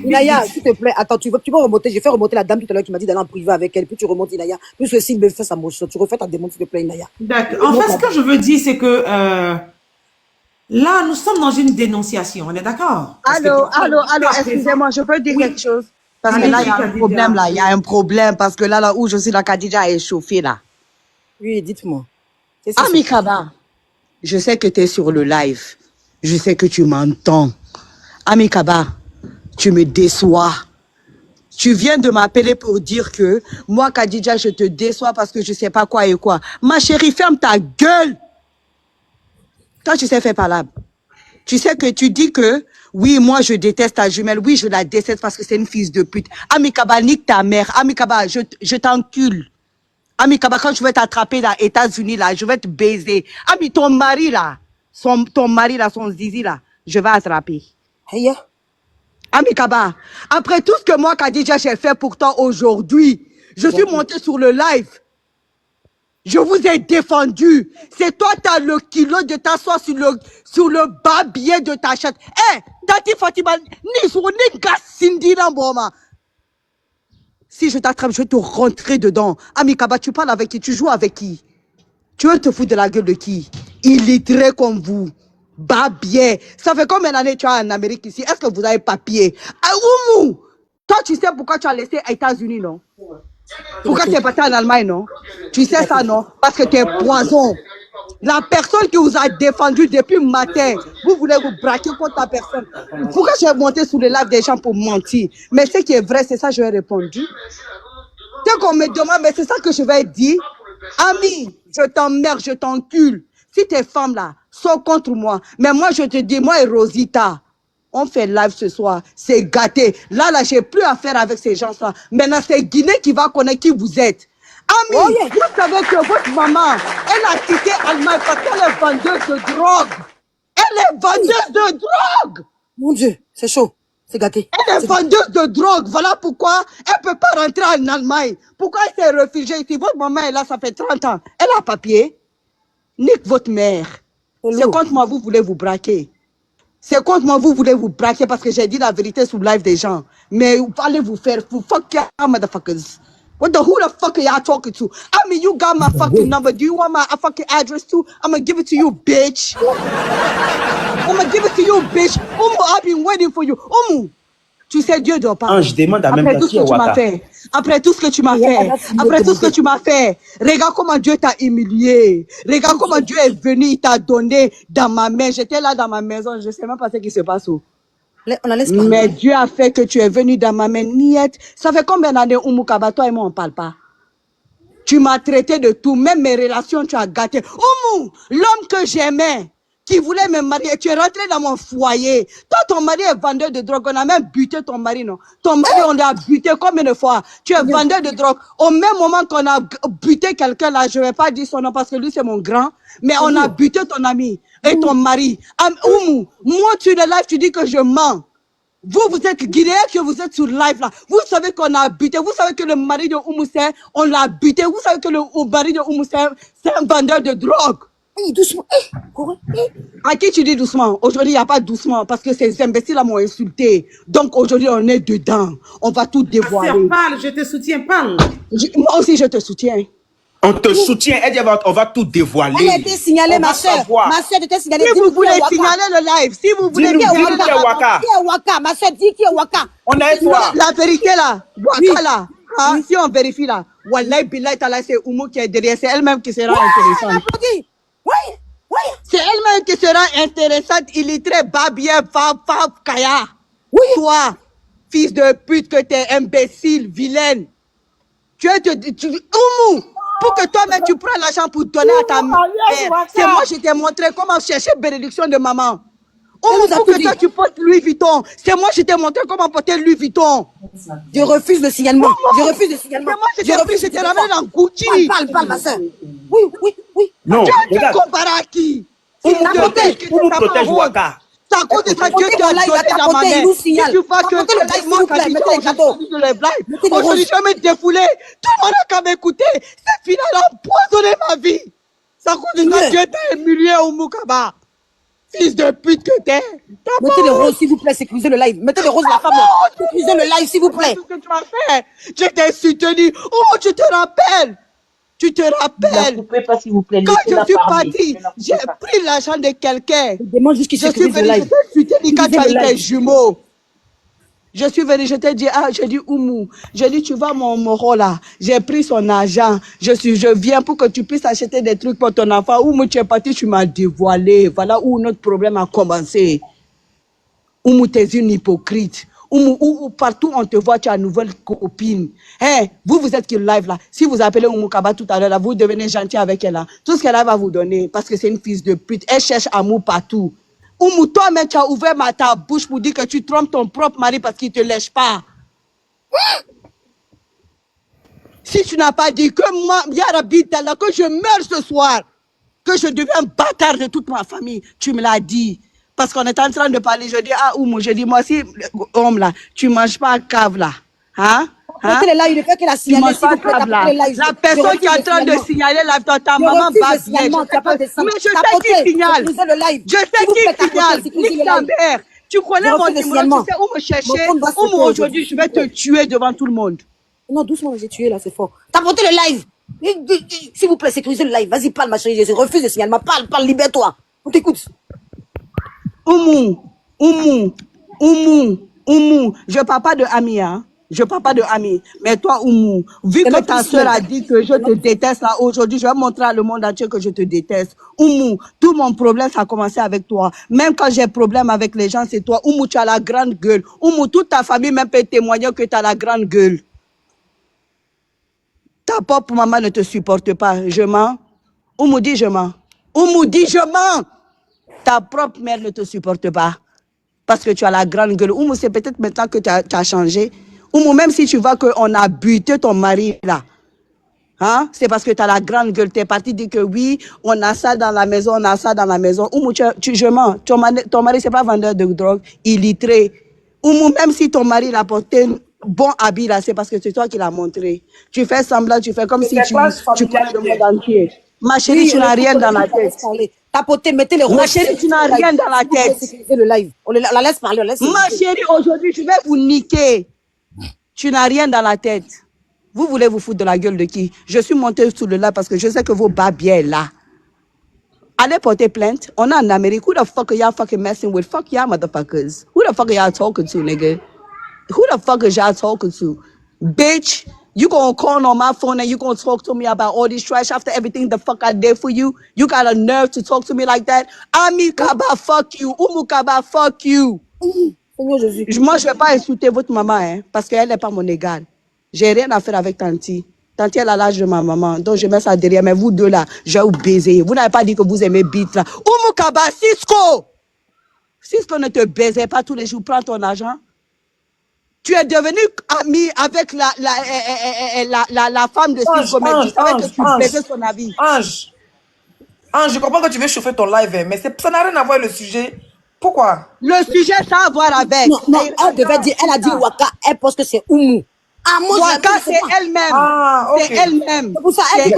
Inaya, s'il te plaît, attends, tu peux remonter. Je fais remonter la dame tout à l'heure qui m'a dit d'aller en privé avec elle. Puis tu remontes Inaya. Puis ceci me fait sa motion. Tu refais ta demande, s'il te plaît, Inaya. D'accord. En fait, ce que je veux dire, c'est que là, nous sommes dans une dénonciation. On est d'accord? Allô, excusez-moi, je peux dire quelque chose? Parce que là, il y a un problème, là. Il y a un problème. Parce que là où je suis, la Khadija est chauffée, là. Oui, dites-moi. Ami Kaba, je sais que tu es sur le live. Je sais que tu m'entends. Ami Kaba, tu me déçois. Tu viens de m'appeler pour dire que moi, Khadija, je te déçois parce que je sais pas quoi et quoi. Ma chérie, ferme ta gueule. Toi, tu sais faire palabre. Tu sais que tu dis que, oui, moi, je déteste ta jumelle. Oui, je la déteste parce que c'est une fille de pute. Ami Kaba, nique ta mère. Ami Kaba, je t'encule. Ami Kaba, quand je vais t'attraper dans les États-Unis, là, je vais te baiser. Ami, ton mari, là, son zizi, là, je vais attraper. Hey, Ami Kaba, après tout ce que moi, Khadija, j'ai fait pour toi aujourd'hui, je suis montée sur le live. Je vous ai défendu. C'est toi, tu as le kilo de t'asseoir sur le bas-biais de ta chatte. Eh, Tati Fatima, ni sur ni Cindy Lamboma. Si je t'attrape, je vais te rentrer dedans. Ami Kaba, tu parles avec qui? Tu joues avec qui? Tu veux te foutre de la gueule de qui? Illettré comme vous. Bas-biais. Ça fait combien d'années tu es en Amérique ici? Est-ce que vous avez papier? Oumou! Toi, tu sais pourquoi tu as laissé les États-Unis, non? Pourquoi tu es parti en Allemagne, non? Tu sais ça, non? Parce que tu es poison. La personne qui vous a défendu depuis le matin, vous voulez vous braquer contre la personne. Pourquoi j'ai monté sous les lives des gens pour mentir? Mais ce qui est vrai, c'est ça que je vais répondre. Dès qu'on me demande, mais c'est ça que je vais dire. Ami, je t'emmerde, je t'encule. Si tes femmes là sont contre moi, mais moi je te dis, moi et Rosita, on fait live ce soir, c'est gâté. Là, j'ai plus à faire avec ces gens-là. Maintenant, c'est Guinée qui va connaître qui vous êtes. Ami, vous savez que votre maman, elle a quitté Allemagne parce qu'elle est vendeuse de drogue. Elle est vendeuse de drogue. Mon Dieu, c'est chaud, c'est gâté. Elle est vendeuse de drogue. Voilà pourquoi elle ne peut pas rentrer en Allemagne. Pourquoi elle s'est réfugiée ici? Votre maman est là, ça fait 30 ans. Elle a papier. Nique votre mère. C'est contre moi, vous voulez vous braquer. C'est contre moi, vous voulez vous braquer parce que j'ai dit la vérité sur le live des gens. Mais vous allez vous faire, vous fuck your motherfuckers. Who the fuck are y'all talking to? I mean, you got my fucking number. Do you want my fucking address too? I'm gonna give it to you, bitch. I'm gonna give it to you, bitch. I've been waiting for you. Tu sais, Dieu dort pas. Ange, demande à même Après temps tout qui ce est que tu m'as Waka. fait. Après tout ce que tu m'as fait. Après tout ce que tu m'as fait. Regarde comment Dieu t'a humilié. Regarde comment Dieu est venu, il t'a donné dans ma main. J'étais là dans ma maison, je sais même pas ce qui se passe. On la laisse parler. Mais Dieu a fait que tu es venu dans ma main. Niette. Ça fait combien d'années, Oumou-Kaba, toi et moi, on parle pas? Tu m'as traité de tout, même mes relations, tu as gâté. Oumou, l'homme que j'aimais, qui voulait me marier, tu es rentré dans mon foyer. Toi, ton mari est vendeur de drogue. On a même buté ton mari, non? Ton mari, on l'a buté combien de fois? Tu es vendeur de drogue. Au même moment qu'on a buté quelqu'un là, je ne vais pas dire son nom parce que lui, c'est mon grand, mais on a buté ton ami et ton mari. Oumou, moi, tu es live, tu dis que je mens. Vous êtes guinéens, que vous êtes sur live là. Vous savez qu'on a buté. Vous savez que le mari de Oumou, on l'a buté. Vous savez que le mari de Oumou, c'est un vendeur de drogue. Hey, doucement. À qui tu dis doucement? Aujourd'hui, il n'y a pas doucement parce que ces imbéciles-là m'ont insulté. Donc aujourd'hui, on est dedans. On va tout dévoiler. Parle, je te soutiens, parle. Moi aussi, je te soutiens. On te soutient. Elle dit, on va tout dévoiler. Elle a été signalée, ma soeur. Ma soeur était signalée. Si vous voulez signaler le live, si vous voulez dire qui est Waka. Qui est Waka? Ma soeur dit qui est Waka. On est toi. La vérité là, Waka là, hein, si on vérifie là, Wallahi Billahi Ta'ala, c'est Oumou qui est derrière, c'est elle-même qui sera intéressante. Oui. C'est elle-même qui sera intéressante, illettrée, babien, fab, kaya. Oui. Toi, fils de pute que t'es imbécile, vilaine. Oumou, pour que toi-même tu prends l'argent pour donner à ta mère. C'est moi qui t'ai montré comment chercher bénédiction de maman. Oumou, pour que toi tu portes Louis Vuitton. C'est moi qui t'ai montré comment porter Louis Vuitton. Je refuse le signalement. Je refuse le signalement. C'est moi qui t'ai ramené dans Gucci. Parle, ma soeur. Oui. Non, tu compares à qui? Oumou protège Waka. C'est à cause de ça que tu as donné dans ma main. Si tu vois que aujourd'hui je vais me défouler, tout le monde a qu'à m'écouter. C'est finalement empoisonné ma vie. C'est à cause de ça que Dieu t'a humilié au Moukaba. Fils de pute que t'es. Mettez les roses, s'il vous plaît, sécurisez le live. Mettez les roses, la femme. Sécurisez le live, s'il vous plaît. Tout ce que tu m'as fait. Je t'ai soutenu. Oh, tu te rappelles. Tu te rappelles. Ne coupez pas, s'il vous plaît. Quand je suis partie, j'ai pris l'argent de quelqu'un. Demande juste qu'il sécurise le live. Je suis venu quand tu as eu tes jumeaux. Je suis venu, je t'ai dit, j'ai dit Oumou, j'ai dit, tu vois mon moro là, j'ai pris son argent, je viens pour que tu puisses acheter des trucs pour ton enfant. Oumou, tu es parti, tu m'as dévoilé. Voilà où notre problème a commencé. Oumou, tu es une hypocrite. Oumou, partout on te voit, tu as une nouvelle copine. Hey, vous êtes qui live là. Si vous appelez Oumou Kaba tout à l'heure, vous devenez gentil avec elle là. Tout ce qu'elle va vous donner, parce que c'est une fille de pute. Elle cherche amour partout. Oumou, toi-même, tu as ouvert ta bouche pour dire que tu trompes ton propre mari parce qu'il ne te lèche pas. Si tu n'as pas dit que moi, Yarabi Tala, que je meurs ce soir, que je deviens bâtard de toute ma famille, tu me l'as dit. Parce qu'on est en train de parler, je dis, Oumou, je dis, moi aussi, homme là, tu ne manges pas à cave là. Hein? La personne qui est en train de signaler ta maman va bien. Mais je sais qui signale. Je sais qui signale. Nique ta mère. Tu connais mon numéro, tu sais où me chercher. Où aujourd'hui je vais te tuer devant tout le monde. Non, doucement, j'ai tué là, c'est fort. T'as monté le live. S'il vous plaît, sécurisez le live. Vas-y, parle, ma chérie. Je refuse le signalement. Parle, libère-toi. On t'écoute. Oumou. Je ne parle pas de Ami, hein. Je ne parle pas de Ami. Mais toi, Oumou, vu que ta soeur a dit que je te déteste là, aujourd'hui, je vais montrer à le monde entier que je te déteste. Oumou, tout mon problème, ça a commencé avec toi. Même quand j'ai problème avec les gens, c'est toi. Oumou, tu as la grande gueule. Oumou, toute ta famille même peut témoigner que tu as la grande gueule. Ta propre maman ne te supporte pas. Je mens. Oumou dit je mens. Oumou dit je mens. Ta propre mère ne te supporte pas. Parce que tu as la grande gueule. Oumou, c'est peut-être maintenant que tu as changé. Oumou, même si tu vois qu'on a buté ton mari là, hein, c'est parce que tu as la grande gueule. Tu es parti dire que oui, on a ça dans la maison, on a ça dans la maison. Oumou, je mens. Ton mari, c'est pas vendeur de drogue, illettré. Oumou, même si ton mari l'a porté un bon habit là, c'est parce que c'est toi qui l'as montré. Tu fais semblant, tu fais comme si tu connais le monde entier. Ma chérie, tu n'as rien dans la tête. Tapoter, mettez les Ma chérie, tu n'as rien dans la tête. Le live. On la laisse parler, on laisse. Ma chérie, aujourd'hui, je vais vous niquer. Tu n'as rien dans la tête. Vous voulez vous foutre de la gueule de qui? Je suis montée sous le live parce que je sais que vos babies là. Allez porter plainte. On est en Amérique. Who the fuck are y'all fucking messing with? Fuck y'all motherfuckers. Who the fuck are y'all talking to, nigga? Who the fuck is y'all talking to? Bitch, you gonna call on my phone and you gonna talk to me about all this trash after everything the fuck I did for you? You got a nerve to talk to me like that? Ami Kaba, fuck you. Umu Kaba, fuck you. Moi, je vais pas insulter votre maman, hein, parce qu'elle n'est pas mon égale. J'ai rien à faire avec Tanti. Tanti, elle a l'âge de ma maman. Donc, je mets ça derrière. Mais vous deux là, je vais vous baiser. Vous n'avez pas dit que vous aimez beat là. Umu Kaba, Cisco! Cisco ne te baisait pas tous les jours. Prends ton argent. Tu es devenu ami avec la femme de Cisco, mais tu savais que tu baisais son avis. Ange, je comprends que tu veux chauffer ton live, hein, mais ça n'a rien à voir avec le sujet. Pourquoi? Le sujet, ça a à voir avec. Non, elle a dit Waka, elle pense que c'est Oumou. Ah, moi, Waka, c'est elle-même. Ah, ok. C'est elle-même. C'est pour ça, elle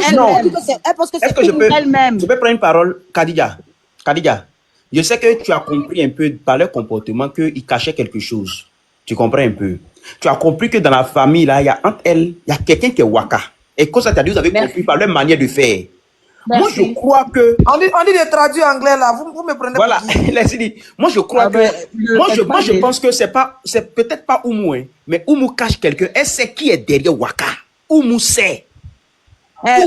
pense que c'est Est-ce que elle-même. je peux prendre une parole, Khadija? Khadija, je sais que tu as compris un peu par leur comportement qu'il cachait quelque chose. Tu comprends un peu. Tu as compris que dans la famille, là, il y a entre elles, il y a quelqu'un qui est Waka. Et comme ça, tu as dit, vous avez compris par leur manière de faire. Merci. Moi, je crois que... On dit de traduire anglais, là. Vous me prenez voilà, laissez-y. Moi, je crois que... Moi, je pense que c'est peut-être pas Oumou, hein, mais Oumou cache quelqu'un. Elle sait qui est derrière Waka. Oumou sait.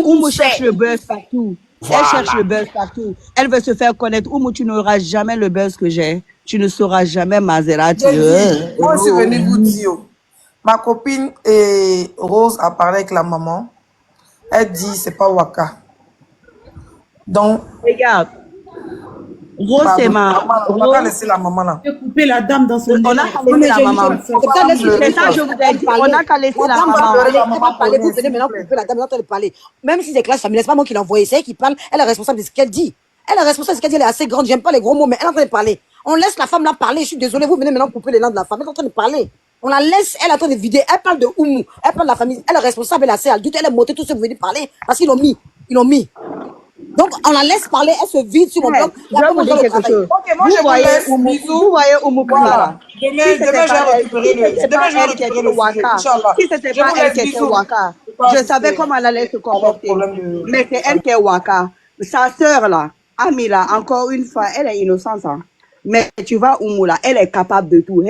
Oumou cherche le buzz partout. Voilà. Elle cherche le buzz partout. Elle veut se faire connaître. Oumou, tu n'auras jamais le buzz que j'ai. Tu ne sauras jamais Maserati. Moi, je suis venue vous dire. Ma copine Rose a parlé avec la maman. Elle dit c'est pas Waka. Donc, regarde. Rose, c'est ma. On va pas laisser la maman là. Tu as coupé la dame dans son. On a qu'à laisser la maman. C'est ça, je vous ai dit. On a qu'à laisser la maman. Vous venez maintenant couper la dame, maintenant elle parler. Même si c'est classe familiale, c'est pas moi qui l'ai envoyé, c'est elle qui parle. Elle est responsable de ce qu'elle dit. Elle est responsable de ce qu'elle dit, elle est assez grande. J'aime pas les gros mots, mais elle est en train de parler. On laisse la femme là parler. Je suis désolée, vous venez maintenant couper les langues de la femme. Elle est en train de parler. On la laisse, elle est en train de vider. Elle parle de Oumou. Elle parle de la famille. Elle est responsable, elle est assez adulte. Elle est montée tout ce que vous venez parler. Parce qu'ils l'ont mis. Ils l'ont mis. Donc, on la laisse parler, elle se vide sur mon bloc. Je vais vous dire quelque chose. Ok, moi je vous laisse. Bisous. Vous voyez Oumou Kamara. Demain, je vais récupérer le sujet. Inch'Allah. Si c'était pas elle qui était Waka, je savais comment elle allait se comporter. Mais c'est elle qui est Waka. Sa sœur là, Ami là, encore une fois, elle est innocente. Hein. Mais tu vois Oumou là, elle est capable de tout.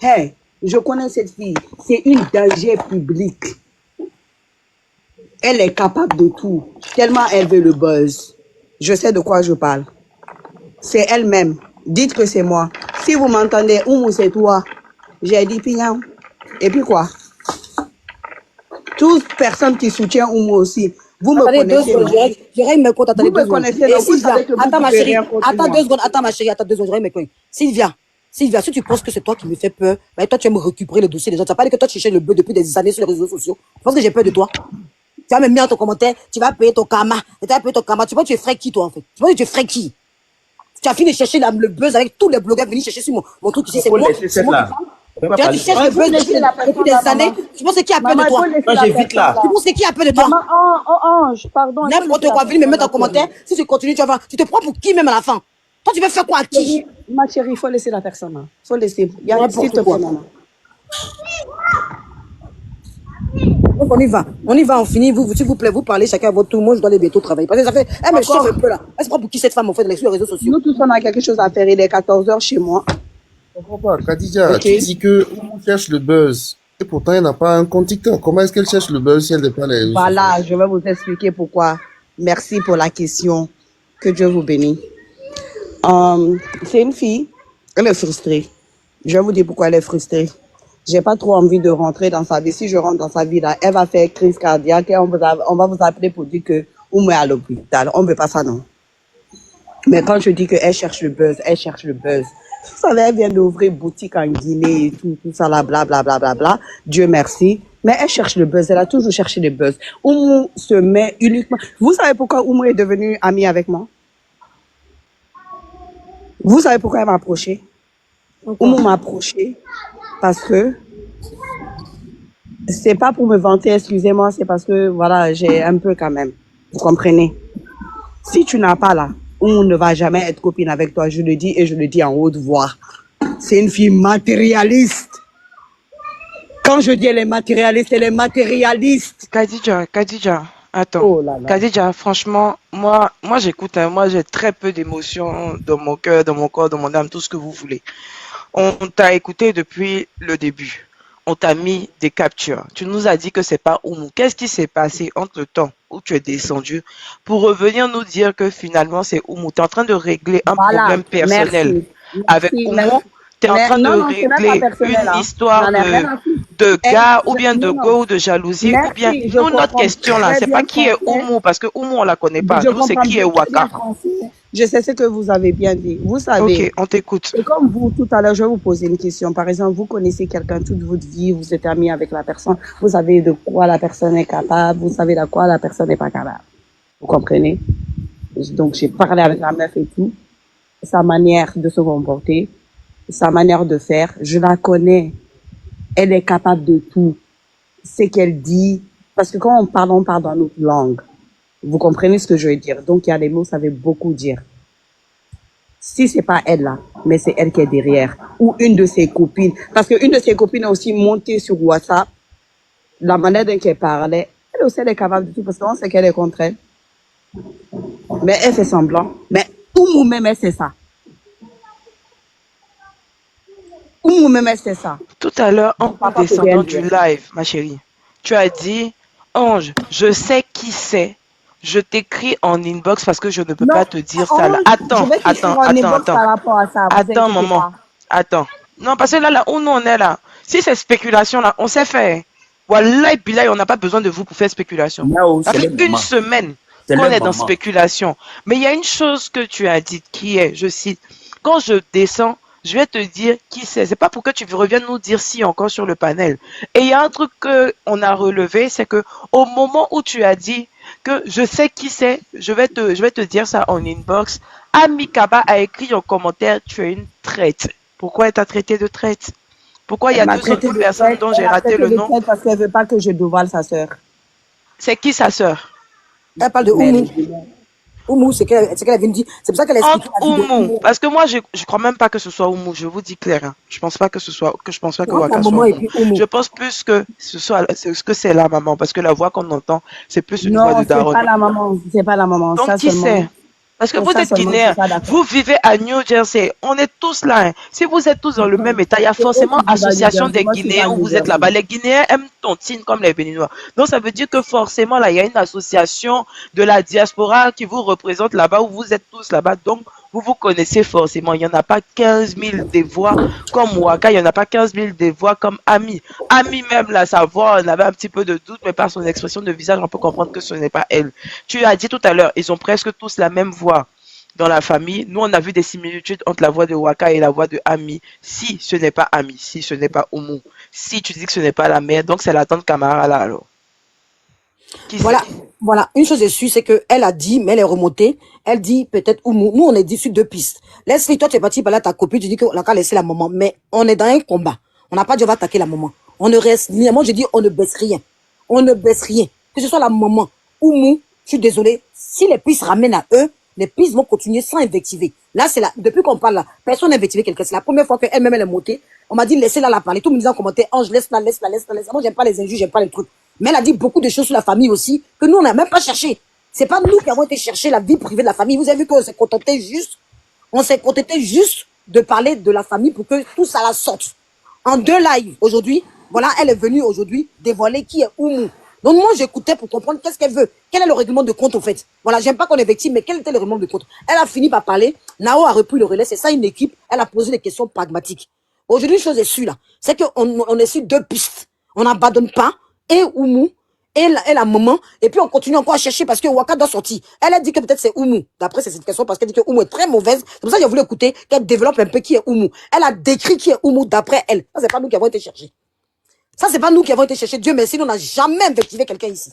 Hey, je connais cette fille. C'est une danger public. Elle est capable de tout. Tellement elle veut le buzz. Je sais de quoi je parle. C'est elle-même. Dites que c'est moi. Si vous m'entendez, Oumou, c'est toi. J'ai dit Pignan. Et puis quoi? Toute personne qui soutient Oumou aussi. Vous me connaissez. Vous me connaissez. Attends ma chérie. Attends 2 secondes. Attends ma chérie. Attends 2 secondes. Sylvia, si tu penses que c'est toi qui me fais peur, bah toi tu vas me récupérer le dossier des gens. Tu n'as pas dit que toi tu cherchais le bœuf depuis des années sur les réseaux sociaux. Je pense que j'ai peur de toi. Tu vas me mettre ton commentaire, tu vas payer ton karma. Tu vas payer ton karma. Tu penses que tu es frais qui, toi, en fait? Tu penses que tu es frais qui? Tu as fini de chercher le buzz avec tous les blogueurs venus chercher sur mon truc ici. C'est moi. Tu cherches le buzz depuis des années. Tu penses qui a peur de toi? Moi, j'évite là. Tu penses qui a peur de toi? Ange, pardon. N'importe quoi, venez me mettre en commentaire. Si tu continues, tu vas voir. Tu te prends pour qui même à la fin? Toi, tu veux faire quoi à qui? Ma chérie, il faut laisser la personne. Il faut laisser. Il y a s'il te plaît, maman. Donc on y va, on finit, vous, s'il vous plaît, vous parlez chacun à votre tour, moi je dois aller bientôt travailler. Parce que ça fait, elle me chauffe un peu là. Elle se prend pour qui cette femme en fait sur les réseaux sociaux? Nous tous on a quelque chose à faire, il est 14h chez moi. Je comprends pas, Khadija, tu dis que on cherche le buzz, et pourtant elle n'a pas un compte TikTok. Comment est-ce qu'elle cherche le buzz si elle n'est pas les réseaux sociaux? Voilà, je vais vous expliquer pourquoi. Merci pour la question, que Dieu vous bénisse. C'est une fille, elle est frustrée. Je vais vous dire pourquoi elle est frustrée. J'ai pas trop envie de rentrer dans sa vie. Si je rentre dans sa vie, là, elle va faire crise cardiaque et on va vous appeler pour dire que Oumou est à l'hôpital. On veut pas ça, non. Mais quand je dis qu'elle cherche le buzz, elle cherche le buzz. Vous savez, elle vient d'ouvrir boutique en Guinée et tout ça là, bla. Dieu merci. Mais elle cherche le buzz. Elle a toujours cherché le buzz. Oumou se met uniquement. Vous savez pourquoi Oumou est devenue amie avec moi? Vous savez pourquoi elle m'a approché? Oumou m'a approché parce que c'est pas pour me vanter, excusez-moi, c'est parce que voilà, j'ai un peu quand même. Vous comprenez? Si tu n'as pas là, Oumou ne va jamais être copine avec toi, je le dis et je le dis en haute voix. C'est une fille matérialiste. Quand je dis elle est matérialiste, elle est matérialiste. Khadija, attends. Oh là là. Khadija, franchement, moi j'écoute, hein, moi j'ai très peu d'émotions dans mon cœur, dans mon corps, dans mon âme, tout ce que vous voulez. On t'a écouté depuis le début. on t'a mis des captures. Tu nous as dit que c'est pas Oumou. Qu'est-ce qui s'est passé entre le temps où tu es descendu pour revenir nous dire que finalement c'est Oumou? Tu es en train de régler un problème personnel avec Oumou. Tu es en train de régler une histoire de gars ou bien de go ou de jalousie ou bien nous, notre question là, c'est pas qui est Oumou parce que Oumou on la connaît pas. Nous, c'est qui est Waka. Je sais ce que vous avez bien dit. Vous savez. Ok, on t'écoute. Et comme vous, tout à l'heure, je vais vous poser une question. Par exemple, vous connaissez quelqu'un toute votre vie, vous êtes ami avec la personne, vous savez de quoi la personne est capable, vous savez de quoi la personne n'est pas capable. Vous comprenez? Donc, j'ai parlé avec la meuf et tout. Sa manière de se comporter, sa manière de faire, je la connais. Elle est capable de tout. Ce qu'elle dit, parce que quand on parle dans notre langue. Vous comprenez ce que je veux dire? Donc, il y a des mots, ça veut beaucoup dire. Si c'est pas elle là, mais c'est elle qui est derrière. Ou une de ses copines. Parce qu'une de ses copines a aussi monté sur WhatsApp. La manière dont elle parlait. Elle aussi, elle est capable de tout parce qu'on sait qu'elle est contre elle. Mais elle fait semblant. Mais Oumou même, elle sait ça. Oumou même, elle sait ça. Tout à l'heure, en descendant du live, ma chérie, tu as dit, Ange, je sais qui c'est. Je t'écris en inbox parce que je ne peux pas te dire ça là. Attends, maman. Attends. Non, parce que là où nous on est là, si c'est spéculation là, on sait faire. Wallahi billahi, on n'a pas besoin de vous pour faire spéculation. Ça fait une semaine qu'on est dans spéculation. Mais il y a une chose que tu as dit qui est, je cite, quand je descends, je vais te dire qui c'est. C'est pas pour que tu reviennes nous dire si encore sur le panel. Et il y a un truc qu'on a relevé, c'est que au moment où tu as dit que je sais qui c'est, je vais te dire ça en inbox. Ami Kaba a écrit en commentaire, tu es une traite. Pourquoi elle t'a traité de traite? Pourquoi il y a deux autres personnes dont j'ai raté le nom? Parce qu'elle veut pas que je dévoile sa sœur. C'est qui sa sœur? Elle parle de Oumou. Oumou, c'est qu'elle vient de dire. C'est pour ça qu'elle explique. Oumou, parce que moi, je crois même pas que ce soit Oumou. Je vous dis clair. Hein. Je pense pas que ce soit, je pense pas que Waka soit Oumou. Je pense plus que c'est la maman, parce que la voix qu'on entend, c'est plus une voix de daronne. Non, c'est pas la maman. Donc qui c'est? Parce que vous êtes Guinéens, vous vivez à New Jersey, on est tous là. Hein. Si vous êtes tous dans le même état, il y a forcément association des Guinéens où vous êtes là-bas. Les Guinéens aiment tontine comme les Béninois. Donc ça veut dire que forcément là, il y a une association de la diaspora qui vous représente là-bas où vous êtes tous là-bas. Donc vous vous connaissez forcément. Il n'y en a pas 15 000 des voix comme Waka, il n'y en a pas 15 000 des voix comme Ami. Ami même là, sa voix, on avait un petit peu de doute, mais par son expression de visage, on peut comprendre que ce n'est pas elle. Tu as dit tout à l'heure, ils ont presque tous la même voix dans la famille. Nous, on a vu des similitudes entre la voix de Waka et la voix de Ami. Si ce n'est pas Ami, si ce n'est pas Oumou, si tu dis que ce n'est pas la mère, donc c'est la tante Camara là alors. Voilà, une chose est sûre, c'est qu'elle a dit, mais elle est remontée, elle dit peut-être Oumou. Nous, on est dit sur deux pistes. Laisse-les, toi, tu es parti par là, ta copine, tu dis qu'on a laissé la maman, mais on est dans un combat. On n'a pas dit on va attaquer la maman. On ne reste, moi, je dis on ne baisse rien. On ne baisse rien. Que ce soit la maman, Oumou, je suis désolée, si les pistes ramènent à eux, les pistes vont continuer sans invectiver. Là, c'est là, depuis qu'on parle là, personne n'a invectivé quelqu'un. C'est la première fois qu'elle-même, elle est montée. On m'a dit, laissez-la la parler. Tout le monde disait en commentaire, Ange, laisse-la. Moi, j'aime pas les injures, j'aime pas les trucs. Mais elle a dit beaucoup de choses sur la famille aussi, que nous, on n'a même pas cherché. C'est pas nous qui avons été chercher la vie privée de la famille. Vous avez vu qu'on s'est contenté juste de parler de la famille pour que tout ça la sorte. En 2 lives, aujourd'hui, voilà, elle est venue aujourd'hui dévoiler qui est Oumou. Donc moi, j'écoutais pour comprendre qu'est-ce qu'elle veut. Quel est le règlement de compte, au fait? Voilà, j'aime pas qu'on est victime, mais quel était le règlement de compte? Elle a fini par parler. Nao a repris le relais. C'est ça, une équipe. Elle a posé des questions pragmatiques. Aujourd'hui, une chose est sûre, là. C'est qu'on est sur 2 pistes. On n'abandonne pas. Et Oumou, et la maman. Et puis, on continue encore à chercher parce que Waka doit sortir. Elle a dit que peut-être c'est Oumou. D'après cette question, parce qu'elle dit que Oumou est très mauvaise. C'est pour ça que j'ai voulu écouter qu'elle développe un peu qui est Oumou. Elle a décrit qui est Oumou d'après elle. Ça, c'est pas nous qui avons été chercher. Ça, c'est pas nous qui avons été chercher. Dieu merci, nous, on n'a jamais invectivé quelqu'un ici.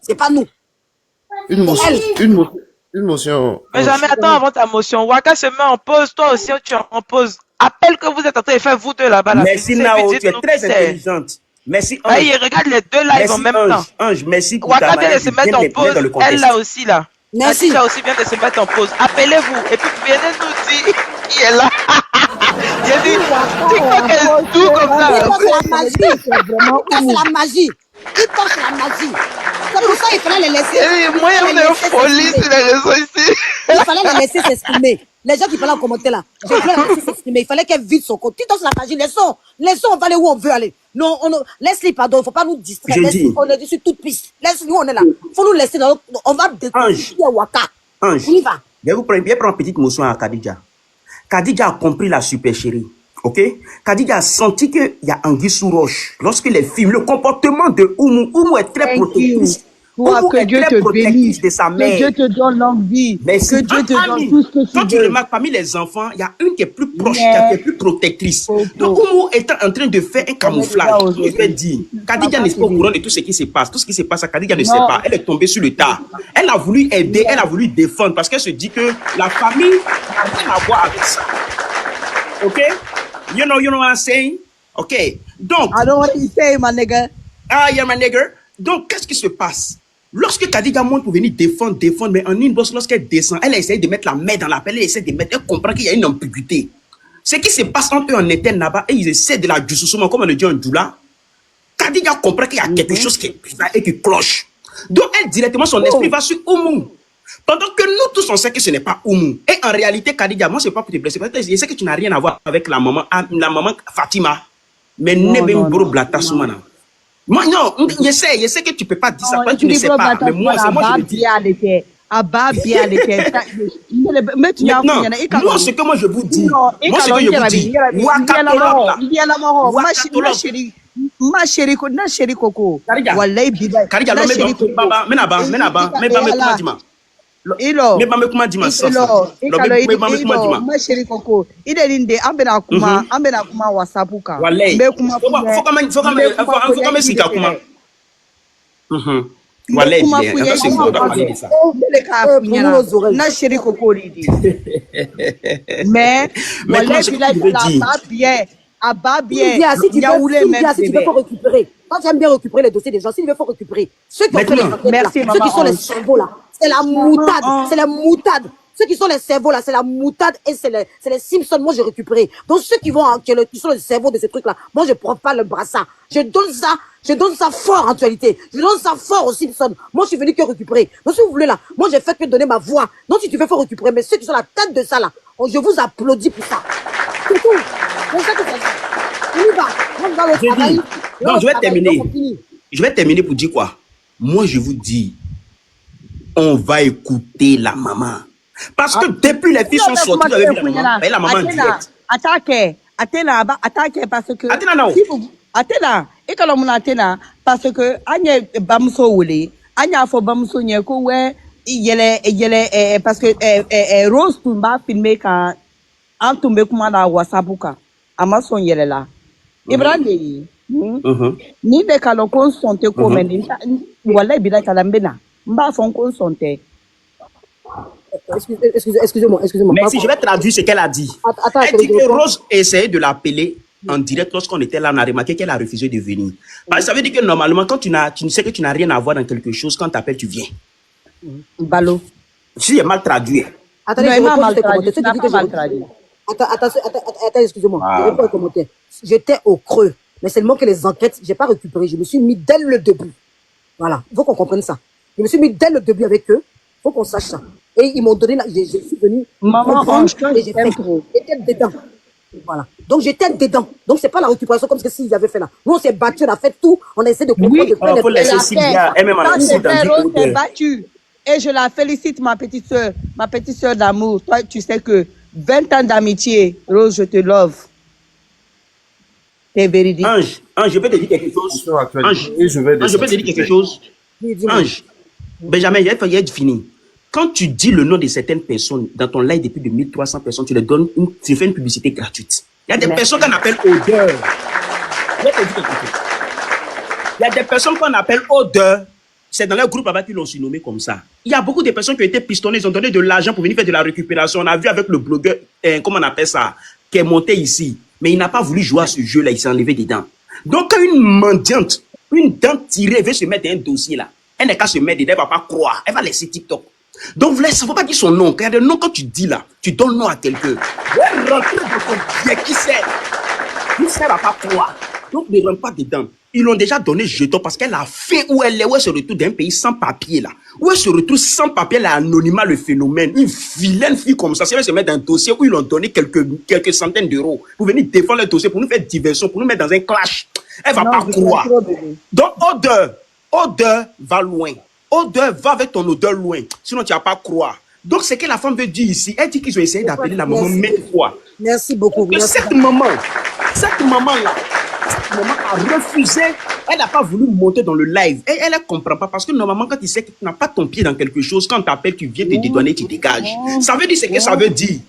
C'est pas nous. Une motion. Mais jamais, attends avant ta motion. Waka se met en pause. Toi aussi, tu es en pause. Appelle que vous êtes en train de faire vous deux là-bas. Merci Nao, tu es très intelligente. Merci Ange. Aïe, regarde les deux lives en même temps. Ange, merci pour Waka vient de se mettre en pause. Elle là aussi là. Merci. Elle aussi vient de se mettre en pause. Appelez-vous et puis venez nous dire qui est là. J'ai dit, TikTok est tout comme ça. Il touche la magie. Il touche la magie. Il touche la magie. C'est pour ça qu'il fallait les laisser. Moi, il y a une folie sur les réseaux ici. Il fallait la laisser s'exprimer. Les gens qui parlent en commentaire là, je dois la laisser s'exprimer. Il fallait qu'elle vide son compte. Tu danses la magie, laissons, on va aller où on veut aller. Non, laisse-les, pardon, il ne faut pas nous distraire. On est sur toute piste. Laisse-nous, on est là. Il faut nous laisser, on va détruire Waka. Ange, On y va. je vais prendre une petite motion à Khadija. Khadija a compris la supercherie. Ok? Khadija a senti qu'il y a anguille sous roche. Lorsque les films, le comportement de Oumou est très protectrice. Toi, que Dieu te bénisse, de sa mère. que Dieu te donne l'envie, que Dieu te donne tout ce que tu Quand tu veux. remarques parmi les enfants, il y a une qui est plus proche, qui est plus protectrice. Donc, Oumou est en train de faire un camouflage. Je vais dire, Khadija n'est pas au courant de tout ce qui se passe. Tout ce qui se passe, Khadija ne sait pas. Elle est tombée sur le tas. Elle a voulu aider, elle a voulu défendre parce qu'elle se dit que la famille n'a rien à voir avec ça. Ok? You know what I'm saying? Ok. Donc. I don't want to say, my nigga. Ah, yeah, my nigga. Donc, qu'est-ce qui se passe? Lorsque Khadija monte pour venir défendre, mais en inbox, lorsqu'elle descend, elle essaie de mettre la main dans la pelle, elle comprend qu'il y a une ambiguïté. Ce qui se passe entre eux en interne là-bas, et ils essaient de la jussousement, comme on le dit en doula, Khadija comprend qu'il y a quelque chose qui est bizarre et qui cloche. Donc, elle, directement, son esprit va sur Oumou. Pendant que nous tous, on sait que ce n'est pas Oumou. Et en réalité, Khadija, moi, c'est pas pour te blesser. Je sais que tu n'as rien à voir avec la maman Fatima. Mais moi, non, je sais que tu ne peux pas dire ça, toi, tu ne sais pas. Mais moi, je le dis. Maintenant, moi, ce que moi je vous dis, ma chérie Coco. Ma chérie Coco. Il est l'inde, ambena kuma WhatsApp ka. Na chérie Coco lidi. Mais bien. Si tu veux, faut récupérer. Quand tu aimes bien récupérer les dossiers des gens, s'il veut, faut récupérer. Ceux qui ont fait les enquêtes, ceux qui sont les cerveaux là, c'est la moutade, c'est la moutade. Ceux qui sont les cerveaux là, c'est la moutade et c'est les Simpsons. Moi, j'ai récupéré. Donc ceux qui sont les cerveaux de ces trucs là, moi, je prends pas le brassard. Je donne ça fort en actualité. Je donne ça fort aux Simpsons. Moi, je suis venu que récupérer. Donc si vous voulez là, moi, j'ai fait que donner ma voix. Donc si tu veux, faut récupérer. Mais ceux qui sont la tête de ça là, je vous applaudis pour ça. C'est tout. C'est ça que ça fait. On y va. On va le travail. Non, je vais terminer. Je vais terminer pour dire quoi? Moi, je vous dis, on va écouter la maman. Parce que depuis les filles sont sorties, vous avez vu la maman en direct. Attaque parce que... Atena, et quand on Atena, parce que Anya Bamso Wole, Anya for Bamso Nyeko, parce que Rose Tumba filmé quand Antumbe Kumana Wasabuka, Amason Yelela. Ibrahim, ni de Kalokon sont comme Walla Bida Kalambena, Mba son consenté. Excusez-moi. Mais si je vais traduire ce qu'elle a dit. Elle dit que Rose essayait de l'appeler en direct lorsqu'on était là, on a remarqué qu'elle a refusé de venir. Parce que ça veut dire que normalement, quand tu sais que tu n'as rien à voir dans quelque chose, quand tu appelles, tu viens. Ballot. Si j'ai mal traduit. Attendez, excusez-moi. Je réponds aux commentaires. J'étais au creux. Mais seulement que les enquêtes, je n'ai pas récupéré. Je me suis mis dès le début. Voilà. Il faut qu'on comprenne ça. Je me suis mis dès le début avec eux. Il faut qu'on sache ça. Et ils m'ont donné, je suis venu. Maman, j'étais dedans. Voilà. Donc j'étais dedans. Donc c'est pas la récupération comme s'ils avaient fait là. Nous on s'est battu, on a fait tout, on a essayé de comprendre. Oui, il faut laisser Sylvia. Rose s'est battue. Et je la félicite, ma petite soeur d'amour. Toi, tu sais que 20 ans d'amitié, Rose, je te love. C'est véridique. Ange, je peux te dire quelque chose. Ange, je peux te dire quelque chose. Ange, Benjamin, il y a fini. Quand tu dis le nom de certaines personnes dans ton live depuis de 1300 personnes, tu fais une publicité gratuite. Il y a des personnes qu'on appelle odeur. Il y a des personnes qu'on appelle odeur. C'est dans leur groupe là-bas qu'ils l'ont surnommé comme ça. Il y a beaucoup de personnes qui ont été pistonnées, ils ont donné de l'argent pour venir faire de la récupération. On a vu avec le blogueur, comment on appelle ça, qui est monté ici. Mais il n'a pas voulu jouer à ce jeu-là, il s'est enlevé dedans. Donc quand une mendiante, une dent tirée veut se mettre dans un dossier là, elle n'est qu'à se mettre dedans, elle ne va pas croire, elle va laisser TikTok. Donc, il ne faut pas dire son nom. Car le nom, quand tu dis là, tu donnes le nom à quelqu'un. Elle rentre dans ton pied. Qui sait? Qui sait va pas croire. Donc, ne rentre pas dedans. Ils l'ont déjà donné jeton parce qu'elle a fait où elle est, où elle se retrouve dans un pays sans papier là. Où elle se retrouve sans papier, elle a anonymat le phénomène. Une vilaine fille comme ça, si elle se met dans un dossier où ils l'ont donné quelques centaines d'euros pour venir défendre le dossier, pour nous faire diversion, pour nous mettre dans un clash. Elle va pas croire. Donc, odeur va loin. Odeur va avec ton odeur loin. Sinon, tu vas pas croire. Donc, ce que la femme veut dire ici, elle dit qu'ils ont essayé d'appeler la maman maintes fois. Merci beaucoup. Cette maman-là, a refusé, elle n'a pas voulu monter dans le live. Et elle ne comprend pas parce que normalement, quand tu sais que tu n'as pas ton pied dans quelque chose, quand tu t'appelles, tu viens te dédouaner, tu dégages. Ça veut dire ce que ça veut dire.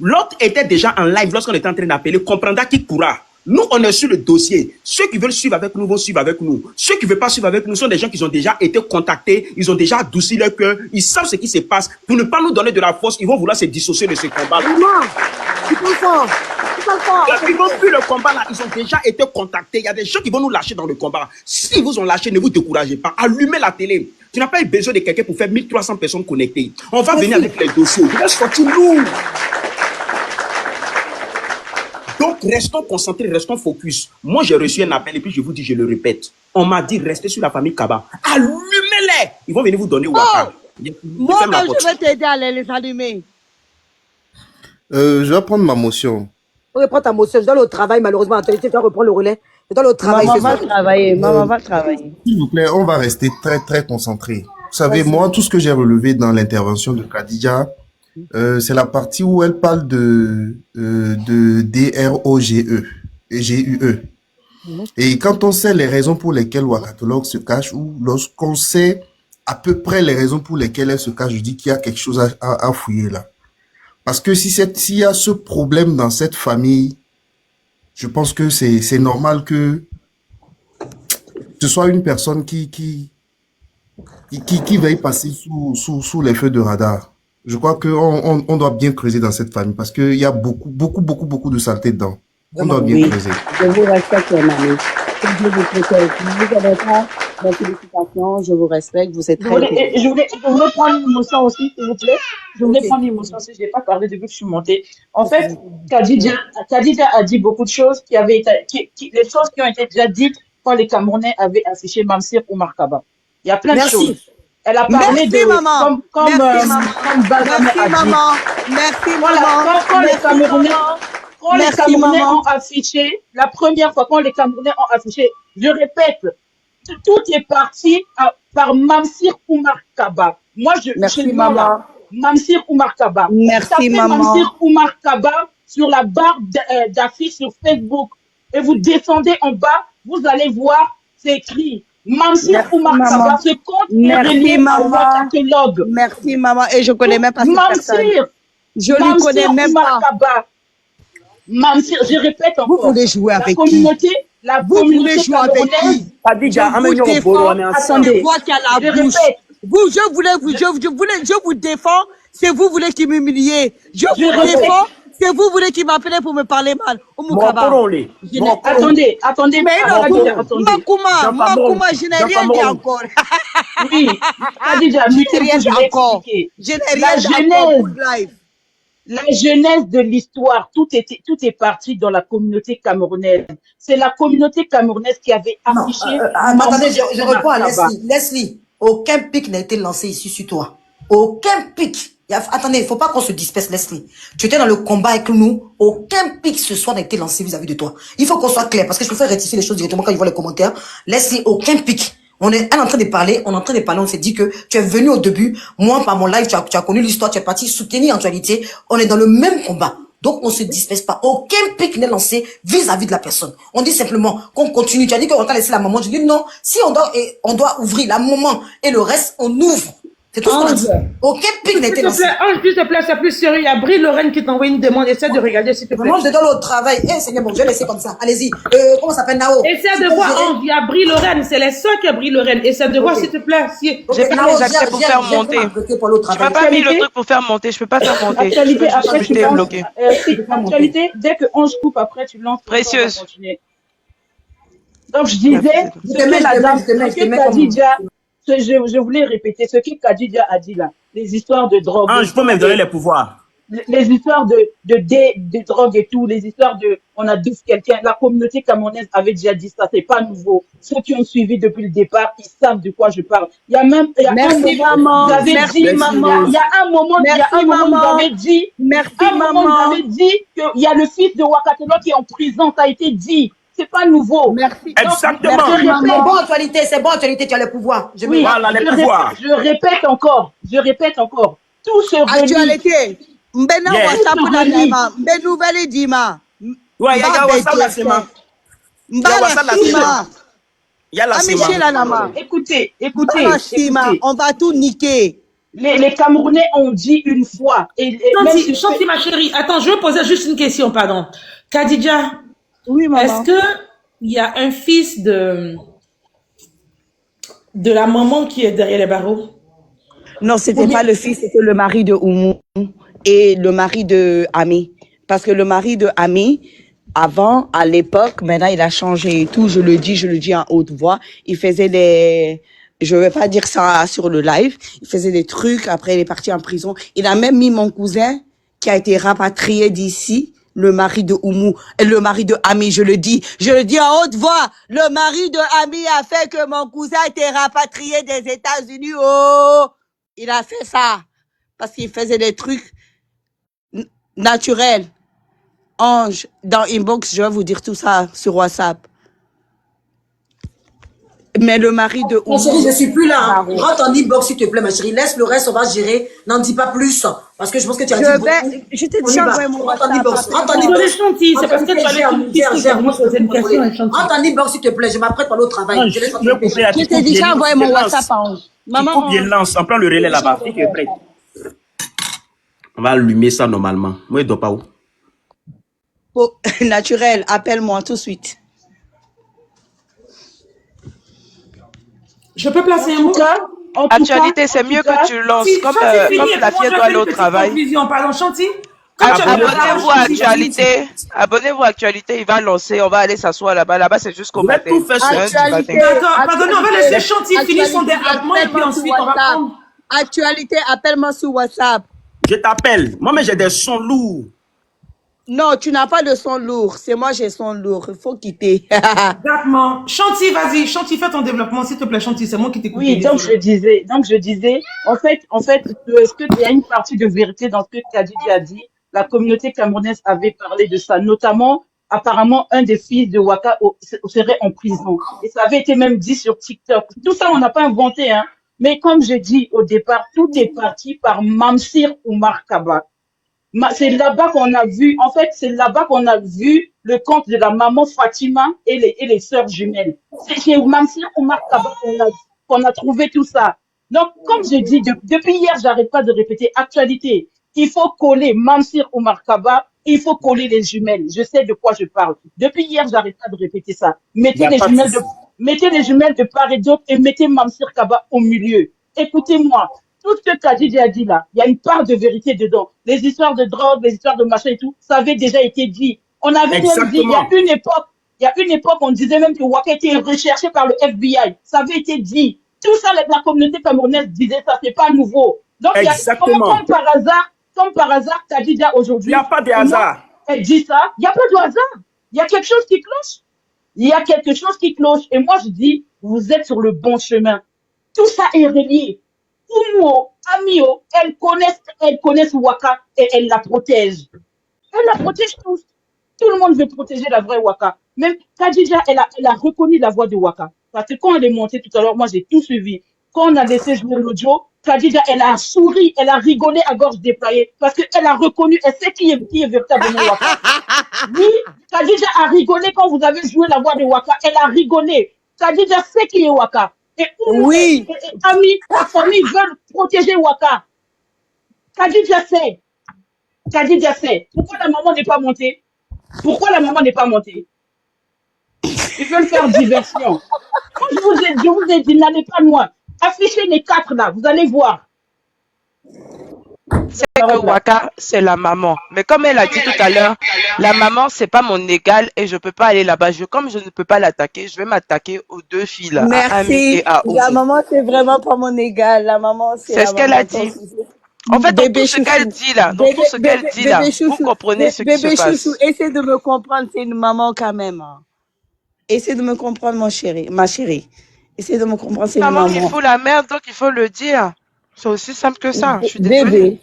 L'autre était déjà en live lorsqu'on était en train d'appeler, comprendra qui pourra. Nous, on est sur le dossier. Ceux qui veulent suivre avec nous vont suivre avec nous. Ceux qui ne veulent pas suivre avec nous sont des gens qui ont déjà été contactés, ils ont déjà adouci leur cœur, ils savent ce qui se passe. Pour ne pas nous donner de la force, ils vont vouloir se dissocier de ce combat. Ils vont plus le combat là, ils ont déjà été contactés. Il y a des gens qui vont nous lâcher dans le combat. S'ils vous ont lâché, ne vous découragez pas. Allumez la télé. Tu n'as pas eu besoin de quelqu'un pour faire 1300 personnes connectées. On va venir avec les dossiers. Je vais sortir lourd. Donc, restons concentrés, restons focus. Moi, j'ai reçu un appel et puis je vous dis, je le répète. On m'a dit, restez sur la famille Kaba. Allumez-les. Ils vont venir vous donner Waka. Moi, quand je vais t'aider à les allumer. Je vais prendre ma motion. Reprends ta motion. Je dois aller au travail, malheureusement. Tu dois reprendre le relais. Je dois aller au travail. Maman va travailler. Maman va travailler. S'il vous plaît, on va rester très, très concentré. Vous savez, moi, tout ce que j'ai relevé dans l'intervention de Khadija, c'est la partie où elle parle de DROGE et GUE. Et quand on sait les raisons pour lesquelles Wakatolog se cache, ou lorsqu'on sait à peu près les raisons pour lesquelles elle se cache, je dis qu'il y a quelque chose à fouiller là. Parce que s'il y a ce problème dans cette famille, je pense que c'est normal que ce soit une personne qui veuille passer sous les feux de radar. Je crois qu'on doit bien creuser dans cette famille parce qu'il y a beaucoup de saleté dedans. On doit bien creuser. Je vous respecte, mamie. Je vous protège. Vous n'avez pas de félicitations. Je vous respecte. Vous êtes très je voulais prendre une émotion aussi, s'il vous plaît. Je voulais prendre une émotion aussi. Je n'ai pas parlé depuis que je suis montée. En fait, Khadija a dit beaucoup de choses les choses qui ont été déjà dites quand les Camerounais avaient affiché Mamsir Oumar Kaba. Il y a plein de choses. Elle a parlé Merci, maman. comme Benjamin a dit. Maman. Merci, maman. Quand les Camerounais ont affiché, la première fois quand les Camerounais ont affiché, je répète, tout est parti par Mamsir Oumar Kaba. Moi, Merci, maman. Mamsir Oumar Kaba. Merci, maman. Mamsir Oumar Kaba sur la barre d'affiche sur Facebook et vous descendez en bas, vous allez voir, c'est écrit Mamsir Oumar Kaba. Ce compte est relié à Wakatolog. Merci, maman. Et je connais même pas cette personne. Je ne connais même pas. Mamsir, je répète encore. Vous voulez jouer avec la communauté camerounaise. Attendez. Je vous défends. C'est vous voulez qui m'humiliez. Je vous défends. C'est vous voulez qui m'appelez pour me parler mal. Attendez. Mais Makuma, je n'ai rien dit encore. Oui, Khadija, je n'ai rien dit encore. Je n'ai rien dit encore. La genèse de l'histoire, tout est parti dans la communauté camerounaise. C'est la communauté camerounaise qui avait affiché. Attendez, je réponds à Leslie. Leslie, aucun pic n'a été lancé ici sur toi. Aucun pic. Attendez, il ne faut pas qu'on se disperse, Leslie. Tu étais dans le combat avec nous. Aucun pic ce soir n'a été lancé vis-à-vis de toi. Il faut qu'on soit clair parce que je préfère rectifier les choses directement quand ils voient les commentaires. Leslie, aucun pic. Elle est en train de parler, on s'est dit que tu es venu au début, moi par mon live, tu as connu l'histoire, tu es parti soutenir en réalité, on est dans le même combat. Donc on se disperse pas, aucun pic n'est lancé vis-à-vis de la personne. On dit simplement qu'on continue. Tu as dit qu'on va laisser la maman, je dis non, si on doit ouvrir la maman et le reste, on ouvre. C'est tout ce qu'on a dit. Aucun pic n'a été lancé. S'il te plaît, c'est plus sérieux. Il y a Brie Lorraine qui t'envoie une demande. Essaie de regarder, s'il te plaît. Moi, je donne au travail. Seigneur, bon, je vais laisser comme ça. Allez-y. Comment ça s'appelle, Nao? Essaie de voir. Il y a Brie Lorraine. C'est les seuls qui a Brie Lorraine. Essaie de voir, s'il te plaît. J'ai pas les accès pour faire monter. Tu m'as pas mis le truc pour faire monter. Je peux pas faire monter. Actualité, après, tu t'es bloqué. Actualité, dès que 11 coupe, après, tu lances. Précieuse. Donc, je disais, je voulais répéter ce que Khadija a dit là, les histoires de drogue. Je peux même donner les pouvoirs. les histoires de drogue et tout, les histoires de on a dit quelqu'un, la communauté camerounaise avait déjà dit ça, c'est pas nouveau. Ceux qui ont suivi depuis le départ, ils savent de quoi je parle. Il y a un Merci moment, maman, vous avez merci dit, maman, il y a un moment, merci vous maman, avez dit, merci vous maman, avez dit qu'il y a le fils de Wakatelo qui est en prison, ça a été dit. C'est pas nouveau. merci, Donc, Exactement. je C'est répète, bon, actualité, c'est bon, actualité, tu as le pouvoir. Je me oui, Voilà, les pouvoirs. je répète encore, tout se relie. actualité, mbena Yes. WhatsApp Tout se na relie. nema, mbe nouvelle dima, Ouais, il y a mba WhatsApp là, bete, c'est ma. mba Il y a la WhatsApp là, sima, Il y a la Amichel Sima. Anama, Écoutez, mba la sima, on va tout niquer. les Camerounais ont dit une fois, et même Chanty, si Chanty, ma chérie, attends, je vais poser juste une question, pardon. Khadija, Oui est-ce maman. que il y a un fils de la maman qui est derrière les barreaux? Non, c'était Ou bien- pas le fils, c'était le mari de Oumou et le mari de Ami. Parce que le mari de Ami, avant, à l'époque, maintenant il a changé et tout, je le dis en haute voix, il faisait des... Je vais pas dire ça sur le live, il faisait des trucs, après il est parti en prison. Il a même mis mon cousin, qui a été rapatrié d'ici, le mari de Oumou, et le mari de Ami, je le dis en haute voix, le mari de Ami a fait que mon cousin a été rapatrié des États-Unis, oh! Il a fait ça parce qu'il faisait des trucs naturels. Ange, dans inbox, je vais vous dire tout ça sur WhatsApp. Mais le mari de Ma chérie, je suis plus là. Hein. Barreau. Rentre en inbox, s'il te plaît, ma chérie. Laisse le reste, on va gérer. N'en dis pas plus. Parce que je pense que tu as dit beaucoup. Je t'ai On y déjà va. envoyé mon Rentre en WhatsApp. inbox. Rentre en Désolé, inbox. Chanty, c'est parce que tu avais une piste qui Gère, t'a posé une question, hein, Chanty. Rentre en inbox, s'il te plaît. Je m'apprête pour aller au travail. Non, Je te laisse je vais couper là. Je t'ai déjà envoyé mon WhatsApp à Ange. Maman, coupe, il lance. On prend le relais là-bas. Fille qui est prête. On va allumer ça normalement. Moi, il ne doit pas où. Oh, naturel, appelle-moi tout de suite. Je peux placer un mot? Actualité, c'est mieux que tu lances. Si, Comme, Chanty, comme fini. la Moi, fille je doit fais aller une au petite travail. conclusion. Pardon, Chanty. Comme tu as Abonnez-vous à Actualité. Abonnez-vous à Actualité. Il va lancer. On va aller s'asseoir là-bas. Là-bas, c'est jusqu'au matin. D'accord, pardonnez, on va laisser Chanty finir son développement et puis ensuite on va prendre. Actualité, appelle-moi sur WhatsApp. Je t'appelle. Moi, mais j'ai des sons lourds. Non, tu n'as pas de son lourd. C'est moi, j'ai son lourd. Il faut quitter. Exactement. Chanty, vas-y. Chanty, fais ton développement, s'il te plaît, Chanty. C'est moi qui t'écoute. Oui, donc je disais, en fait, est-ce qu'il y a une partie de vérité dans ce que Kadidi a dit? La communauté camerounaise avait parlé de ça, notamment, apparemment, un des fils de Waka serait en prison. Et ça avait été même dit sur TikTok. Tout ça, on n'a pas inventé, hein. Mais comme je dis au départ, tout est parti par Mamsir Oumar Kaba. C'est là-bas qu'on a vu, en fait, c'est là-bas qu'on a vu le conte de la maman Fatima et les sœurs jumelles. C'est chez Mamsir Oumar Kaba qu'on a trouvé tout ça. Donc, comme je dis, depuis hier, j'arrête pas de répéter actualité. Il faut coller Mamsir Oumar Kaba, il faut coller les jumelles. Je sais de quoi je parle. Depuis hier, j'arrête pas de répéter ça. Mettez les jumelles de part et d'autre et mettez Mamsir Kaba au milieu. Écoutez-moi. Tout ce que Kadidi a dit là, il y a une part de vérité dedans. Les histoires de drogue, les histoires de machin et tout, ça avait déjà été dit. On avait même dit, il y a une époque, on disait même que Waka était recherché par le FBI. Ça avait été dit. Tout ça, la communauté camerounaise disait ça, c'est pas nouveau. Donc, comme par hasard, Kadidi aujourd'hui. Il n'y a pas de hasard. Elle dit ça, il n'y a pas de hasard. Il y a quelque chose qui cloche. Il y a quelque chose qui cloche. Et moi, je dis, vous êtes sur le bon chemin. Tout ça est relié. Oumo, Amio, elles connaissent Waka et elles la protègent. Elles la protègent tous. Tout le monde veut protéger la vraie Waka. Même Kadija, elle a reconnu la voix de Waka. Parce que quand elle est montée tout à l'heure, moi j'ai tout suivi. Quand on a laissé jouer l'audio, Kadija, elle a souri, elle a rigolé à gorge déployée. Parce qu'elle a reconnu, elle sait qui est véritablement Waka. Oui, Kadija a rigolé quand vous avez joué la voix de Waka. Elle a rigolé. Kadija sait qui est Waka. Et oui. Et Ami, la famille veulent protéger Waka. Kadija sait. Kadija sait. Pourquoi la maman n'est pas montée? Pourquoi la maman n'est pas montée? Ils veulent faire diversion. Quand je vous ai dit, n'allez pas loin. Affichez les 4 là, vous allez voir. C'est que Waka, c'est la maman. Mais comme elle a dit tout à l'heure, la maman, c'est pas mon égal et je peux pas aller là-bas. Comme je ne peux pas l'attaquer, je vais m'attaquer aux 2 filles là, à Ami et à Oumou. La maman, c'est vraiment pas mon égal. La maman, c'est ce qu'elle a dit. En fait, dans Bébé tout ce qu'elle chouchou. dit là, Bébé vous chouchou. comprenez ce qui se Bébé passe. chouchou, essaie de me comprendre, c'est une maman quand même. Hein. Essaie de me comprendre, mon chéri, ma chérie. Essaie de me comprendre, c'est une Maman, il maman. faut la merde, donc il faut le dire. C'est aussi simple que ça. Je suis désolée.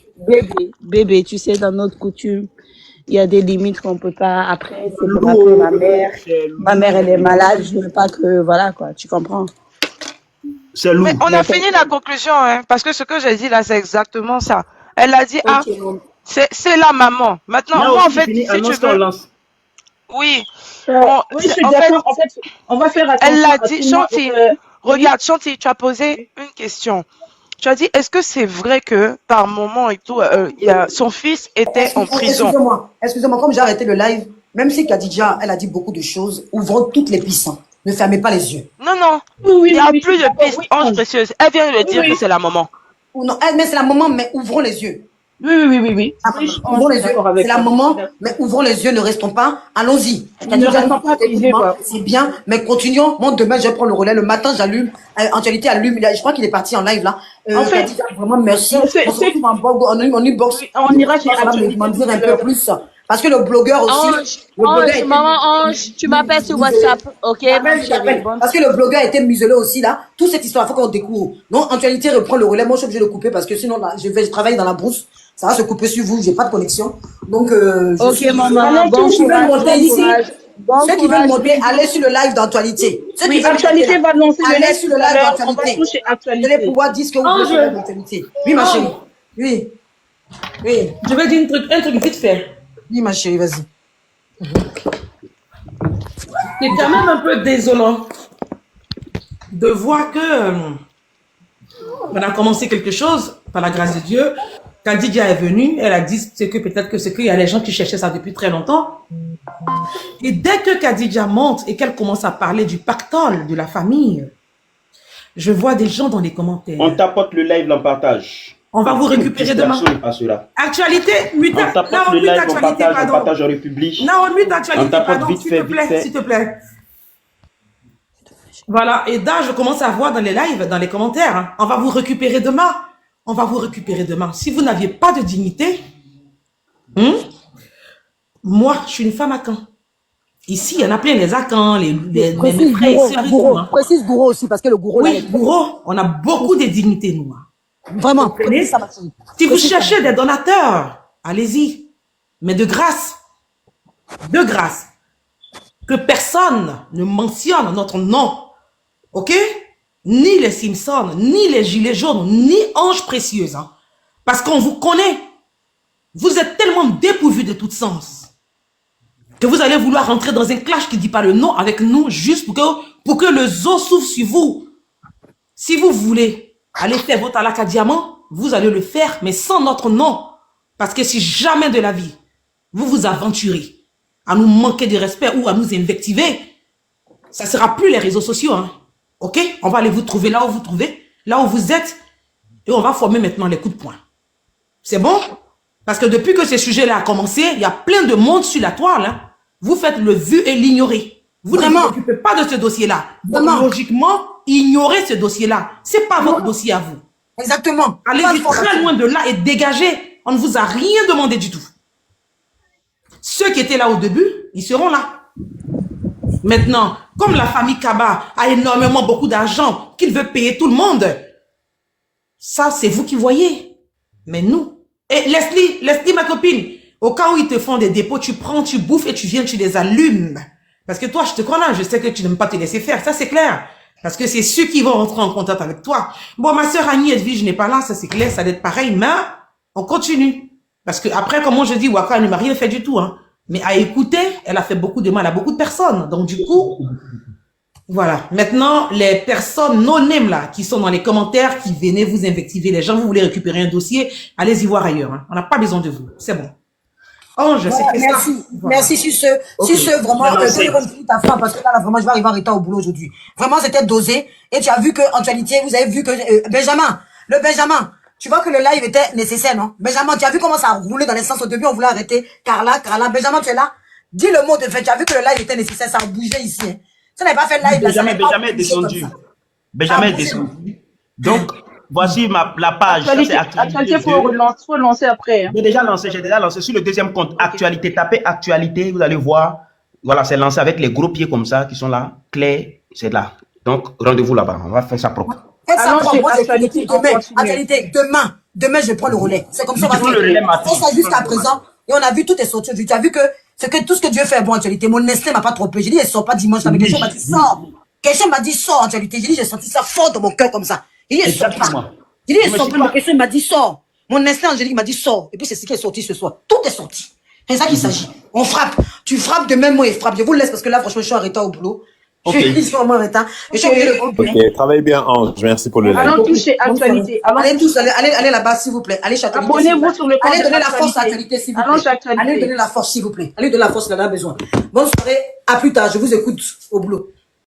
Bébé, tu sais, dans notre coutume, il y a des limites qu'on peut pas. Après, c'est comme après ma mère. Ma mère, elle est malade. Je veux pas que, voilà, quoi. Tu comprends? C'est lourd. Mais on a fini la conclusion, hein, parce que ce que j'ai dit là, c'est exactement ça. Elle a dit, ah, c'est la maman. Maintenant, Là moi, en aussi, fait, fini, si tu annonce qu'on veux... lance. Oui. Oui, je suis En fait, d'accord. En fait, on va faire attention. elle l'a à dit, tout le monde. Chanty, regarde, Chanty, tu as posé une question. Tu as dit, est-ce que c'est vrai que par moment et tout, son fils était en prison? Excusez-moi, comme j'ai arrêté le live, même si Khadija, elle a dit beaucoup de choses, ouvrons toutes les pistes. Hein. Ne fermez pas les yeux. Non, non. Il n'y a plus de pistes, Ange précieuse. Elle vient de dire que c'est la maman. Ou non, mais c'est la maman, mais ouvrons les yeux. Oui. Ouvrons les yeux. C'est la maman, mais ouvrons les yeux, ne restons pas. Allons-y. Ne restons pas figés, quoi. C'est bien, mais continuons. Moi, demain, je prends le relais. Le matin, j'allume. En réalité, allume. Je crois qu'il est parti en live là. En fait, vraiment merci. On se retrouve en inbox. On ira chez m'en dire un peu plus. Parce que le blogueur aussi. Maman Ange, tu m'appelles sur WhatsApp, ok, ma chérie. Parce que le blogueur a été muselé aussi là. Toute cette histoire, il faut qu'on découvre. Non, en réalité, reprend le relais. Moi, je suis obligé de le couper parce que sinon, là, je travaille dans la brousse. Ça va se couper sur vous. J'ai pas de connexion. Donc, ok, maman. Ceux qui veulent monter ici, ceux qui veulent monter, allez sur le live d'actualité. Oui, Actualité va lancer le allez live sur le tout à live l'heure. On va d'actualité. toucher Vous Actualité. allez pouvoir dire ce que vous voulez sur l'actualité. Oui, ma chérie. Oui. Oui. Je vais dire un truc vite fait. Oui, ma chérie, vas-y. C'est quand même un peu désolant de voir que on a commencé quelque chose par la grâce de Dieu. Khadija est venue, elle a dit peut-être qu'il y a des gens qui cherchaient ça depuis très longtemps. Et dès que Khadija monte et qu'elle commence à parler du pactole de la famille, je vois des gens dans les commentaires. On tapote le live, l'on partage. On va vous récupérer demain. Actualité, mute. On tapote le live, on partage en République. Non, on mute actualité, on tapote pardon, vite fait. S'il te plaît. Voilà, et là, je commence à voir dans les lives, dans les commentaires, hein, on va vous récupérer demain. On va vous récupérer demain. Si vous n'aviez pas de dignité, moi, je suis une femme à Caen. Ici, il y en a plein, les Akans, mes frères et sœurs et tout. Hein. Précise Gouro aussi, parce que le Gouro... Oui, Gouro, on a beaucoup de dignité, nous. Vraiment. Si vous cherchez des donateurs, allez-y. Mais de grâce, que personne ne mentionne notre nom. OK? Ni les Simpsons, ni les Gilets jaunes, ni Ange Précieuse. Hein. Parce qu'on vous connaît. Vous êtes tellement dépourvus de tout sens que vous allez vouloir rentrer dans un clash qui ne dit pas le nom avec nous juste pour que le zoo s'ouvre sur vous. Si vous voulez aller faire votre alaka diamant, vous allez le faire, mais sans notre nom. Parce que si jamais de la vie, vous vous aventurez à nous manquer de respect ou à nous invectiver, ça ne sera plus les réseaux sociaux. Hein. OK? On va aller vous trouver là où vous trouvez, là où vous êtes, et on va former maintenant les coups de poing. C'est bon? Parce que depuis que ce sujet-là a commencé, il y a plein de monde sur la toile. Hein. Vous faites le vu et l'ignorer. Vous ne vous occupez pas de ce dossier-là. Donc, logiquement, ignorez ce dossier-là. Ce n'est pas votre dossier à vous. Exactement. Allez-y très loin de là et dégagez. On ne vous a rien demandé du tout. Ceux qui étaient là au début, ils seront là. Maintenant, comme la famille Kaba a énormément beaucoup d'argent, qu'il veut payer tout le monde, ça, c'est vous qui voyez. Mais nous... Et Leslie, ma copine, au cas où ils te font des dépôts, tu prends, tu bouffes et tu viens, tu les allumes. Parce que toi, je te connais, je sais que tu n'aimes pas te laisser faire, ça c'est clair. Parce que c'est ceux qui vont rentrer en contact avec toi. Bon, ma sœur Annie Edwige n'est pas là, ça c'est clair, ça doit être pareil, mais on continue. Parce que après, comme je dis, Waka ne m'a rien fait du tout. Hein. Mais à écouter, elle a fait beaucoup de mal à beaucoup de personnes. Donc du coup, voilà. Maintenant, les personnes non-name là, qui sont dans les commentaires, qui venaient vous invectiver, les gens, vous voulez récupérer un dossier, allez-y voir ailleurs. Hein. On n'a pas besoin de vous. C'est bon. Ange, c'était ça. Voilà. Merci sur ce vraiment, ta femme, parce que là, vraiment, je vais arriver en retard au boulot aujourd'hui. Vraiment, c'était dosé. Et tu as vu que, en réalité, vous avez vu que, Benjamin, tu vois que le live était nécessaire, non? Benjamin, tu as vu comment ça a roulé dans les sens au début, on voulait arrêter. Carla, Benjamin, tu es là? Dis le mot de fait, tu as vu que le live était nécessaire, ça a bougé ici, hein. Ça n'avait pas fait live. Benjamin est descendu. Benjamin est descendu. Donc, Voici la page. Ça, c'est Actualité, faut lancer après. Hein. J'ai déjà lancé sur le deuxième compte. Okay. Actualité, tapez actualité, vous allez voir. Voilà, c'est lancé avec les gros pieds comme ça qui sont là. Clé, c'est là. Donc, rendez-vous là-bas. On va faire ça propre. Faites ça propre. Moi, actualité, demain, je prends le relais. C'est comme ça, on va faire ça jusqu'à présent. Et on a vu tout est sorti. Tu as vu que tout ce que Dieu fait est bon, actualité. Mon instinct m'a pas trompé. J'ai dit, elle sort pas dimanche. Mais quelqu'un m'a dit, sort. Quelqu'un m'a dit, sort, actualité. J'ai dit, j'ai senti ça fort dans mon cœur comme ça. J'ai dit, elle sort pas. J'ai dit, elle sort pas. Quelqu'un m'a dit, sort. Mon instinct angélique m'a dit, sort. Et puis, c'est ce qui est sorti ce soir. Tout est sorti. C'est ça qu'il s'agit. On frappe. Tu frappes de même moi et frappe. Je vous laisse parce que là, franchement, je suis en retard au boulot. Je suis vraiment en retard. Ok, travaille bien, Ange. Merci pour le live. Allons toucher actualité. Allez tous, allez là-bas, s'il vous plaît. Allez, actualité. Abonnez-vous sur le compte. Allez donner la force à actualité, s'il vous plaît. Allez donner la force, s'il vous plaît. Allez donner la force, là, on a besoin. Bonne soirée. À plus tard. Je vous écoute au boulot.